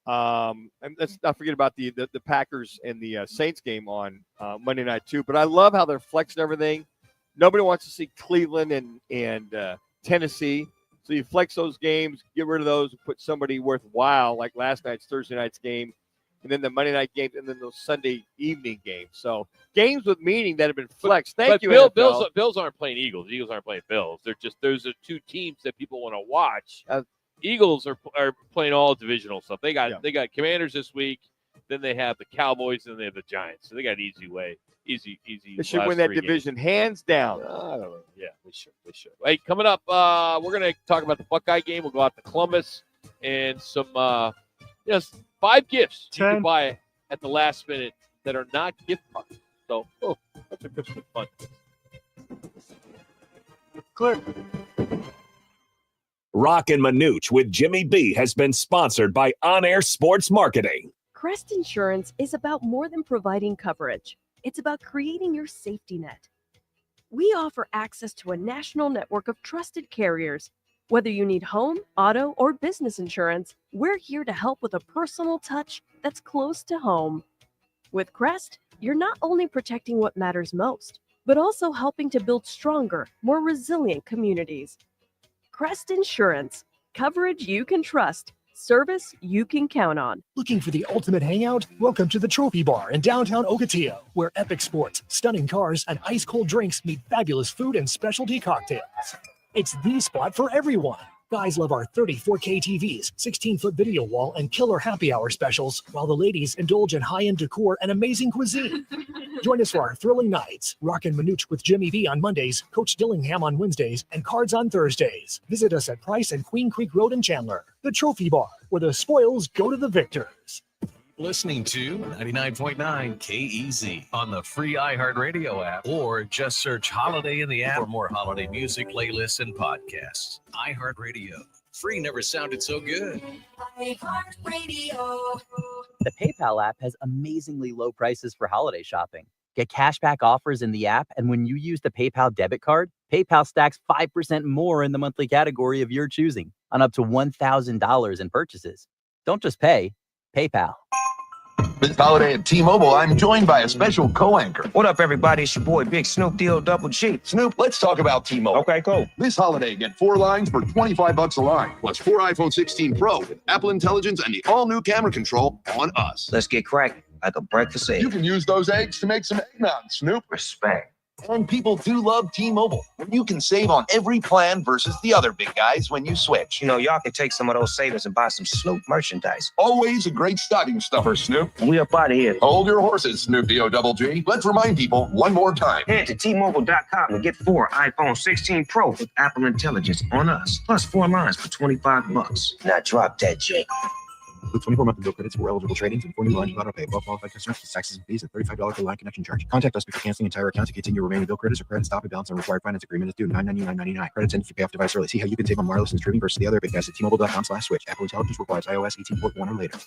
And let's not forget about the Packers and the Saints game on Monday night too. But I love how they're flexing everything. Nobody wants to see Cleveland and Tennessee. So you flex those games, get rid of those, and put somebody worthwhile like last night's Thursday night's game, and then the Monday night games, and then those Sunday evening games. So games with meaning that have been flexed. Thank you, NFL. Bills aren't playing Eagles. Eagles aren't playing Bills. They're just those are 2 teams that people want to watch. Eagles are playing all divisional stuff. They got Commanders this week. Then they have the Cowboys, and they have the Giants. So they got an easy way. Easy. They should win that division hands down. Yeah, they should. Hey, coming up, we're going to talk about the Buckeye game. We'll go out to Columbus and some 5 gifts you can buy at the last minute that are not gift cards. So, that's a good fun. Clear. Roc and Manuch with Jimmy B has been sponsored by On Air Sports Marketing. Crest Insurance is about more than providing coverage. It's about creating your safety net. We offer access to a national network of trusted carriers. Whether you need home, auto, or business insurance, we're here to help with a personal touch that's close to home. With Crest, you're not only protecting what matters most, but also helping to build stronger, more resilient communities. Crest Insurance, coverage you can trust, service you can count on. Looking for the ultimate hangout? Welcome to the Trophy Bar in downtown Ocotillo, where epic sports, stunning cars, and ice-cold drinks meet fabulous food and specialty cocktails. It's the spot for everyone. Guys love our 34K TVs, 16-foot video wall, and killer happy hour specials, while the ladies indulge in high-end decor and amazing cuisine. Join us for our thrilling nights. Roc and Manuch with Jimmy B on Mondays, Coach Dillingham on Wednesdays, and Cards on Thursdays. Visit us at Price and Queen Creek Road in Chandler. The Trophy Bar, where the spoils go to the victors. Listening to 99.9 KEZ on the free iHeartRadio app, or just search Holiday in the app for more holiday music, playlists, and podcasts. iHeartRadio. Free never sounded so good. iHeartRadio. The PayPal app has amazingly low prices for holiday shopping. Get cashback offers in the app, and when you use the PayPal debit card, PayPal stacks 5% more in the monthly category of your choosing on up to $1,000 in purchases. Don't just pay, PayPal. This holiday at T-Mobile, I'm joined by a special co-anchor. What up, everybody? It's your boy, Big Snoop Deal Double G. Snoop, let's talk about T-Mobile. Okay, cool. This holiday, get 4 lines for $25 a line, plus 4 iPhone 16 Pro, Apple Intelligence, and the all-new camera control on us. Let's get cracking. like a breakfast egg. You can use those eggs to make some eggnog, Snoop. Respect. And people do love T-Mobile. You can save on every plan versus the other big guys when you switch. You know, y'all can take some of those savings and buy some Snoop merchandise. Always a great stocking stuffer, Snoop. We up out of here. Hold your horses, Snoop D-O-double-G. Let's remind people one more time. Head to T-Mobile.com and get 4 iPhone 16 Pro with Apple Intelligence on us. Plus 4 lines for $25. Now drop that Jake. With 24-month bill credits for eligible trade-ins and 4 new lines of auto pay. Above qualified customers with taxes and fees at $35 per line connection charge. Contact us before canceling entire account to continue remaining bill credits or credit stop and balance on required finance agreement is due $999.99. Credits end if you pay off device early. See how you can save on wireless and streaming versus the other big guys at T-Mobile.com/switch. Apple Intelligence requires iOS 18.1 or later.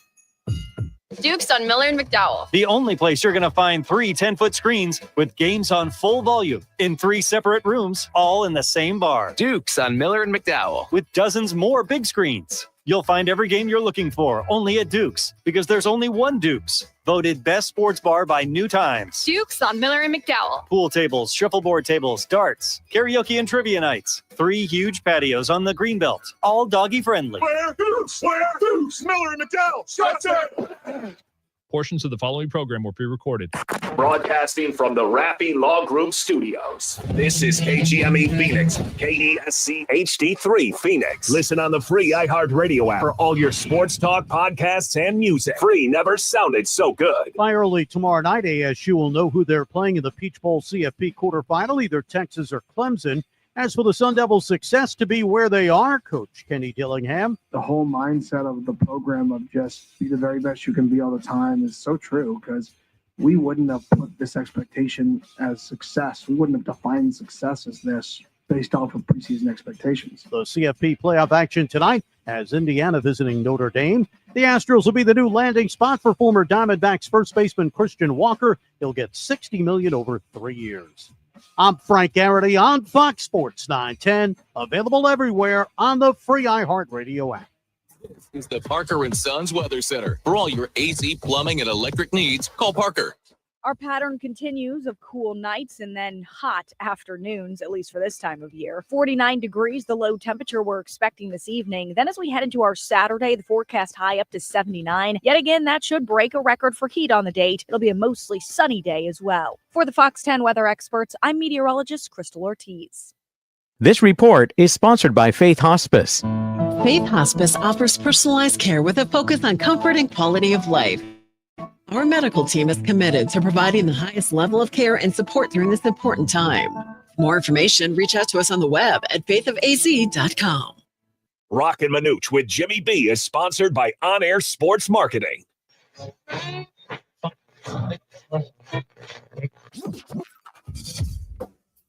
Dukes on Miller and McDowell. The only place you're going to find 3 10-foot screens with games on full volume in 3 separate rooms, all in the same bar. Dukes on Miller and McDowell. With dozens more big screens. You'll find every game you're looking for only at Dukes, because there's only one Dukes. Voted best sports bar by New Times. Dukes on Miller and McDowell. Pool tables, shuffleboard tables, darts, karaoke and trivia nights. 3 huge patios on the Greenbelt, all doggy friendly. Where Dukes? Miller and McDowell. Shots it! Portions of the following program were pre-recorded. Broadcasting from the Rappy Law Group Studios. This is KGME Phoenix, KESC HD3 Phoenix. Listen on the free iHeartRadio app for all your sports talk, podcasts, and music. Free never sounded so good. By early tomorrow night, ASU will know who they're playing in the Peach Bowl CFP quarterfinal, either Texas or Clemson. As for the Sun Devils' success to be where they are, Coach Kenny Dillingham. The whole mindset of the program of just be the very best you can be all the time is so true, because we wouldn't have put this expectation as success. We wouldn't have defined success as this based off of preseason expectations. The CFP playoff action tonight as Indiana visiting Notre Dame. The Astros will be the new landing spot for former Diamondbacks first baseman Christian Walker. He'll get $60 million over 3 years. I'm Frank Garrity on Fox Sports 910, available everywhere on the free iHeartRadio app. This is the Parker & Sons Weather Center. For all your AC, plumbing, and electric needs, call Parker. Our pattern continues of cool nights and then hot afternoons, at least for this time of year. 49 degrees, the low temperature we're expecting this evening. Then as we head into our Saturday, the forecast high up to 79. Yet again, that should break a record for heat on the date. It'll be a mostly sunny day as well. For the Fox 10 weather experts, I'm meteorologist Crystal Ortiz. This report is sponsored by Faith Hospice. Faith Hospice offers personalized care with a focus on comfort and quality of life. Our medical team is committed to providing the highest level of care and support during this important time. For more information, reach out to us on the web at faithofaz.com. Roc and Manuch with Jimmy B is sponsored by On Air Sports Marketing.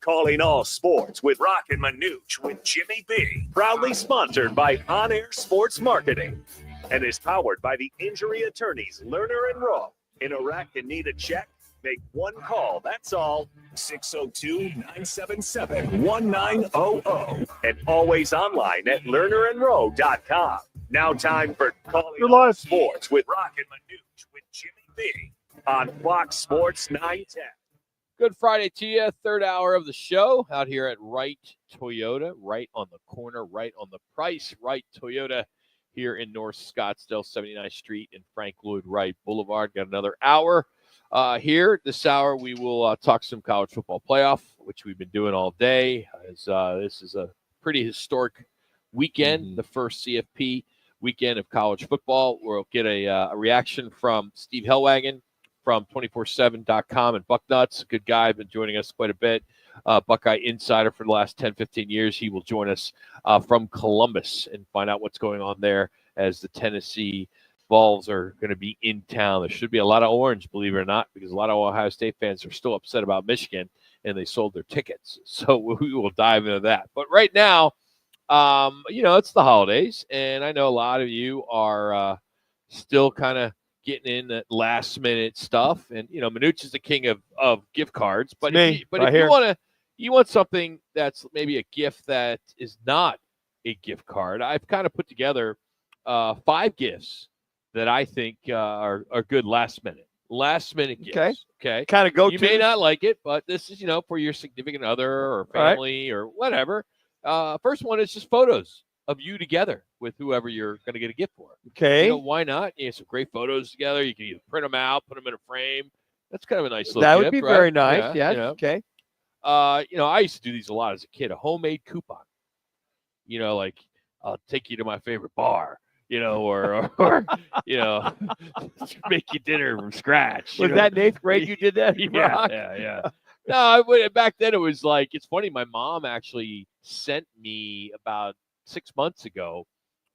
Calling all sports with Roc and Manuch with Jimmy B. Proudly sponsored by On Air Sports Marketing and is powered by the injury attorneys Lerner and Rowe. In a wreck and need a check? Make one call. That's all. 602-977-1900. And always online at lernerandrowe.com. Now time for Calling All Sports with Roc and Manuch with Jimmy B on Fox Sports 910. Good Friday to you. Third hour of the show out here at Wright Toyota. Right on the corner, right on the price. Wright Toyota here in North Scottsdale, 79th Street and Frank Lloyd Wright Boulevard. Got another hour here. This hour we will talk some college football playoff, which we've been doing all day. As this is a pretty historic weekend, the first CFP weekend of college football. We'll get a reaction from Steve Hellwagon from 247.com and Bucknuts. Good guy, been joining us quite a bit. Buckeye insider for the last 10, 15 years. He will join us from Columbus and find out what's going on there as the Tennessee Vols are going to be in town. There should be a lot of orange, believe it or not, because a lot of Ohio State fans are still upset about Michigan and they sold their tickets. So we will dive into that. But right now, it's the holidays, and I know a lot of you are still kind of getting in that last minute stuff. And, Manuch is the king of gift cards, but if you want something that's maybe a gift that is not a gift card, I've kind of put together 5 gifts that I think are good last minute gifts. Okay. Kind of go You may not like it, but this is, for your significant other or family or whatever. First one is just photos of you together with whoever you're going to get a gift for. Okay. You know, why not? You have some great photos together. You can either print them out, put them in a frame. That's kind of a nice little That gift, would be right? very nice. Yeah, Yes. you know. Okay. You know, I used to do these a lot as a kid. A homemade coupon. You know, like I'll take you to my favorite bar. You know, or you know, make you dinner from scratch. Was that in 8th grade you did that? Rock? Yeah. No, back then it was like, it's funny. My mom actually sent me about 6 months ago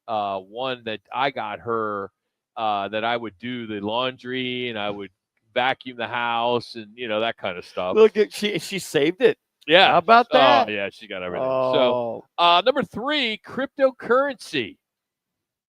one that I got her that I would do the laundry and I would vacuum the house and, you know, that kind of stuff. Look, she saved it. Yeah. How about that? Oh, yeah, she got everything. Oh. So, number 3, cryptocurrency.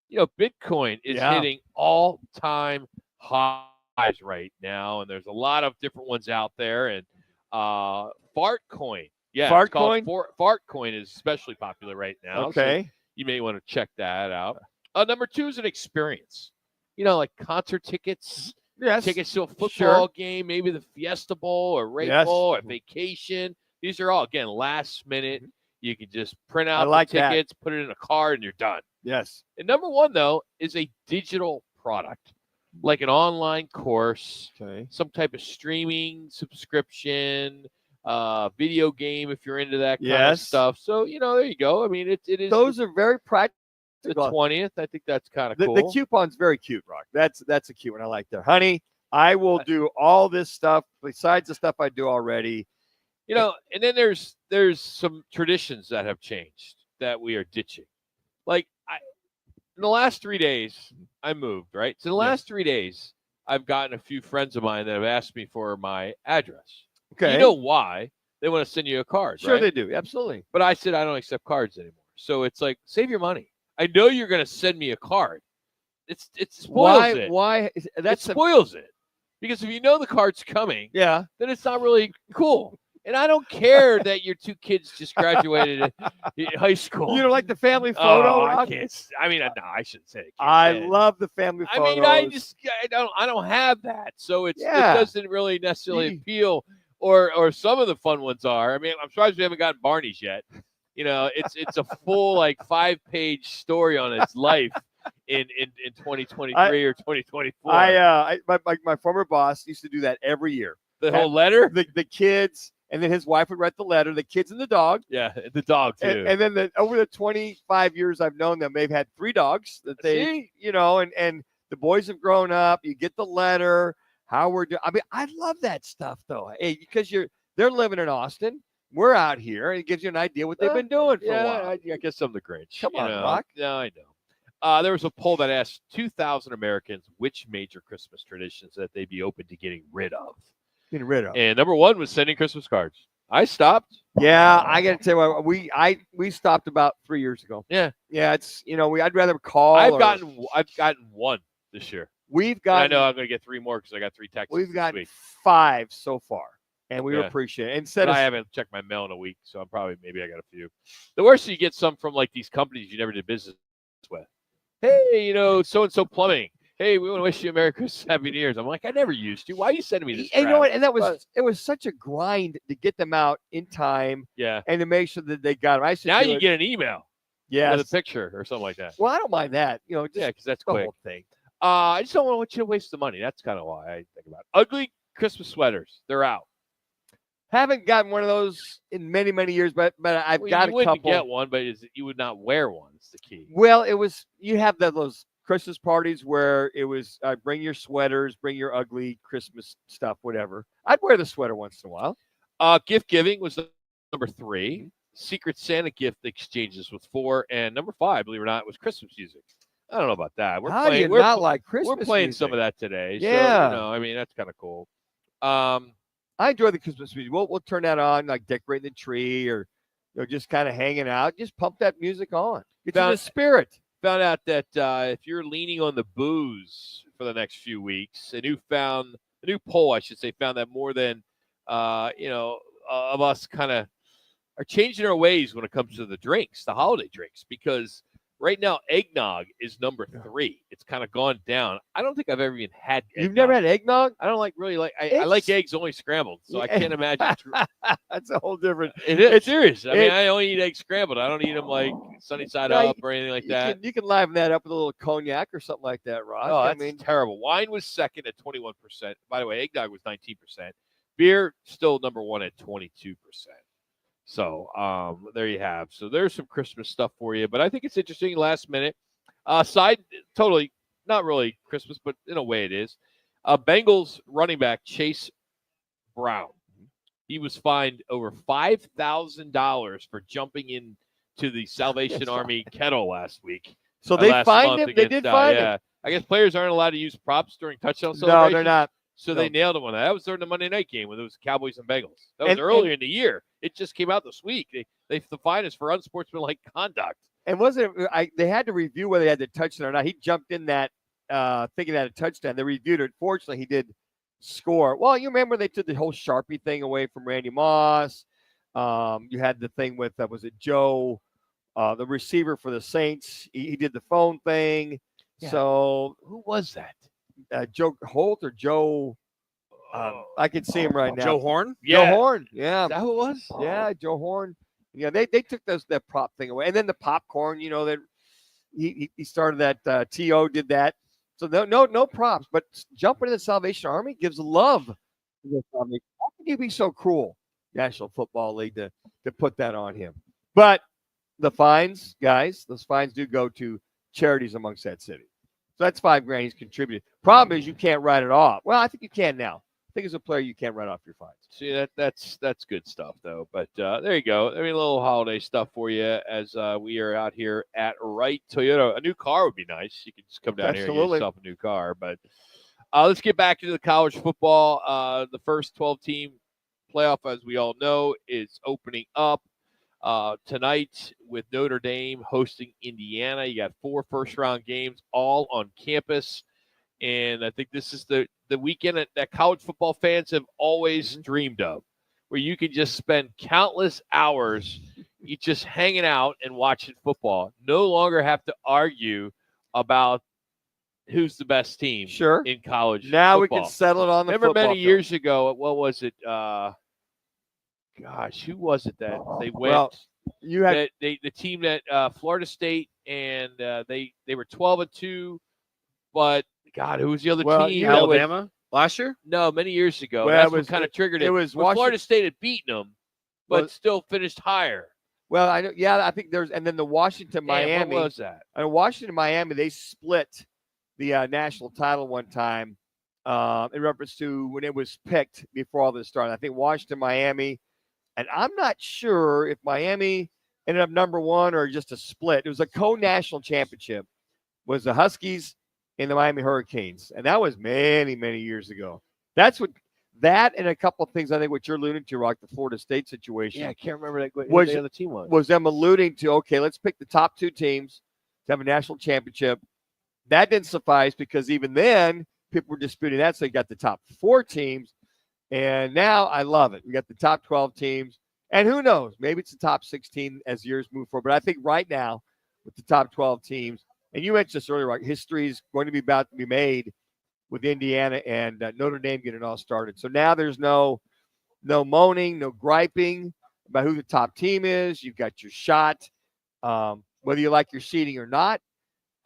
You know, Bitcoin is hitting all-time highs right now, and there's a lot of different ones out there. And Fartcoin, Fartcoin? Fartcoin is especially popular right now. Okay. So you may want to check that out. Number 2 is an experience. You know, like concert tickets. Yes. Tickets to a football Sure. game, maybe the Fiesta Bowl or Rake Yes. Bowl or vacation. These are all, again, last minute. You can just print out like the that. tickets, put it in a card, and you're done. Yes. And number 1, though, is a digital product, like an online course, some type of streaming subscription, video game if you're into that kind of stuff. So, you know, there you go. I mean, it is. Those are very practical. The 20th. I think that's kind of The, cool. the coupon's very cute, Rock. That's a cute one. I like that. Honey, I will do all this stuff besides the stuff I do already. You know, and then there's some traditions that have changed that we are ditching. Like in the last 3 days, I moved, right? So the last 3 days, I've gotten a few friends of mine that have asked me for my address. Okay. You know why? They want to send you a card, Sure right? they do. Absolutely. But I said I don't accept cards anymore. So it's like, save your money. I know you're going to send me a card. It spoils it. Why? It spoils it. Because if you know the card's coming, then it's not really cool. And I don't care that your 2 kids just graduated in high school. You don't like the family photo? Oh, I Rock? can't. I mean, no, I shouldn't say it. I love the family I photos. mean, I don't have that, so it doesn't really necessarily appeal. Or some of the fun ones are. I mean, I'm surprised we haven't gotten Barney's yet. You know, it's a full like 5-page story on its life in 2023 or 2024. My former boss used to do that every year. The whole letter, the kids, and then his wife would write the letter. The kids and the dog. Yeah, the dog too. And then over the 25 years I've known them, they've had 3 dogs that they, you know, and the boys have grown up. You get the letter. How we're doing. I mean, I love that stuff though. Hey, because they're living in Austin. We're out here, and it gives you an idea what they've been doing for a while. I guess I'm the Grinch. Come on, know? Rock. No, I know. There was a poll that asked 2,000 Americans which major Christmas traditions that they'd be open to getting rid of. Getting rid of. And number 1 was sending Christmas cards. I stopped. Yeah, I got to tell you what, we stopped about 3 years ago. Yeah. It's I'd rather call. I've gotten 1 this year. We've got. I know I'm going to get 3 more because I got 3 texts. We've got this week. 5 so far, and we appreciate it. I haven't checked my mail in a week, so I'm maybe I got a few. The worst, you get some from like these companies you never did business with. Hey, you know, so and so plumbing. Hey, we want to wish you a Merry Christmas, Happy New Year's. I'm like, I never used you. Why are you sending me this? And you know what? And it was such a grind to get them out in time. Yeah. And to make sure that they got them. Now you get an email. Yeah. With a picture or something like that. Well, I don't mind that. You know, just because that's the quick. whole thing. I just don't want you to waste the money. That's kind of why I think about it. Ugly Christmas sweaters. They're out. Haven't gotten one of those in many, many years, but I've got a you wouldn't couple. get one, but you would not wear one. It's the key. Well, you have those Christmas parties where it was bring your sweaters, bring your ugly Christmas stuff, whatever. I'd wear the sweater once in a while. Gift giving was number 3. Secret Santa gift exchanges was 4, and number 5, believe it or not, was Christmas music. I don't know about that. How do you not like Christmas We're playing music? some of that today. Yeah. So, I mean, that's kind of cool. I enjoy the Christmas music. We'll turn that on, like decorating the tree or just kind of hanging out. Just pump that music on. It's in the spirit. Found out that if you're leaning on the booze for the next few weeks, a new poll, I should say, found that more than of us kind of are changing our ways when it comes to the drinks, the holiday drinks, because Right now, eggnog is number 3. It's kind of gone down. I don't think I've ever even had eggnog. You've never had eggnog? I don't I like eggs only scrambled, so I can't imagine. That's a whole different. It's serious. I mean, I only eat eggs scrambled. I don't eat them like sunny side up or anything like that. You can liven that up with a little cognac or something like that, Rock. Oh, that's terrible. Wine was second at 21%. By the way, eggnog was 19%. Beer still number 1 at 22%. So there you have. So there's some Christmas stuff for you. But I think it's interesting last minute. Totally not really Christmas, but in a way it is. Bengals running back Chase Brown. He was fined over $5,000 for jumping into the Salvation Army kettle last week. So they fined him? They did fine him? Yeah. I guess players aren't allowed to use props during touchdown No, celebrations. they're not. So they nailed him on that. That was during the Monday night game when it was Cowboys and Bengals. That was And- earlier in the year. It just came out this week. The fine is for unsportsmanlike conduct. And wasn't it? They had to review whether he had the touchdown or not. He jumped in that thinking that a touchdown. They reviewed it. Fortunately, he did score. Well, you remember they took the whole Sharpie thing away from Randy Moss. You had the thing with was it Joe, the receiver for the Saints. He did the phone thing. Yeah. So who was that? Joe Holt or Joe? I can see him right now. Joe Horn? Joe Horn. Yeah. Is that who it was? Yeah, Joe Horn. Yeah, they took that prop thing away, and then the popcorn. That he started that. To did that. So no props, but jumping in the Salvation Army gives love. How can you be so cruel, National Football League, to put that on him? But the fines, guys, those fines do go to charities amongst that city. So that's $5,000 he's contributed. Problem is you can't write it off. Well, I think you can now. I think as a player you can't write off your fines. See, that's good stuff though. But there you go. I mean, a little holiday stuff for you as we are out here at Wright Toyota. A new car would be nice. You can just come down here and get yourself a new car. But let's get back into the college football. The first 12-team playoff, as we all know, is opening up tonight with Notre Dame hosting Indiana. You got 4 first-round games all on campus. And I think this is the weekend that college football fans have always dreamed of, where you can just spend countless hours just hanging out and watching football. No longer have to argue about who's the best team in college Now football. we can settle it on the Remember football many field. years ago, what was it? Gosh, who was it that they went? Well, you had the team that Florida State, and they were 12-2, but God, who was the other team? Alabama last year? No, many years ago. Well, That's it what was- kind of triggered it. it was Well, Florida Washington- State had beaten them, but Well- still finished higher. Well, I know. Yeah, I think there's, and then the Washington Damn, Miami. what was that? Washington Miami, they split the national title one time in reference to when it was picked before all this started. I think Washington Miami, and I'm not sure if Miami ended up number 1 or just a split. It was a co-national championship. Was the Huskies and the Miami Hurricanes, and that was many, many years ago. That and a couple of things I think what you're alluding to, Rock, the Florida State situation. Yeah, I can't remember who Was- the other team was. Was them alluding to, okay, let's pick the top 2 teams to have a national championship. That didn't suffice because even then people were disputing that. So you got the top 4 teams. And now I love it. We got the top 12 teams. And who knows? Maybe it's the top 16 as years move forward. But I think right now with the top 12 teams, and you mentioned this earlier, Rock, history is going to be about to be made with Indiana and Notre Dame getting it all started. So now there's no moaning, no griping about who the top team is. You've got your shot, whether you like your seeding or not.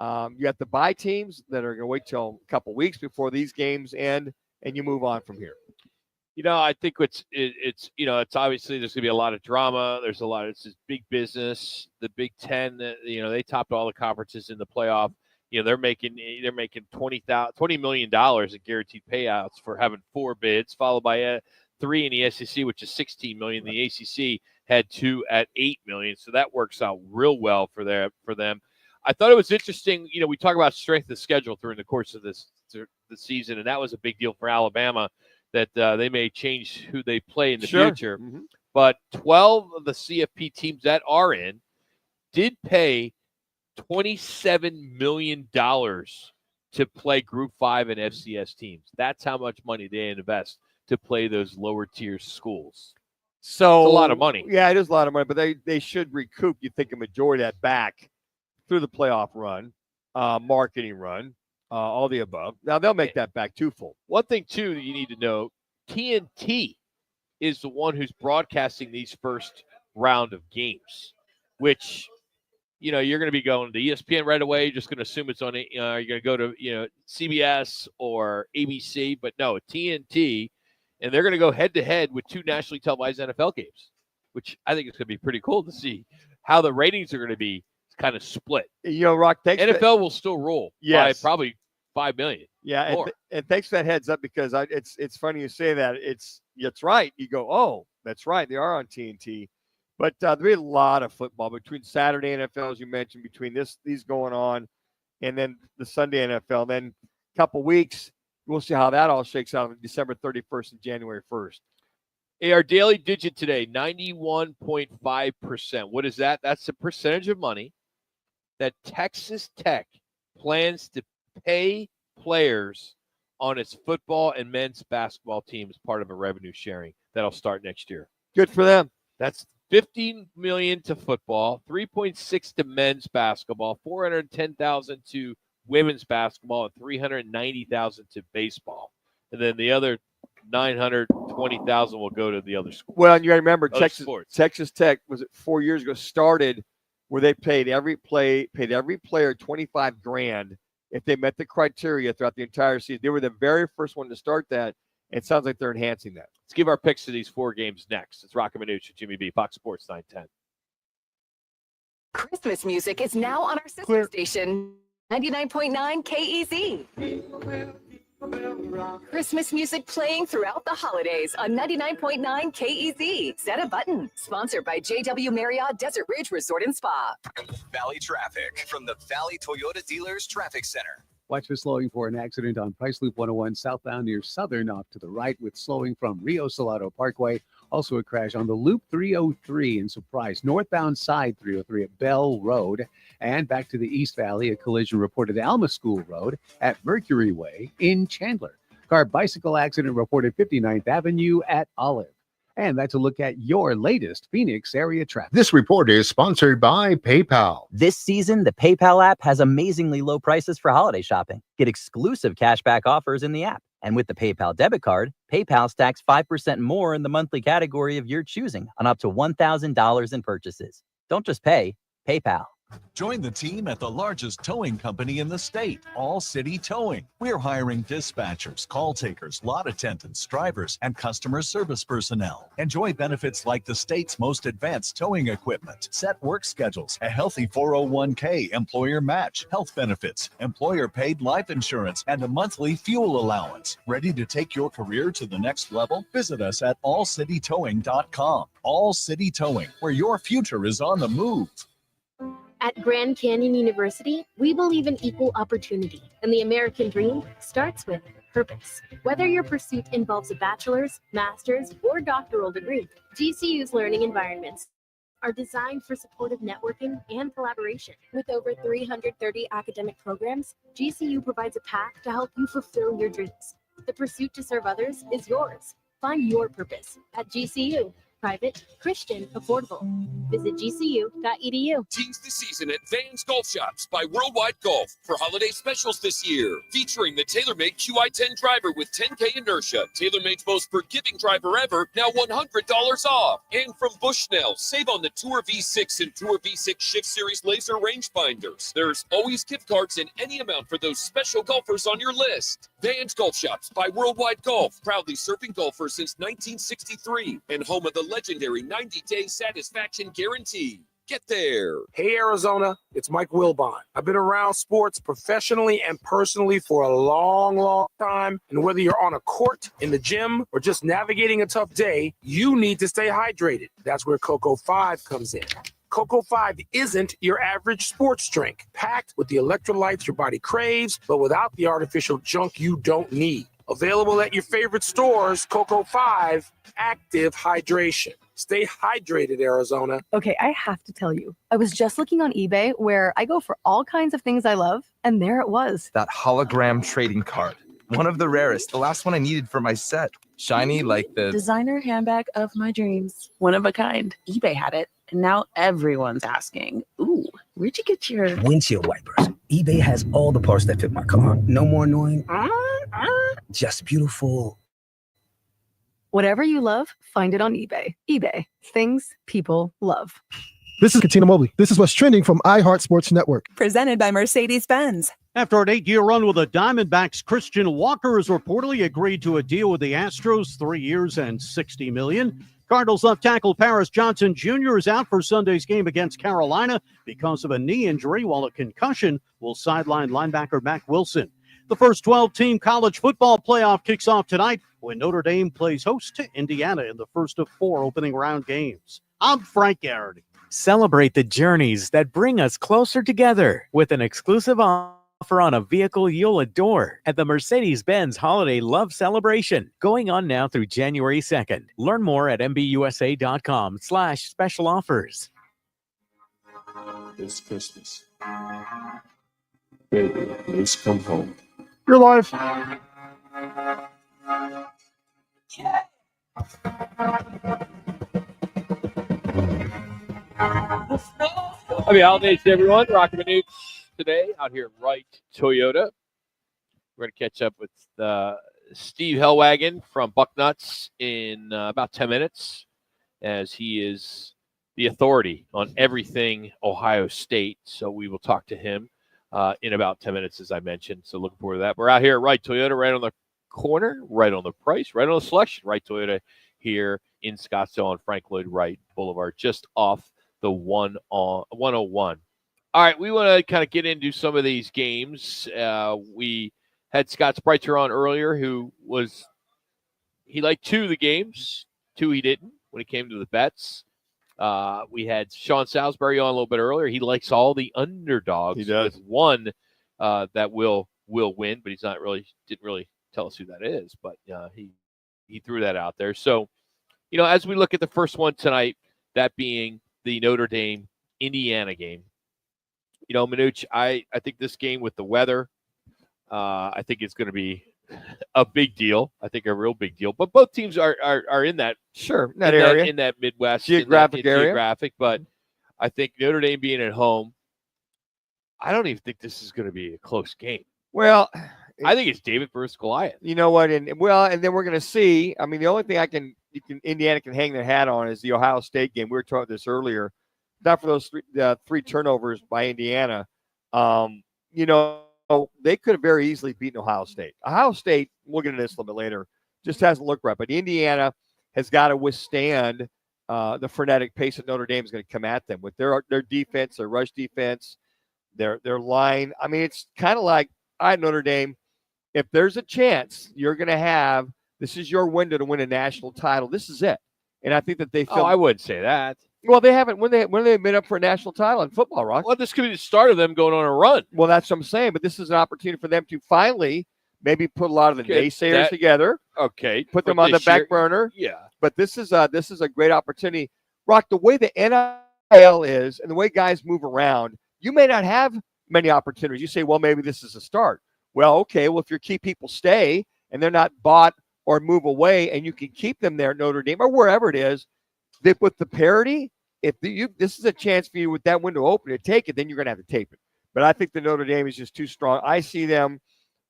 You got the bye teams that are going to wait till a couple weeks before these games end, and you move on from here. I think it's obviously there's going to be a lot of drama. There's a lot. It's just big business. The Big Ten, they topped all the conferences in the playoff. They're making $20 million in guaranteed payouts for having 4 bids, followed by 3 in the SEC, which is $16 million. The ACC had 2 at $8 million, so that works out real well for them. I thought it was interesting. We talk about strength of schedule during the course of the season, and that was a big deal for Alabama that they may change who they play in the future. Mm-hmm. But 12 of the CFP teams that are in did pay $27 million to play Group 5 and FCS teams. That's how much money they invest to play those lower tier schools. So it's a lot of money. Yeah, it is a lot of money, but they should recoup, you think, a majority of that back through the playoff run, marketing run, all the above. Now they'll make that back twofold. One thing too that you need to know: TNT is the one who's broadcasting these first round of games, which you're going to be going to ESPN right away. You're just going to assume it's on. You're going to go to CBS or ABC, but no, TNT, and they're going to go head to head with 2 nationally televised NFL games, which I think it's going to be pretty cool to see how the ratings are going to be kind of split. Rock, thanks. NFL will still roll by probably 5 million. Yeah, and thanks for that heads up, because it's funny you say that. It's right. You go, oh, that's right. They are on TNT. But there'll be a lot of football between Saturday NFL, as you mentioned, between these going on, and then the Sunday NFL. Then a couple weeks, we'll see how that all shakes out on December 31st and January 1st. Hey, our daily digit today, 91.5%. What is that? That's the percentage of money that Texas Tech plans to pay players on its football and men's basketball team as part of a revenue sharing that'll start next year. Good for them. That's $15 million to football, $3.6 to men's basketball, $410,000 to women's basketball, and $390,000 to baseball. And then the other $920,000 will go to the other schools. Well, and you got to remember, Texas Tech, was it 4 years ago, started where they paid every player $25,000 if they met the criteria throughout the entire season. They were the very first one to start that. It sounds like they're enhancing that. Let's give our picks to these 4 games next. It's Roc and Manuch with Jimmy B, Fox Sports 910. Christmas music is now on our sister station, 99.9 KEZ. Christmas music playing throughout the holidays on 99.9 KEZ. Set a button. Sponsored by JW Marriott Desert Ridge Resort and Spa. Valley traffic from the Valley Toyota Dealers Traffic Center. Watch for slowing for an accident on Price Loop 101 southbound near Southern off to the right, with slowing from Rio Salado Parkway. Also a crash on the Loop 303 in Surprise, northbound side 303 at Bell Road. And back to the East Valley, a collision reported at Alma School Road at Mercury Way in Chandler. Car bicycle accident reported 59th Avenue at Olive. And that's a look at your latest Phoenix area traffic. This report is sponsored by PayPal. This season, the PayPal app has amazingly low prices for holiday shopping. Get exclusive cashback offers in the app. And with the PayPal debit card, PayPal stacks 5% more in the monthly category of your choosing on up to $1,000 in purchases. Don't just pay, PayPal. Join the team at the largest towing company in the state, All City Towing. We're hiring dispatchers, call takers, lot attendants, drivers, and customer service personnel. Enjoy benefits like the state's most advanced towing equipment, set work schedules, a healthy 401k, employer match, health benefits, employer-paid life insurance, and a monthly fuel allowance. Ready to take your career to the next level? Visit us at allcitytowing.com. All City Towing, where your future is on the move. At Grand Canyon University, we believe in equal opportunity, and the American dream starts with purpose. Whether your pursuit involves a bachelor's, master's, or doctoral degree, GCU's learning environments are designed for supportive networking and collaboration. With over 330 academic programs, GCU provides a path to help you fulfill your dreams. The pursuit to serve others is yours. Find your purpose at GCU. Private, Christian, affordable. Visit gcu.edu. Teams this season at Vans Golf Shops by Worldwide Golf for holiday specials this year. Featuring the TaylorMade QI10 driver with 10K inertia. TaylorMade's most forgiving driver ever, now $100 off. And from Bushnell, save on the Tour V6 and Tour V6 Shift Series laser rangefinders. There's always gift cards in any amount for those special golfers on your list. Vans Golf Shops by Worldwide Golf, proudly serving golfers since 1963 and home of the legendary 90-day satisfaction guarantee. Get there. Hey, Arizona, it's Mike Wilbon. I've been around sports professionally and personally for a long, long time. And whether you're on a court, in the gym, or just navigating a tough day, you need to stay hydrated. That's where Cocoa 5 comes in. Cocoa 5 isn't your average sports drink, packed with the electrolytes your body craves, but without the artificial junk you don't need. Available at your favorite stores, Cocoa 5, active hydration. Stay hydrated, Arizona. Okay, I have to tell you, I was just looking on eBay where I go for all kinds of things I love, and there it was. That hologram trading card. One of the rarest, the last one I needed for my set. Shiny like the designer handbag of my dreams. One of a kind. eBay had it, and now everyone's asking. Ooh. Where'd you get your windshield wipers? eBay has all the parts that fit my car. No more annoying. Just beautiful. Whatever you love, find it on eBay. eBay, things people love. This is Katina Mobley. This is what's trending from iHeart Sports Network. Presented by Mercedes-Benz. After an 8-year run with the Diamondbacks, Christian Walker has reportedly agreed to a deal with the Astros, 3 years and $60 million. Cardinals left tackle Paris Johnson Jr. is out for Sunday's game against Carolina because of a knee injury, while a concussion will sideline linebacker Mac Wilson. The first 12-team college football playoff kicks off tonight when Notre Dame plays host to Indiana in the first of 4 opening round games. I'm Frank Garrity. Celebrate the journeys that bring us closer together with an exclusive offer on a vehicle you'll adore at the Mercedes-Benz Holiday Love Celebration, going on now through January 2nd. Learn more at mbusa.com/special offers. This Christmas, baby, please come home. You're live. Happy holidays to everyone. Roc and Manuch today out here at Wright Toyota. We're going to catch up with Steve Hellwagon from Bucknuts in about 10 minutes, as he is the authority on everything Ohio State. So we will talk to him in about 10 minutes, as I mentioned. So looking forward to that. We're out here at Wright Toyota, right on the corner, right on the price, right on the selection. Wright Toyota here in Scottsdale on Frank Lloyd Wright Boulevard, just off the 101. All right, we want to kind of get into some of these games. We had Scott Spreitzer on earlier, he liked 2 of the games, 2 he didn't when it came to the bets. We had Sean Salisbury on a little bit earlier. He likes all the underdogs. He does. With one that will win, but didn't really tell us who that is. But he threw that out there. So, as we look at the first one tonight, that being the Notre Dame Indiana game. Manuch, I think this game with the weather, I think it's going to be a big deal. I think a real big deal. But both teams are in that area, in that Midwest geographic area. But I think Notre Dame being at home, I don't even think this is going to be a close game. Well, I think it's David versus Goliath. You know what? And then we're going to see. I mean, the only thing Indiana can hang their hat on is the Ohio State game. We were talking about this earlier. Not for those 3 turnovers by Indiana. They could have very easily beaten Ohio State. Ohio State, we'll get into this a little bit later, just hasn't looked right. But Indiana has got to withstand the frenetic pace that Notre Dame is going to come at them with their defense, their rush defense, their line. I mean, it's kind of like, all right, Notre Dame, if there's a chance you're going to have, this is your window to win a national title. This is it. And I think that they feel. Oh, I wouldn't say that. Well, they haven't. When they been up for a national title in football, Rock? Well, this could be the start of them going on a run. Well, that's what I'm saying. But this is an opportunity for them to finally maybe put a lot of the naysayers together. Okay. Put them on the back burner. Yeah. But this is a great opportunity. Rock, the way the NIL is and the way guys move around, you may not have many opportunities. You say, well, maybe this is a start. Well, okay. Well, if your key people stay and they're not bought or move away and you can keep them there at Notre Dame or wherever it is, with the parity, this is a chance for you with that window open to take it, then you're going to have to tape it. But I think the Notre Dame is just too strong. I see them,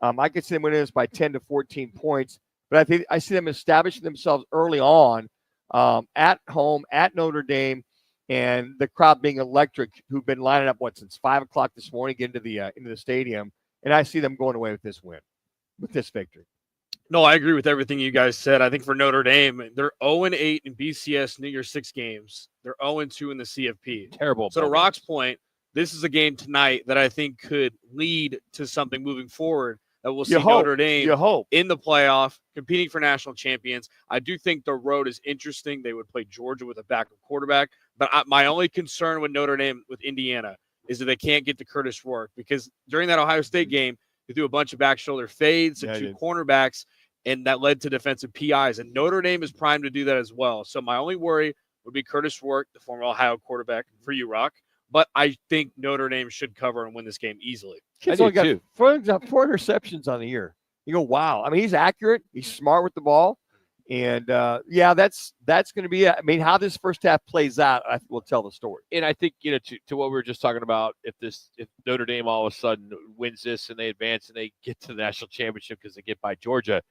I could see them winning this by 10 to 14 points, but I see them establishing themselves early on at home, at Notre Dame, and the crowd being electric, who've been lining up, since 5 o'clock this morning, get into the stadium. And I see them going away with this win, with this victory. No, I agree with everything you guys said. I think for Notre Dame, they're 0-8 in BCS New Year's 6 games. They're 0-2 in the CFP. Terrible. So to Rock's point, this is a game tonight that I think could lead to something moving forward that we'll see Notre Dame in the playoff, competing for national champions. I do think the road is interesting. They would play Georgia with a backup quarterback. But my only concern with Notre Dame, with Indiana, is that they can't get to Curtis Rourke, because during that Ohio State game, they threw a bunch of back shoulder fades and 2 cornerbacks, and that led to defensive PIs. And Notre Dame is primed to do that as well. So my only worry would be Curtis Rourke, the former Ohio quarterback, for you, Rock. But I think Notre Dame should cover and win this game easily. He's only got 4 interceptions on the year. You go, wow. I mean, he's accurate. He's smart with the ball. And that's going to be it. I mean, how this first half plays out, I will tell the story. And I think, to what we were just talking about, if Notre Dame all of a sudden wins this and they advance and they get to the national championship because they get by Georgia,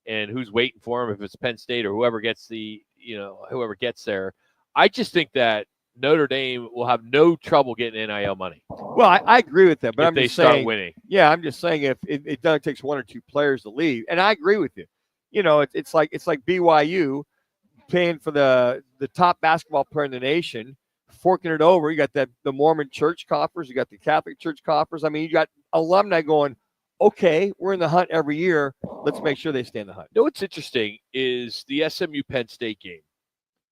and who's waiting for them if it's Penn State or whoever gets whoever gets there, I just think that Notre Dame will have no trouble getting NIL money. Well, I agree with that, but if they start winning. Yeah, I'm just saying if it only takes one or two players to leave, and I agree with you. It's like BYU paying for the top basketball player in the nation, forking it over. You got the Mormon church coffers, you got the Catholic church coffers. I mean, you got alumni going, okay, we're in the hunt every year. Let's make sure they stay in the hunt. What's interesting is the SMU Penn State game.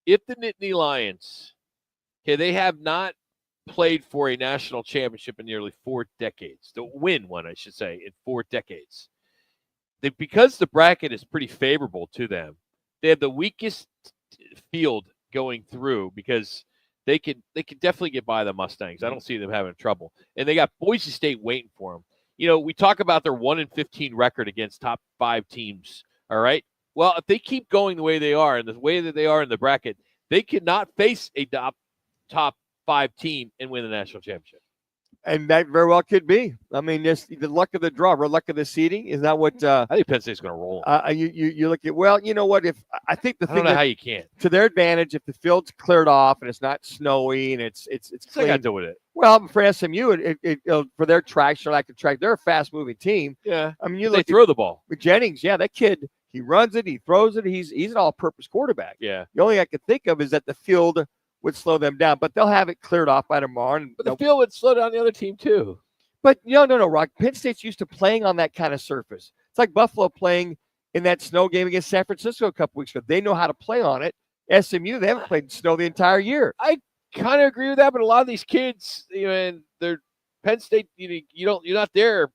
If the Nittany Lions, they have not played for a national championship in nearly 4 decades. To win one, I should say, in 4 decades. Because the bracket is pretty favorable to them, they have the weakest field going through because they could definitely get by the Mustangs. I don't see them having trouble. And they got Boise State waiting for them. We talk about their 1-15 record against top 5 teams, all right? Well, if they keep going the way they are and the way that they are in the bracket, they cannot face a top 5 team and win the national championship. And that very well could be. I mean, just the luck of the draw, or luck of the seeding. Is that what? I think Penn State's going to roll. You look at, well, you know what? I think the I thing don't know how you can't. To their advantage, if the field's cleared off and it's not snowy and it's clean. Got to do with it. Well, for SMU, for their traction, lack of track, they're a fast-moving team. Yeah. I mean, they throw the ball. With Jennings, yeah, that kid, he runs it, he throws it. He's an all-purpose quarterback. Yeah. The only thing I could think of is that the field would slow them down, but they'll have it cleared off by tomorrow. But the field would slow down the other team too. But no, Rock. Penn State's used to playing on that kind of surface. It's like Buffalo playing in that snow game against San Francisco a couple weeks ago. They know how to play on it. SMU, they haven't played snow the entire year. I kind of agree with that, but a lot of these kids, and they're Penn State. You're not there.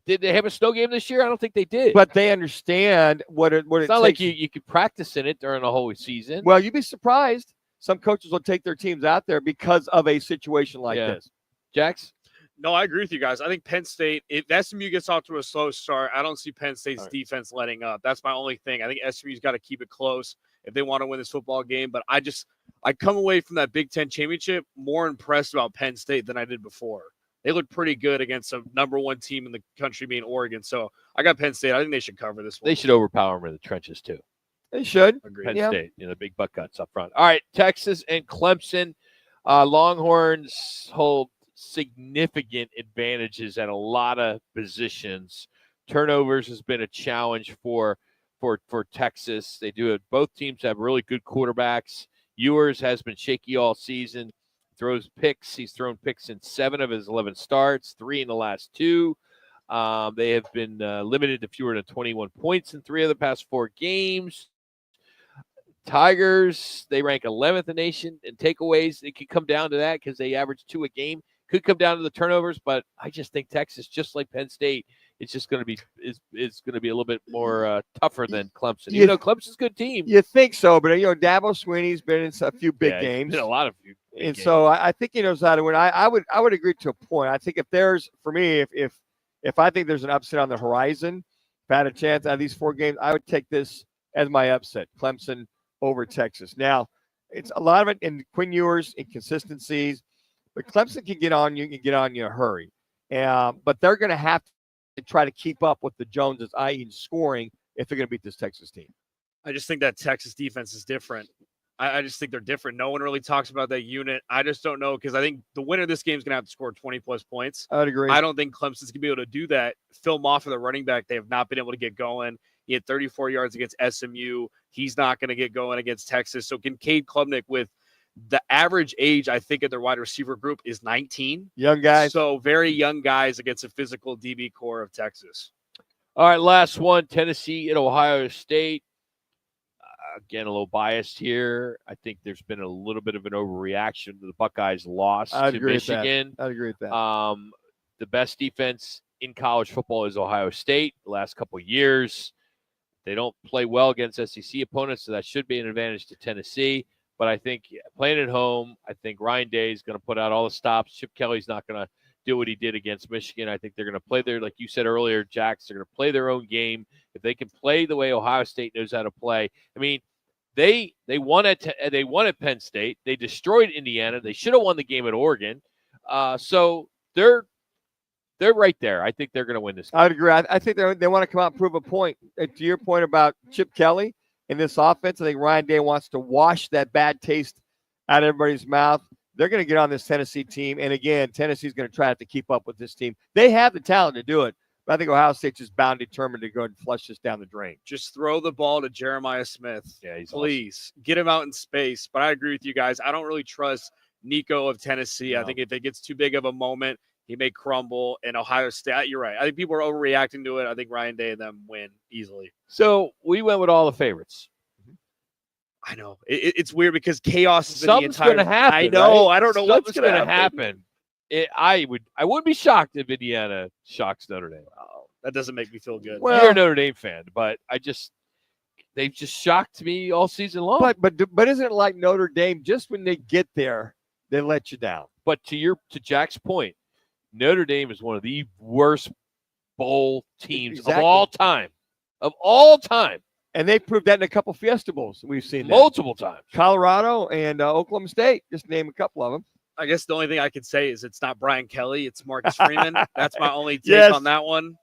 Did they have a snow game this year? I don't think they did. But they understand what it's it not takes. like you could practice in it during the whole season. Well, you'd be surprised. Some coaches will take their teams out there because of a situation like this. Jax? No, I agree with you guys. I think Penn State, if SMU gets off to a slow start, I don't see Penn State's defense letting up. That's my only thing. I think SMU's got to keep it close if they want to win this football game. But I come away from that Big Ten championship more impressed about Penn State than I did before. They look pretty good against a number 1 team in the country being Oregon. So I got Penn State. I think they should cover this one. They should overpower them in the trenches too. They should. Penn State, the big butt guts up front. All right, Texas and Clemson. Longhorns hold significant advantages at a lot of positions. Turnovers has been a challenge for Texas. They do it. Both teams have really good quarterbacks. Ewers has been shaky all season. Throws picks. He's thrown picks in 7 of his 11 starts, 3 in the last 2. They have been limited to fewer than 21 points in 3 of the past 4 games. Tigers, they rank 11th in the nation in takeaways. It could come down to that because they average 2 a game. Could come down to the turnovers, but I just think Texas, just like Penn State, it's just going to be it's going to be a little bit more tougher than Clemson. Clemson's a good team. You think so, but Dabo Swinney's been in a few big games, been a lot of big games. So I think he knows how to win. I would agree to a point. I think if there's for me, if I think there's an upset on the horizon, if I had a chance out of these 4 games, I would take this as my upset. Clemson over Texas. Now, it's a lot of it in Quinn Ewers, inconsistencies, but Clemson can get on you in a hurry. But they're going to have to try to keep up with the Joneses, i.e. in scoring, if they're going to beat this Texas team. I just think that Texas defense is different. I just think they're different. No one really talks about that unit. I just don't know because I think the winner of this game is going to have to score 20-plus points. I would agree. I don't think Clemson's going to be able to do that. Film off of the running back. They have not been able to get going. He had 34 yards against SMU. He's not going to get going against Texas. So Kincaid Klubnik, with the average age, I think, of their wide receiver group is 19. Young guys. So very young guys against a physical DB core of Texas. All right, last one, Tennessee at Ohio State. Again, a little biased here. I think there's been a little bit of an overreaction to the Buckeyes' loss to Michigan. I'd agree with that. The best defense in college football is Ohio State the last couple of years. They don't play well against SEC opponents, so that should be an advantage to Tennessee. But I think playing at home, I think Ryan Day is going to put out all the stops. Chip Kelly's not going to do what he did against Michigan. I think they're going to play their, like you said earlier, Jax, they're going to play their own game. If they can play the way Ohio State knows how to play. I mean, they won at Penn State. They destroyed Indiana. They should have won the game at Oregon. So they're right there. I think they're going to win this game. I'd agree. I think they want to come out and prove a point. To your point about Chip Kelly in this offense, I think Ryan Day wants to wash that bad taste out of everybody's mouth. They're going to get on this Tennessee team. And again, Tennessee's going to try to keep up with this team. They have the talent to do it. But I think Ohio State's just bound determined to go and flush this down the drain. Just throw the ball to Jeremiah Smith. Yeah, please. Awesome. Get him out in space. But I agree with you guys. I don't really trust Nico of Tennessee. No. I think if it gets too big of a moment, he may crumble. And Ohio State, you're right. I think people are overreacting to it. I think Ryan Day and them win easily. So we went with all the favorites. I know. It's weird because chaos is something's going to happen. I know. Right? I don't know what's going to happen. I wouldn't be shocked if Indiana shocks Notre Dame. Oh, that doesn't make me feel good. Well, you're a Notre Dame fan, but they've just shocked me all season long. But isn't it like Notre Dame? Just when they get there, they let you down. But to Jack's point, Notre Dame is one of the worst bowl teams of all time. Of all time. And they proved that in a couple Fiesta Bowls. We've seen multiple times. Colorado and Oklahoma State, just name a couple of them. I guess the only thing I could say is it's not Brian Kelly, it's Marcus Freeman. That's my only take on that one.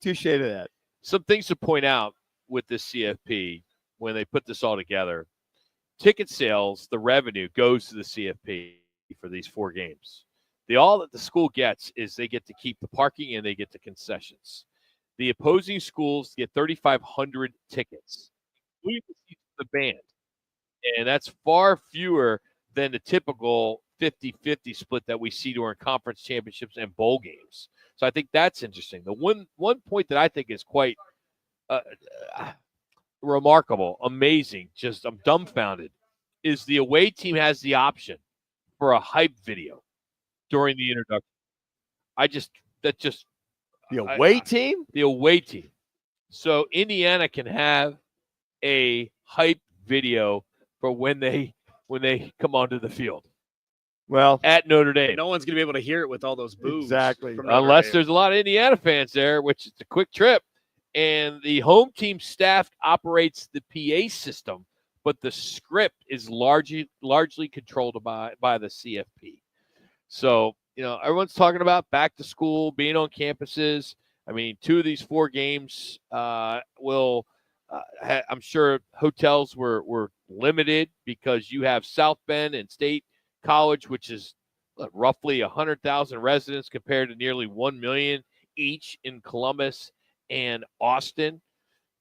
Touche to that. Some things to point out with this CFP when they put this all together. Ticket sales, the revenue goes to the CFP for these 4 games. All that the school gets is they get to keep the parking and they get the concessions. The opposing schools get 3,500 tickets, including the band. And that's far fewer than the typical 50-50 split that we see during conference championships and bowl games. So I think that's interesting. The one point that I think is quite remarkable, amazing, just I'm dumbfounded, is the away team has the option for a hype video during the introduction. The away team? The away team. So Indiana can have a hype video for when they come onto the field. Well, at Notre Dame. No one's going to be able to hear it with all those boos. Exactly. Unless there's a lot of Indiana fans there, which is a quick trip. And the home team staff operates the PA system, but the script is largely controlled by the CFP. So, everyone's talking about back to school, being on campuses. I mean, 2 of these 4 games will I'm sure hotels were limited because you have South Bend and State College, which is roughly 100,000 residents compared to nearly 1 million each in Columbus and Austin.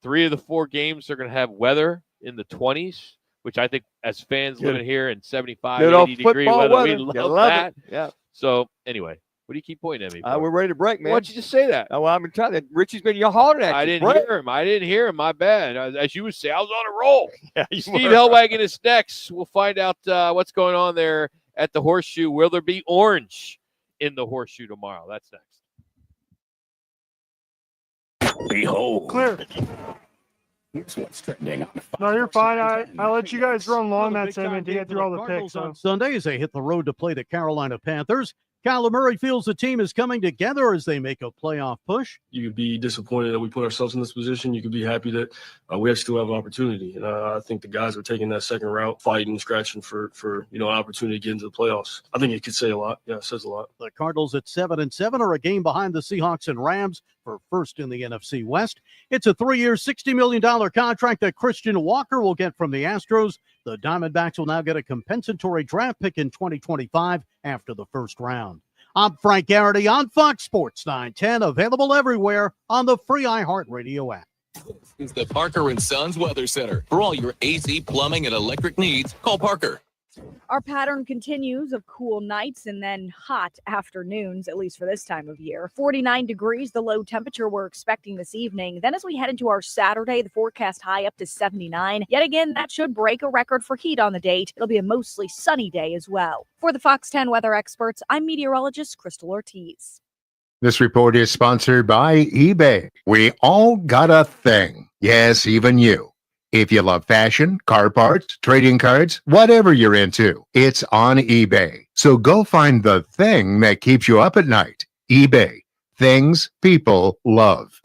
3 of the 4 games are going to have weather in the 20s, which I think as fans living here in 75, 80 degree weather, we love that. Yeah. So anyway, what do you keep pointing at me for? We're ready to break, man. Why don't you just say that? Well, I've been trying to. Richie's been hollering at you. I didn't hear him. My bad. As you would say, I was on a roll. Yeah, Steve Hellwagon is next. We'll find out what's going on there at the Horseshoe. Will there be orange in the Horseshoe tomorrow? That's next. Behold. Clear. Here's what's trending on No, you're fine. I let you guys run long that segment to get through all the picks. On Sunday as they hit the road to play the Carolina Panthers. Kyler Murray feels the team is coming together as they make a playoff push. You could be disappointed that we put ourselves in this position. You could be happy that we actually still have an opportunity. And I think the guys are taking that second route, fighting, scratching for an opportunity to get into the playoffs. I think it could say a lot. Yeah, it says a lot. The Cardinals at 7-7 are a game behind the Seahawks and Rams for first in the NFC West. It's a 3-year, $60 million contract that Christian Walker will get from the Astros. The Diamondbacks will now get a compensatory draft pick in 2025 after the first round. I'm Frank Garrity on Fox Sports 910, available everywhere on the free iHeartRadio app. This is the Parker & Sons Weather Center. For all your AC, plumbing, and electric needs, call Parker. Our pattern continues of cool nights and then hot afternoons, at least for this time of year. 49 degrees, the low temperature we're expecting this evening. Then as we head into our Saturday, the forecast high up to 79. Yet again, that should break a record for heat on the date. It'll be a mostly sunny day as well. For the Fox 10 weather experts, I'm meteorologist Crystal Ortiz. This report is sponsored by eBay. We all got a thing. Yes, even you. If you love fashion, car parts, trading cards, whatever you're into, it's on eBay. So go find the thing that keeps you up at night. eBay. Things people love.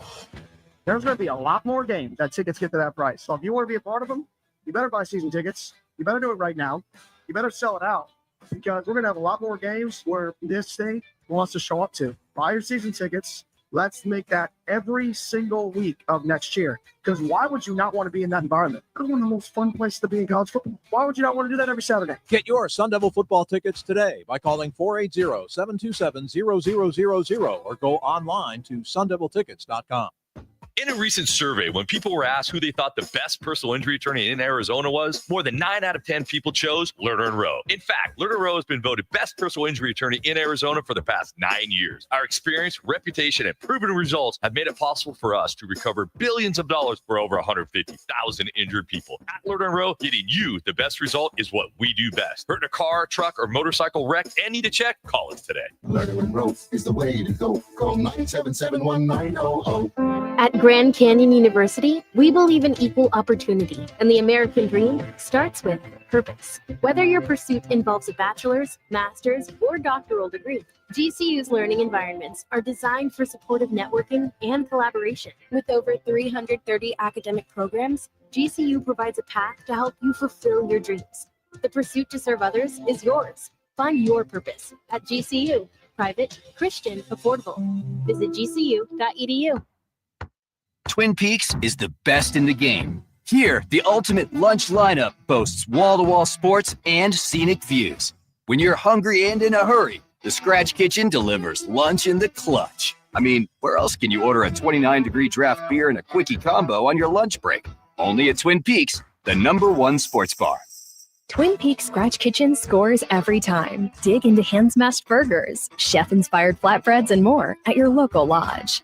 There's going to be a lot more games that tickets get to that price. So if you want to be a part of them, you better buy season tickets. You better do it right now. You better sell it out because we're going to have a lot more games where this thing wants to show up to. Buy your season tickets. Let's make that every single week of next year. Because why would you not want to be in that environment? It's one of the most fun places to be in college football. Why would you not want to do that every Saturday? Get your Sun Devil football tickets today by calling 480-727-0000 or go online to sundeviltickets.com. In a recent survey, when people were asked who they thought the best personal injury attorney in Arizona was, more than 9 out of 10 people chose Lerner & Rowe. In fact, Lerner & Rowe has been voted best personal injury attorney in Arizona for the past 9 years. Our experience, reputation, and proven results have made it possible for us to recover billions of dollars for over 150,000 injured people. At Lerner & Rowe, getting you the best result is what we do best. Hurt in a car, truck, or motorcycle wreck and need a check? Call us today. Lerner & Rowe is the way to go. Call 977-1900. At Grand Canyon University, we believe in equal opportunity, and the American dream starts with purpose. Whether your pursuit involves a bachelor's, master's, or doctoral degree, GCU's learning environments are designed for supportive networking and collaboration. With over 330 academic programs, GCU provides a path to help you fulfill your dreams. The pursuit to serve others is yours. Find your purpose at GCU. Private, Christian, affordable. Visit gcu.edu. Twin Peaks is the best in the game. Here, the ultimate lunch lineup boasts wall-to-wall sports and scenic views. When you're hungry and in a hurry, the Scratch Kitchen delivers lunch in the clutch. I mean, where else can you order a 29-degree draft beer and a quickie combo on your lunch break? Only at Twin Peaks, the #1 sports bar. Twin Peaks Scratch Kitchen scores every time. Dig into hand-smashed burgers, chef-inspired flatbreads, and more at your local lodge.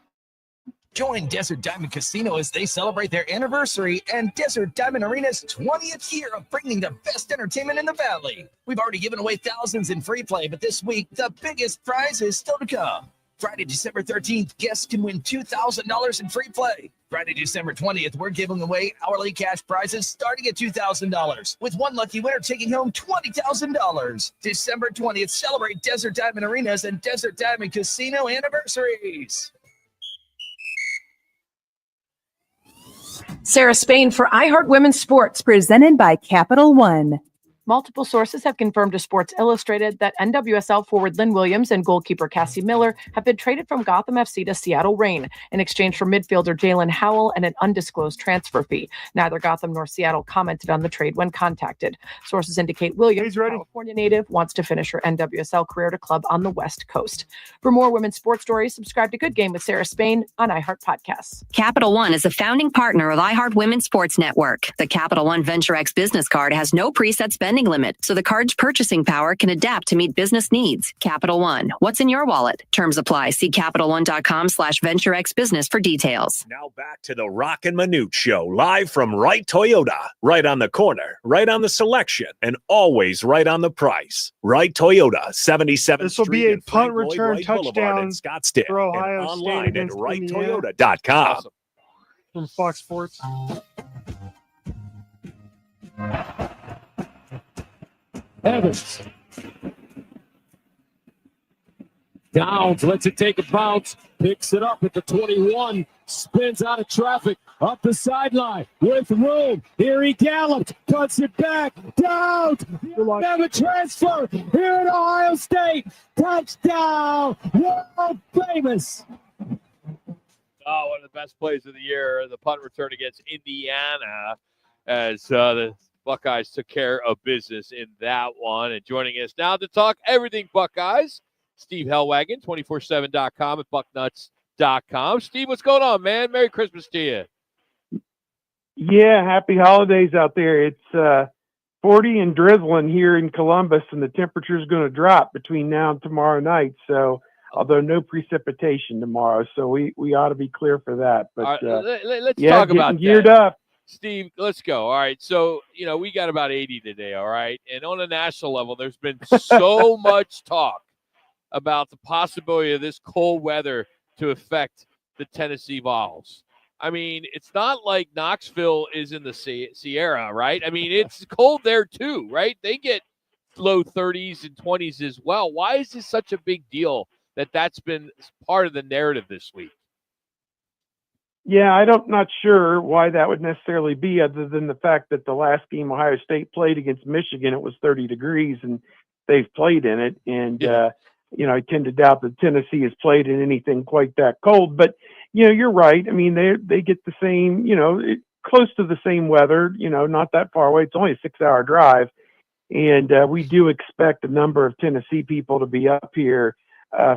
Join Desert Diamond Casino as they celebrate their anniversary and Desert Diamond Arena's 20th year of bringing the best entertainment in the Valley. We've already given away thousands in free play, but this week, the biggest prize is still to come. Friday, December 13th, guests can win $2,000 in free play. Friday, December 20th, we're giving away hourly cash prizes starting at $2,000, with one lucky winner taking home $20,000. December 20th, celebrate Desert Diamond Arenas and Desert Diamond Casino anniversaries. Sarah Spain for iHeart Women's Sports, presented by Capital One. Multiple sources have confirmed to Sports Illustrated that NWSL forward Lynn Williams and goalkeeper Cassie Miller have been traded from Gotham FC to Seattle Reign in exchange for midfielder Jalen Howell and an undisclosed transfer fee. Neither Gotham nor Seattle commented on the trade when contacted. Sources indicate Williams, a California native, wants to finish her NWSL career at a club on the West Coast. For more women's sports stories, subscribe to Good Game with Sarah Spain on iHeart Podcasts. Capital One is a founding partner of iHeart Women's Sports Network. The Capital One Venture X business card has no preset spending limit, so the card's purchasing power can adapt to meet business needs. Capital One, what's in your wallet? Terms apply. See CapitalOne.com/VentureXBusiness for details. Now back to the Roc and Manuch Show, live from Wright Toyota. Right on the corner, right on the selection, and always right on the price. Wright Toyota, 77th This will Street be a and punt Frank Lloyd return Wright Boulevard in touchdown Scottsdale, for Ohio and State online at against Indiana. wrightoyota.com. From Fox Sports. Evans. Downs lets it take a bounce, picks it up at the 21, spins out of traffic, up the sideline with room. Here he galloped, cuts it back, Downs. Have a transfer here at Ohio State. Touchdown, world famous. Oh, one of the best plays of the year, the punt return against Indiana, as the Buckeyes took care of business in that one. And joining us now to talk everything Buckeyes, Steve Hellwagon, 247.com at bucknuts.com. Steve, what's going on, man? Merry Christmas to you. Yeah, happy holidays out there. It's 40 and drizzling here in Columbus, and the temperature is going to drop between now and tomorrow night. So, although no precipitation tomorrow, so we ought to be clear for that. But let's talk about geared that. up. Steve, let's go. All right. So, we got about 80 today. All right. And on a national level, there's been so much talk about the possibility of this cold weather to affect the Tennessee Vols. I mean, it's not like Knoxville is in the Sierra, right? I mean, it's cold there too, right? They get low 30s and 20s as well. Why is this such a big deal that's been part of the narrative this week? Yeah, not sure why that would necessarily be, other than the fact that the last game Ohio State played against Michigan, it was 30 degrees, and they've played in it. And, I tend to doubt that Tennessee has played in anything quite that cold. But, you're right. I mean, they get the same, close to the same weather, not that far away. It's only a 6-hour drive. And we do expect a number of Tennessee people to be up here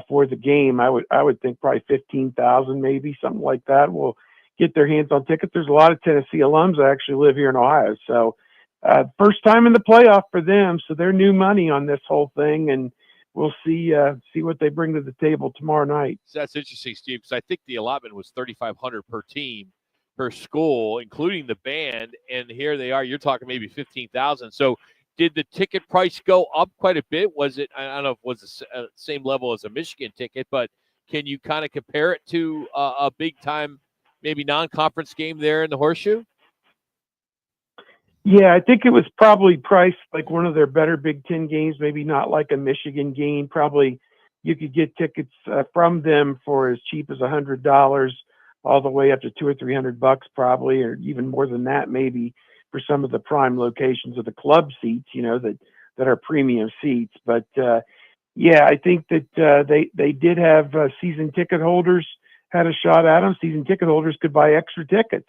for the game. I would think probably 15,000, maybe something like that, will get their hands on tickets. There's a lot of Tennessee alums that actually live here in Ohio. So first time in the playoff for them. So they're new money on this whole thing, and we'll see what they bring to the table tomorrow night. So that's interesting, Steve, because I think the allotment was 3,500 per team, per school, including the band. And here they are. You're talking maybe 15,000. So did the ticket price go up quite a bit? Was it, I don't know if it was the same level as a Michigan ticket, but can you kind of compare it to a big-time, maybe non-conference game there in the Horseshoe? Yeah, I think it was probably priced like one of their better Big Ten games, maybe not like a Michigan game. Probably you could get tickets from them for as cheap as $100 all the way up to $200 or $300 probably, or even more than that maybe, for some of the prime locations of the club seats, that are premium seats. But yeah, I think that they did have season ticket holders had a shot at them. Season ticket holders could buy extra tickets,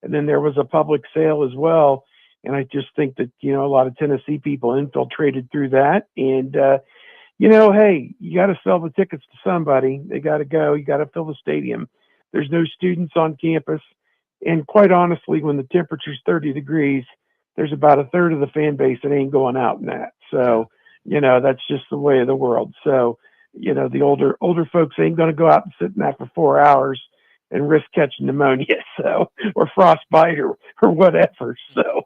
and then there was a public sale as well. And I just think that a lot of Tennessee people infiltrated through that. And hey, you got to sell the tickets to somebody. They got to go. You got to fill the stadium. There's no students on campus. And quite honestly, when the temperature's 30 degrees, there's about a third of the fan base that ain't going out in that. So, that's just the way of the world. So, the older folks ain't going to go out and sit in that for 4 hours and risk catching pneumonia, or frostbite or whatever. So,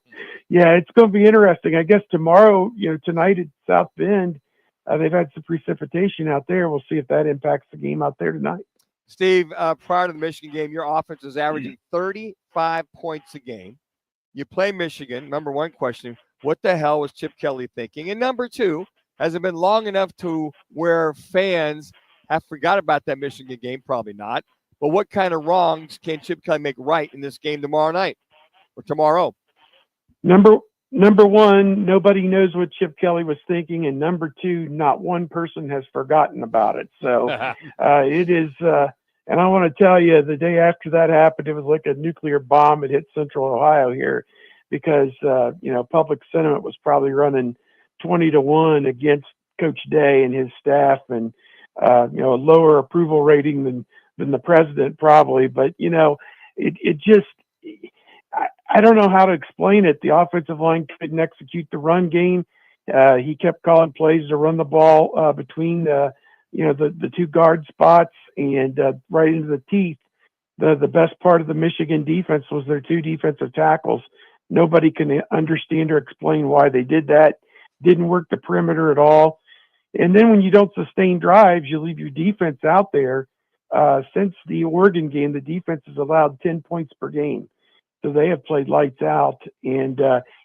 yeah, it's going to be interesting. I guess tomorrow, tonight at South Bend, they've had some precipitation out there. We'll see if that impacts the game out there tonight. Steve, prior to the Michigan game, your offense was averaging 35 points a game. You play Michigan. Number one question, what the hell was Chip Kelly thinking? And number two, has it been long enough to where fans have forgot about that Michigan game? Probably not. But what kind of wrongs can Chip Kelly make right in this game tomorrow night or tomorrow? Number one, nobody knows what Chip Kelly was thinking. And number two, not one person has forgotten about it. So it is and I want to tell you, the day after that happened, it was like a nuclear bomb had hit Central Ohio here, because, public sentiment was probably running 20-1 against Coach Day and his staff, and, a lower approval rating than the president probably. But, it just, I don't know how to explain it. The offensive line couldn't execute the run game. He kept calling plays to run the ball between the two guard spots and right into the teeth. The best part of the Michigan defense was their two defensive tackles. Nobody can understand or explain why they did that. Didn't work the perimeter at all. And then when you don't sustain drives, you leave your defense out there. Since the Oregon game, the defense has allowed 10 points per game. So they have played lights out. And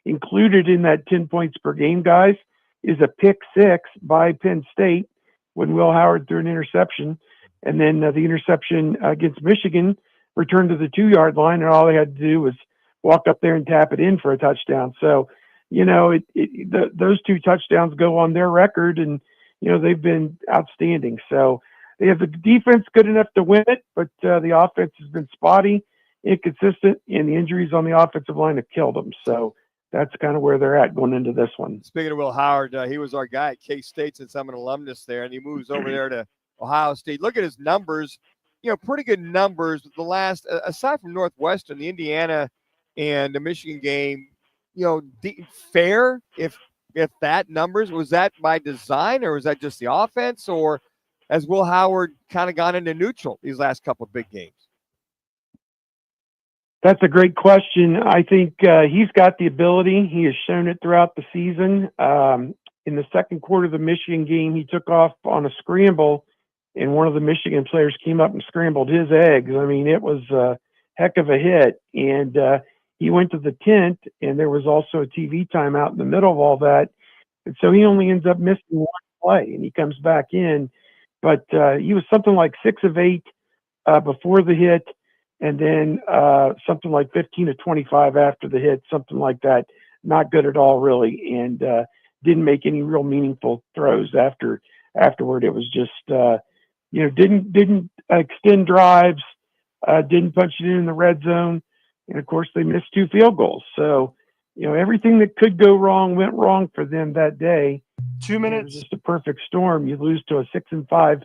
included in that 10 points per game, guys, is a pick six by Penn State when Will Howard threw an interception. And then the interception against Michigan returned to the 2-yard line, and all they had to do was walk up there and tap it in for a touchdown. So, those two touchdowns go on their record, and, they've been outstanding. So they have the defense good enough to win it, but the offense has been spotty, inconsistent, and the injuries on the offensive line have killed them. So that's kind of where they're at going into this one. Speaking of Will Howard, he was our guy at K-State since I'm an alumnus there, and he moves over there to Ohio State. Look at his numbers, pretty good numbers. The last, aside from Northwestern, the Indiana and the Michigan game, fair, if that numbers. Was that by design, or was that just the offense, or has Will Howard kind of gone into neutral these last couple of big games? That's a great question. I think he's got the ability. He has shown it throughout the season. In the second quarter of the Michigan game, he took off on a scramble, and one of the Michigan players came up and scrambled his eggs. I mean, it was a heck of a hit. And he went to the tent, and there was also a TV timeout in the middle of all that. And so he only ends up missing one play, and he comes back in. But he was something like 6 of 8 before the hit, and then something like 15 to 25 after the hit, something like that. Not good at all, really, and didn't make any real meaningful throws afterward. It was just, didn't extend drives, didn't punch it in the red zone, and of course they missed 2 field goals. So, everything that could go wrong went wrong for them that day. 2 minutes. It was just a perfect storm. You lose to a 6-5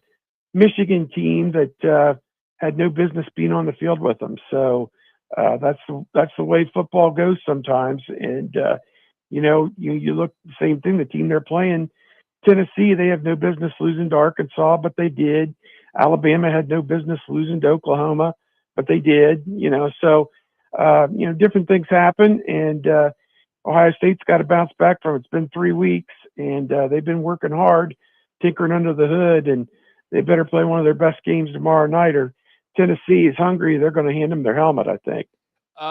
Michigan team that had no business being on the field with them. So that's the way football goes sometimes. And you look the same thing. The team they're playing, Tennessee, they have no business losing to Arkansas, but they did. Alabama had no business losing to Oklahoma, but they did. So different things happen, and Ohio State's got to bounce back from it. It's been 3 weeks, and they've been working hard, tinkering under the hood, and they better play one of their best games tomorrow night, or Tennessee is hungry. They're going to hand them their helmet, I think.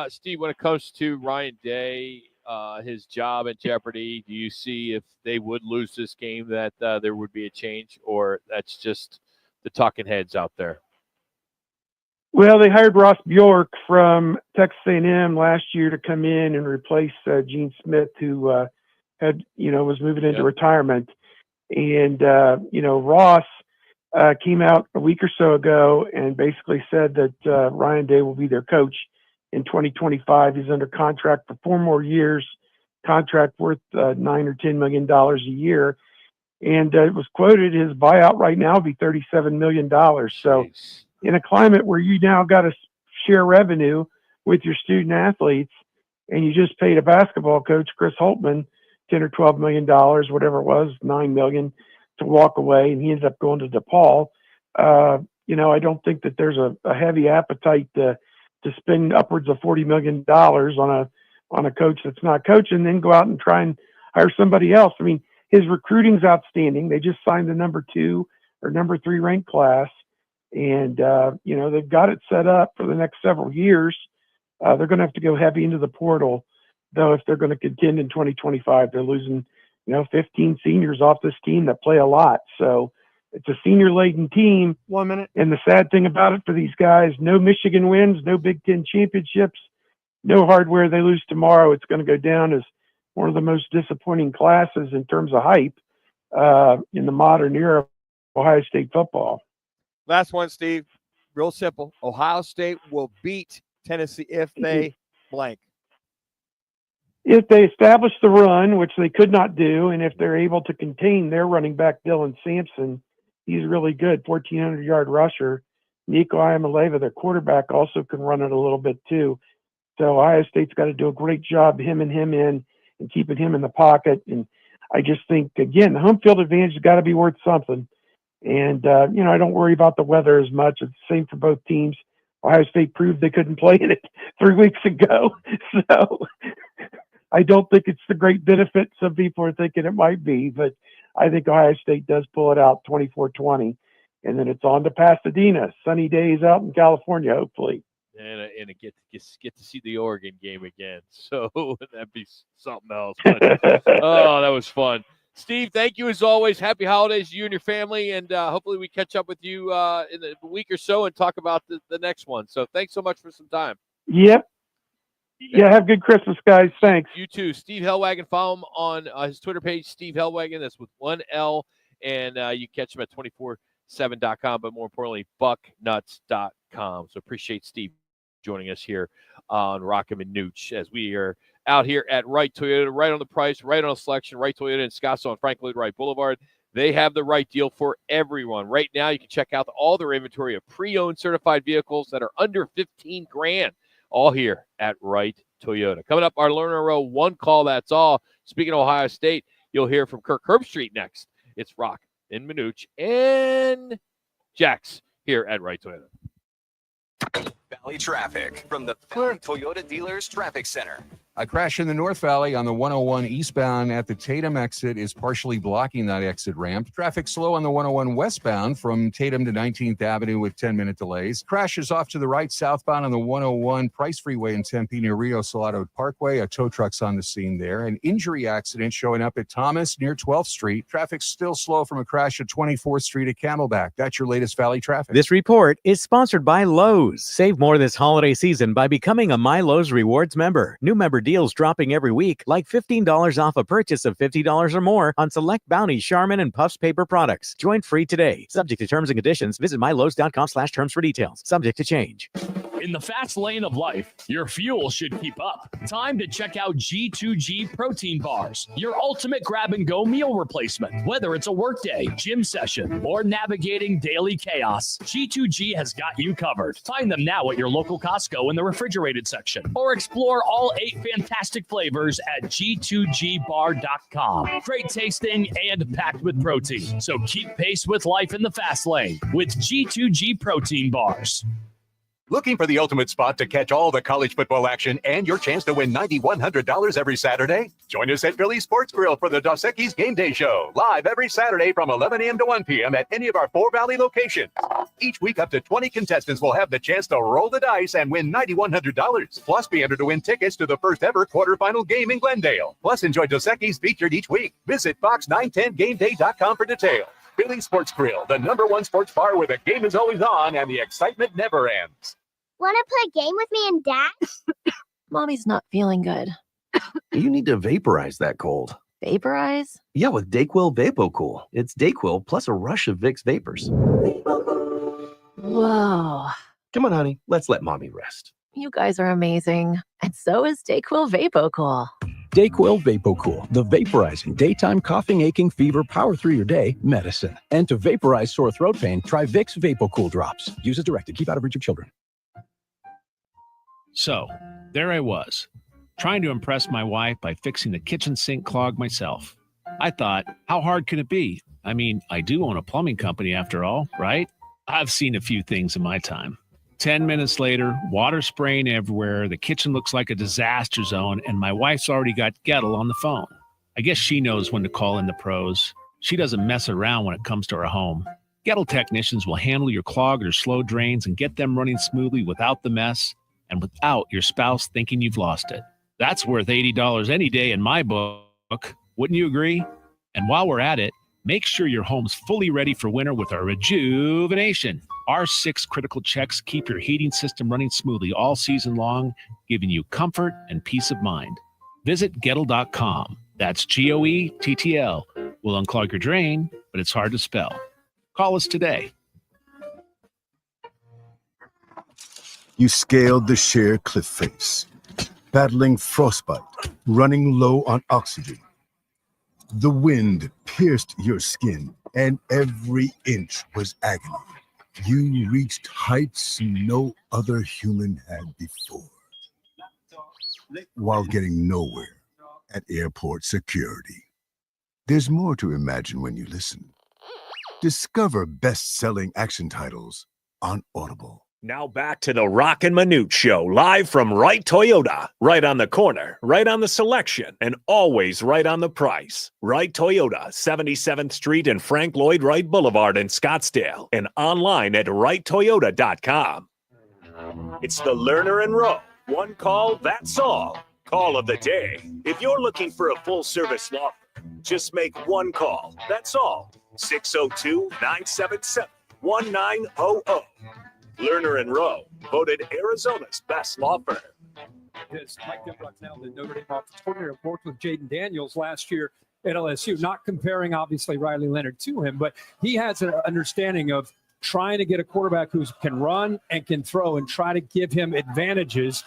Steve, when it comes to Ryan Day, his job at jeopardy, do you see if they would lose this game that there would be a change, or that's just the talking heads out there? Well, they hired Ross Bjork from Texas A&M last year to come in and replace Gene Smith, who was moving into retirement. And Ross came out a week or so ago and basically said that Ryan Day will be their coach in 2025. He's under contract for 4 more years, contract worth $9 or $10 million a year. And it was quoted his buyout right now will be $37 million. So in a climate where you now got to share revenue with your student athletes, and you just paid a basketball coach, Chris Holtman, $10 or $12 million, whatever it was, $9 million, to walk away, and he ended up going to DePaul. I don't think that there's a heavy appetite to spend upwards of $40 million on a coach that's not coaching, then go out and try and hire somebody else. I mean, his recruiting's outstanding. They just signed the number 2 or number 3 ranked class, and they've got it set up for the next several years. They're going to have to go heavy into the portal, though, if they're going to contend in 2025. They're losing 15 seniors off this team that play a lot. So it's a senior-laden team. 1 minute. And the sad thing about it for these guys, no Michigan wins, no Big Ten championships, no hardware. They lose tomorrow. It's going to go down as one of the most disappointing classes in terms of hype in the modern era of Ohio State football. Last one, Steve. Real simple. Ohio State will beat Tennessee if they blank. If they establish the run, which they could not do, and if they're able to contain their running back, Dylan Sampson, he's really good, 1,400-yard rusher. Nico Iamaleava, their quarterback, also can run it a little bit too. So Ohio State's got to do a great job hemming him in and keeping him in the pocket. And I just think, again, the home field advantage has got to be worth something. And, I don't worry about the weather as much. It's the same for both teams. Ohio State proved they couldn't play in it 3 weeks ago. So I don't think it's the great benefit some people are thinking it might be, but I think Ohio State does pull it out 24-20. And then it's on to Pasadena. Sunny days out in California, hopefully. And get to see the Oregon game again. So that'd be something else. But, that was fun. Steve, thank you as always. Happy holidays to you and your family. And hopefully we catch up with you in a week or so and talk about the next one. So thanks so much for some time. Yep. Yeah, have a good Christmas, guys. Thanks. You too. Steve Hellwagon. Follow him on his Twitter page, Steve Hellwagon. That's with 1 L. And you catch him at 247.com, but more importantly, bucknuts.com. So appreciate Steve joining us here on Roc and Manuch as we are out here at Wright Toyota, right on the price, right on the selection. Wright Toyota in Scottsdale on Frank Lloyd Wright Boulevard. They have the right deal for everyone. Right now, you can check out all their inventory of pre-owned certified vehicles that are under $15,000, all here at Wright Toyota. Coming up, our Learner Row, one call, that's all. Speaking of Ohio State, you'll hear from Kirk Herbstreit next. It's Roc and Manuch and Jax here at Wright Toyota. Valley traffic from the Valley Toyota Dealers Traffic Center. A crash in the North Valley on the 101 eastbound at the Tatum exit is partially blocking that exit ramp. Traffic slow on the 101 westbound from Tatum to 19th Avenue with 10-minute delays. Crashes off to the right southbound on the 101 Price Freeway in Tempe near Rio Salado Parkway. A tow truck's on the scene there. An injury accident showing up at Thomas near 12th Street. Traffic's still slow from a crash at 24th Street at Camelback. That's your latest Valley traffic. This report is sponsored by Lowe's. Save more this holiday season by becoming a My Lowe's Rewards member. New member deals dropping every week, like $15 off a purchase of $50 or more on select Bounty, Charmin, and Puffs paper products. Join free today. Subject to terms and conditions. Visit mylowes.com/terms for details. Subject to change. In the fast lane of life, your fuel should keep up. Time to check out G2G protein bars, your ultimate grab-and-go meal replacement. Whether it's a workday, gym session, or navigating daily chaos, G2G has got you covered. Find them now at your local Costco in the refrigerated section, or explore all 8 fantastic flavors at G2GBar.com. Great tasting and packed with protein, so keep pace with life in the fast lane with G2G protein bars. Looking for the ultimate spot to catch all the college football action and your chance to win $9,100 every Saturday? Join us at Philly Sports Grill for the Dos Equis Game Day Show, live every Saturday from 11 a.m. to 1 p.m. at any of our 4 Valley locations. Each week, up to 20 contestants will have the chance to roll the dice and win $9,100. Plus, be entered to win tickets to the first ever quarterfinal game in Glendale. Plus, enjoy Dos Equis featured each week. Visit fox910gameday.com for details. Philly Sports Grill, the #1 sports bar where the game is always on and the excitement never ends. Want to play a game with me and Dad? Mommy's not feeling good. You need to vaporize that cold. Vaporize? Yeah, with Dayquil VapoCool. It's Dayquil plus a rush of Vicks vapors. Whoa. Come on, honey. Let's let mommy rest. You guys are amazing. And so is Dayquil VapoCool. Dayquil VapoCool, the vaporizing daytime coughing, aching, fever, power through your day medicine. And to vaporize sore throat pain, try Vicks VapoCool drops. Use as directed. Keep out of reach of children. So, there I was, trying to impress my wife by fixing the kitchen sink clog myself. I thought, how hard can it be? I mean, I do own a plumbing company after all, right? I've seen a few things in my time. 10 minutes later, water spraying everywhere, the kitchen looks like a disaster zone, and my wife's already got Gettle on the phone. I guess she knows when to call in the pros. She doesn't mess around when it comes to her home. Gettle technicians will handle your clogged or slow drains and get them running smoothly without the mess and without your spouse thinking you've lost it. That's worth $80 any day in my book. Wouldn't you agree? And while we're at it, make sure your home's fully ready for winter with our rejuvenation. Our 6 critical checks keep your heating system running smoothly all season long, giving you comfort and peace of mind. Visit Gettle.com. That's Goettl. We'll unclog your drain, but it's hard to spell. Call us today. You scaled the sheer cliff face, battling frostbite, running low on oxygen. The wind pierced your skin, and every inch was agony. You reached heights no other human had before, while getting nowhere at airport security. There's more to imagine when you listen. Discover best-selling action titles on Audible. Now back to the Roc and Manuch Show, live from Wright Toyota. Right on the corner, right on the selection, and always right on the price. Wright Toyota, 77th Street and Frank Lloyd Wright Boulevard in Scottsdale, and online at wrighttoyota.com. It's the Lerner and Rowe. One call, that's all. Call of the day. If you're looking for a full-service law firm, just make one call. That's all. 602-977-1900. Lerner and Rowe, voted Arizona's best law firm. Mike Denbrock, now the Notre Dame offensive coordinator, worked with Jaden Daniels last year at LSU. Not comparing, obviously, Riley Leonard to him, but he has an understanding of trying to get a quarterback who can run and can throw and try to give him advantages,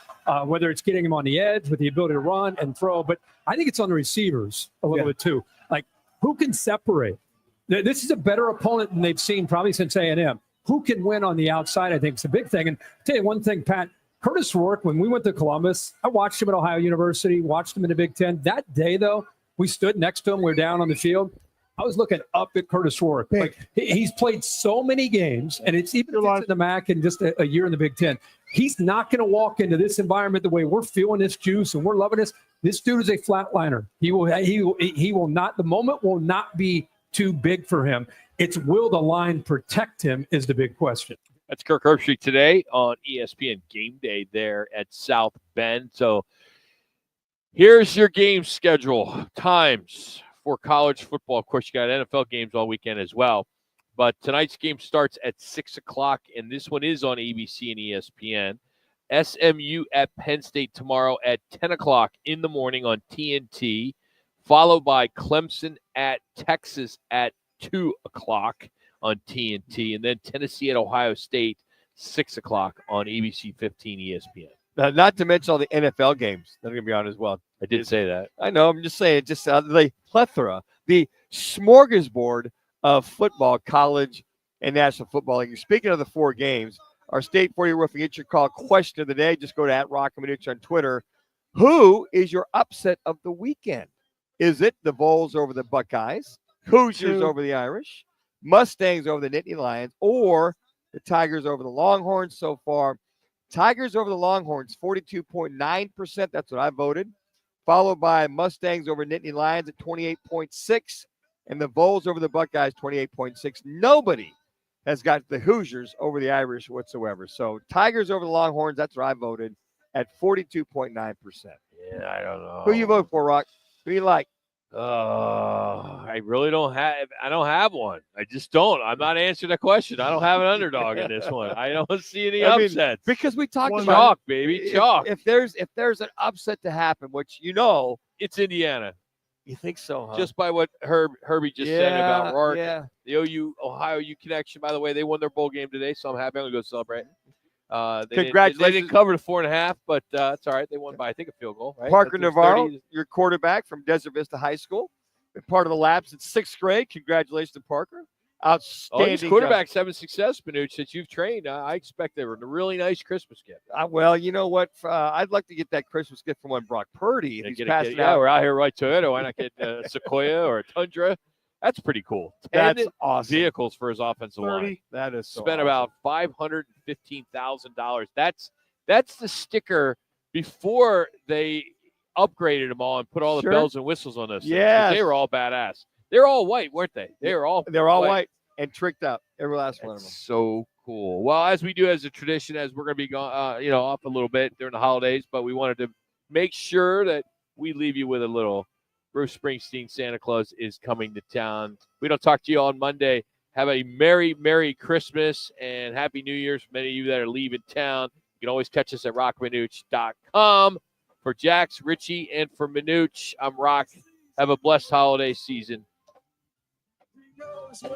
whether it's getting him on the edge with the ability to run and throw. But I think it's on the receivers a little bit too. Like, who can separate? This is a better opponent than they've seen probably since A&M. Who can win on the outside, I think, is a big thing. And I'll tell you one thing, Pat, Curtis Rourke, when we went to Columbus, I watched him at Ohio University, watched him in the Big Ten. That day, though, we stood next to him. We were down on the field. I was looking up at Curtis Rourke. Like he's played so many games, and it's even if it's in the MAC and just a year in the Big Ten. He's not going to walk into this environment the way we're feeling this juice and we're loving this. This dude is a flatliner. He will not. The moment will not be too big for him. It's will the line protect him is the big question. That's Kirk Herbstreit today on ESPN Game Day there at South Bend. So here's your game schedule times for college football. Of course, you got NFL games all weekend as well. But tonight's game starts at 6 o'clock, and this one is on ABC and ESPN. SMU at Penn State tomorrow at 10 o'clock in the morning on TNT, followed by Clemson at Texas at 2 o'clock on TNT, and then Tennessee at Ohio State, 6 o'clock on ABC 15 ESPN. Not to mention all the NFL games that are going to be on as well. I did say that. I know. I'm just saying, just the plethora, the smorgasbord of football, college, and National Football League. Speaking of the 4 games, our State 40 Roofing It's Your Call question of the day. Just go to @Roc and Manuch on Twitter. Who is your upset of the weekend? Is it the Vols over the Buckeyes, Hoosiers over the Irish, Mustangs over the Nittany Lions, or the Tigers over the Longhorns? So far, Tigers over the Longhorns, 42.9%. That's what I voted. Followed by Mustangs over Nittany Lions at 28.6%. And the Vols over the Buckeyes, 28.6%. Nobody has got the Hoosiers over the Irish whatsoever. So Tigers over the Longhorns, that's where I voted at 42.9%. Yeah, I don't know. Who you vote for, Rock? Who you like? I really don't have one. I just don't. I'm not answering that question. I don't have an underdog in this one. I don't see any upsets. Because we talked about chalk, baby. Chalk. If there's an upset to happen, which it's Indiana. You think so, huh? Just by what Herbie just said about Rourke. Yeah. The Ohio-U connection, by the way, they won their bowl game today, so I'm happy. I'm going to go celebrate. Congratulations. They didn't cover the 4.5, but it's all right. They won by, I think, a field goal. Right? Parker Navarro, your quarterback from Desert Vista High School. Been part of the Labs in 6th grade. Congratulations to Parker. Outstanding. These quarterbacks having success, Manuch, since you've trained. I expect they were a really nice Christmas gift. Well, you know what? I'd like to get that Christmas gift from one Brock Purdy. If he's passing out. We're out here right Toyota. Why not get a Sequoia or a Tundra? That's pretty cool. That's awesome. Vehicles for his offensive line. That is so spent awesome. about $515,000. That's the sticker before they upgraded them all and put all the bells and whistles on those. Yeah, they were all badass. They're all white, weren't they? They're all white and tricked out. Every last one of them. So cool. Well, as we do as a tradition, as we're going to be going, off a little bit during the holidays, but we wanted to make sure that we leave you with a little. Bruce Springsteen, Santa Claus is coming to town. We don't talk to you on Monday. Have a Merry, Merry Christmas and Happy New Year's for many of you that are leaving town. You can always catch us at rockmanuch.com. For Jax, Richie, and for Manuch, I'm Rock. Have a blessed holiday season.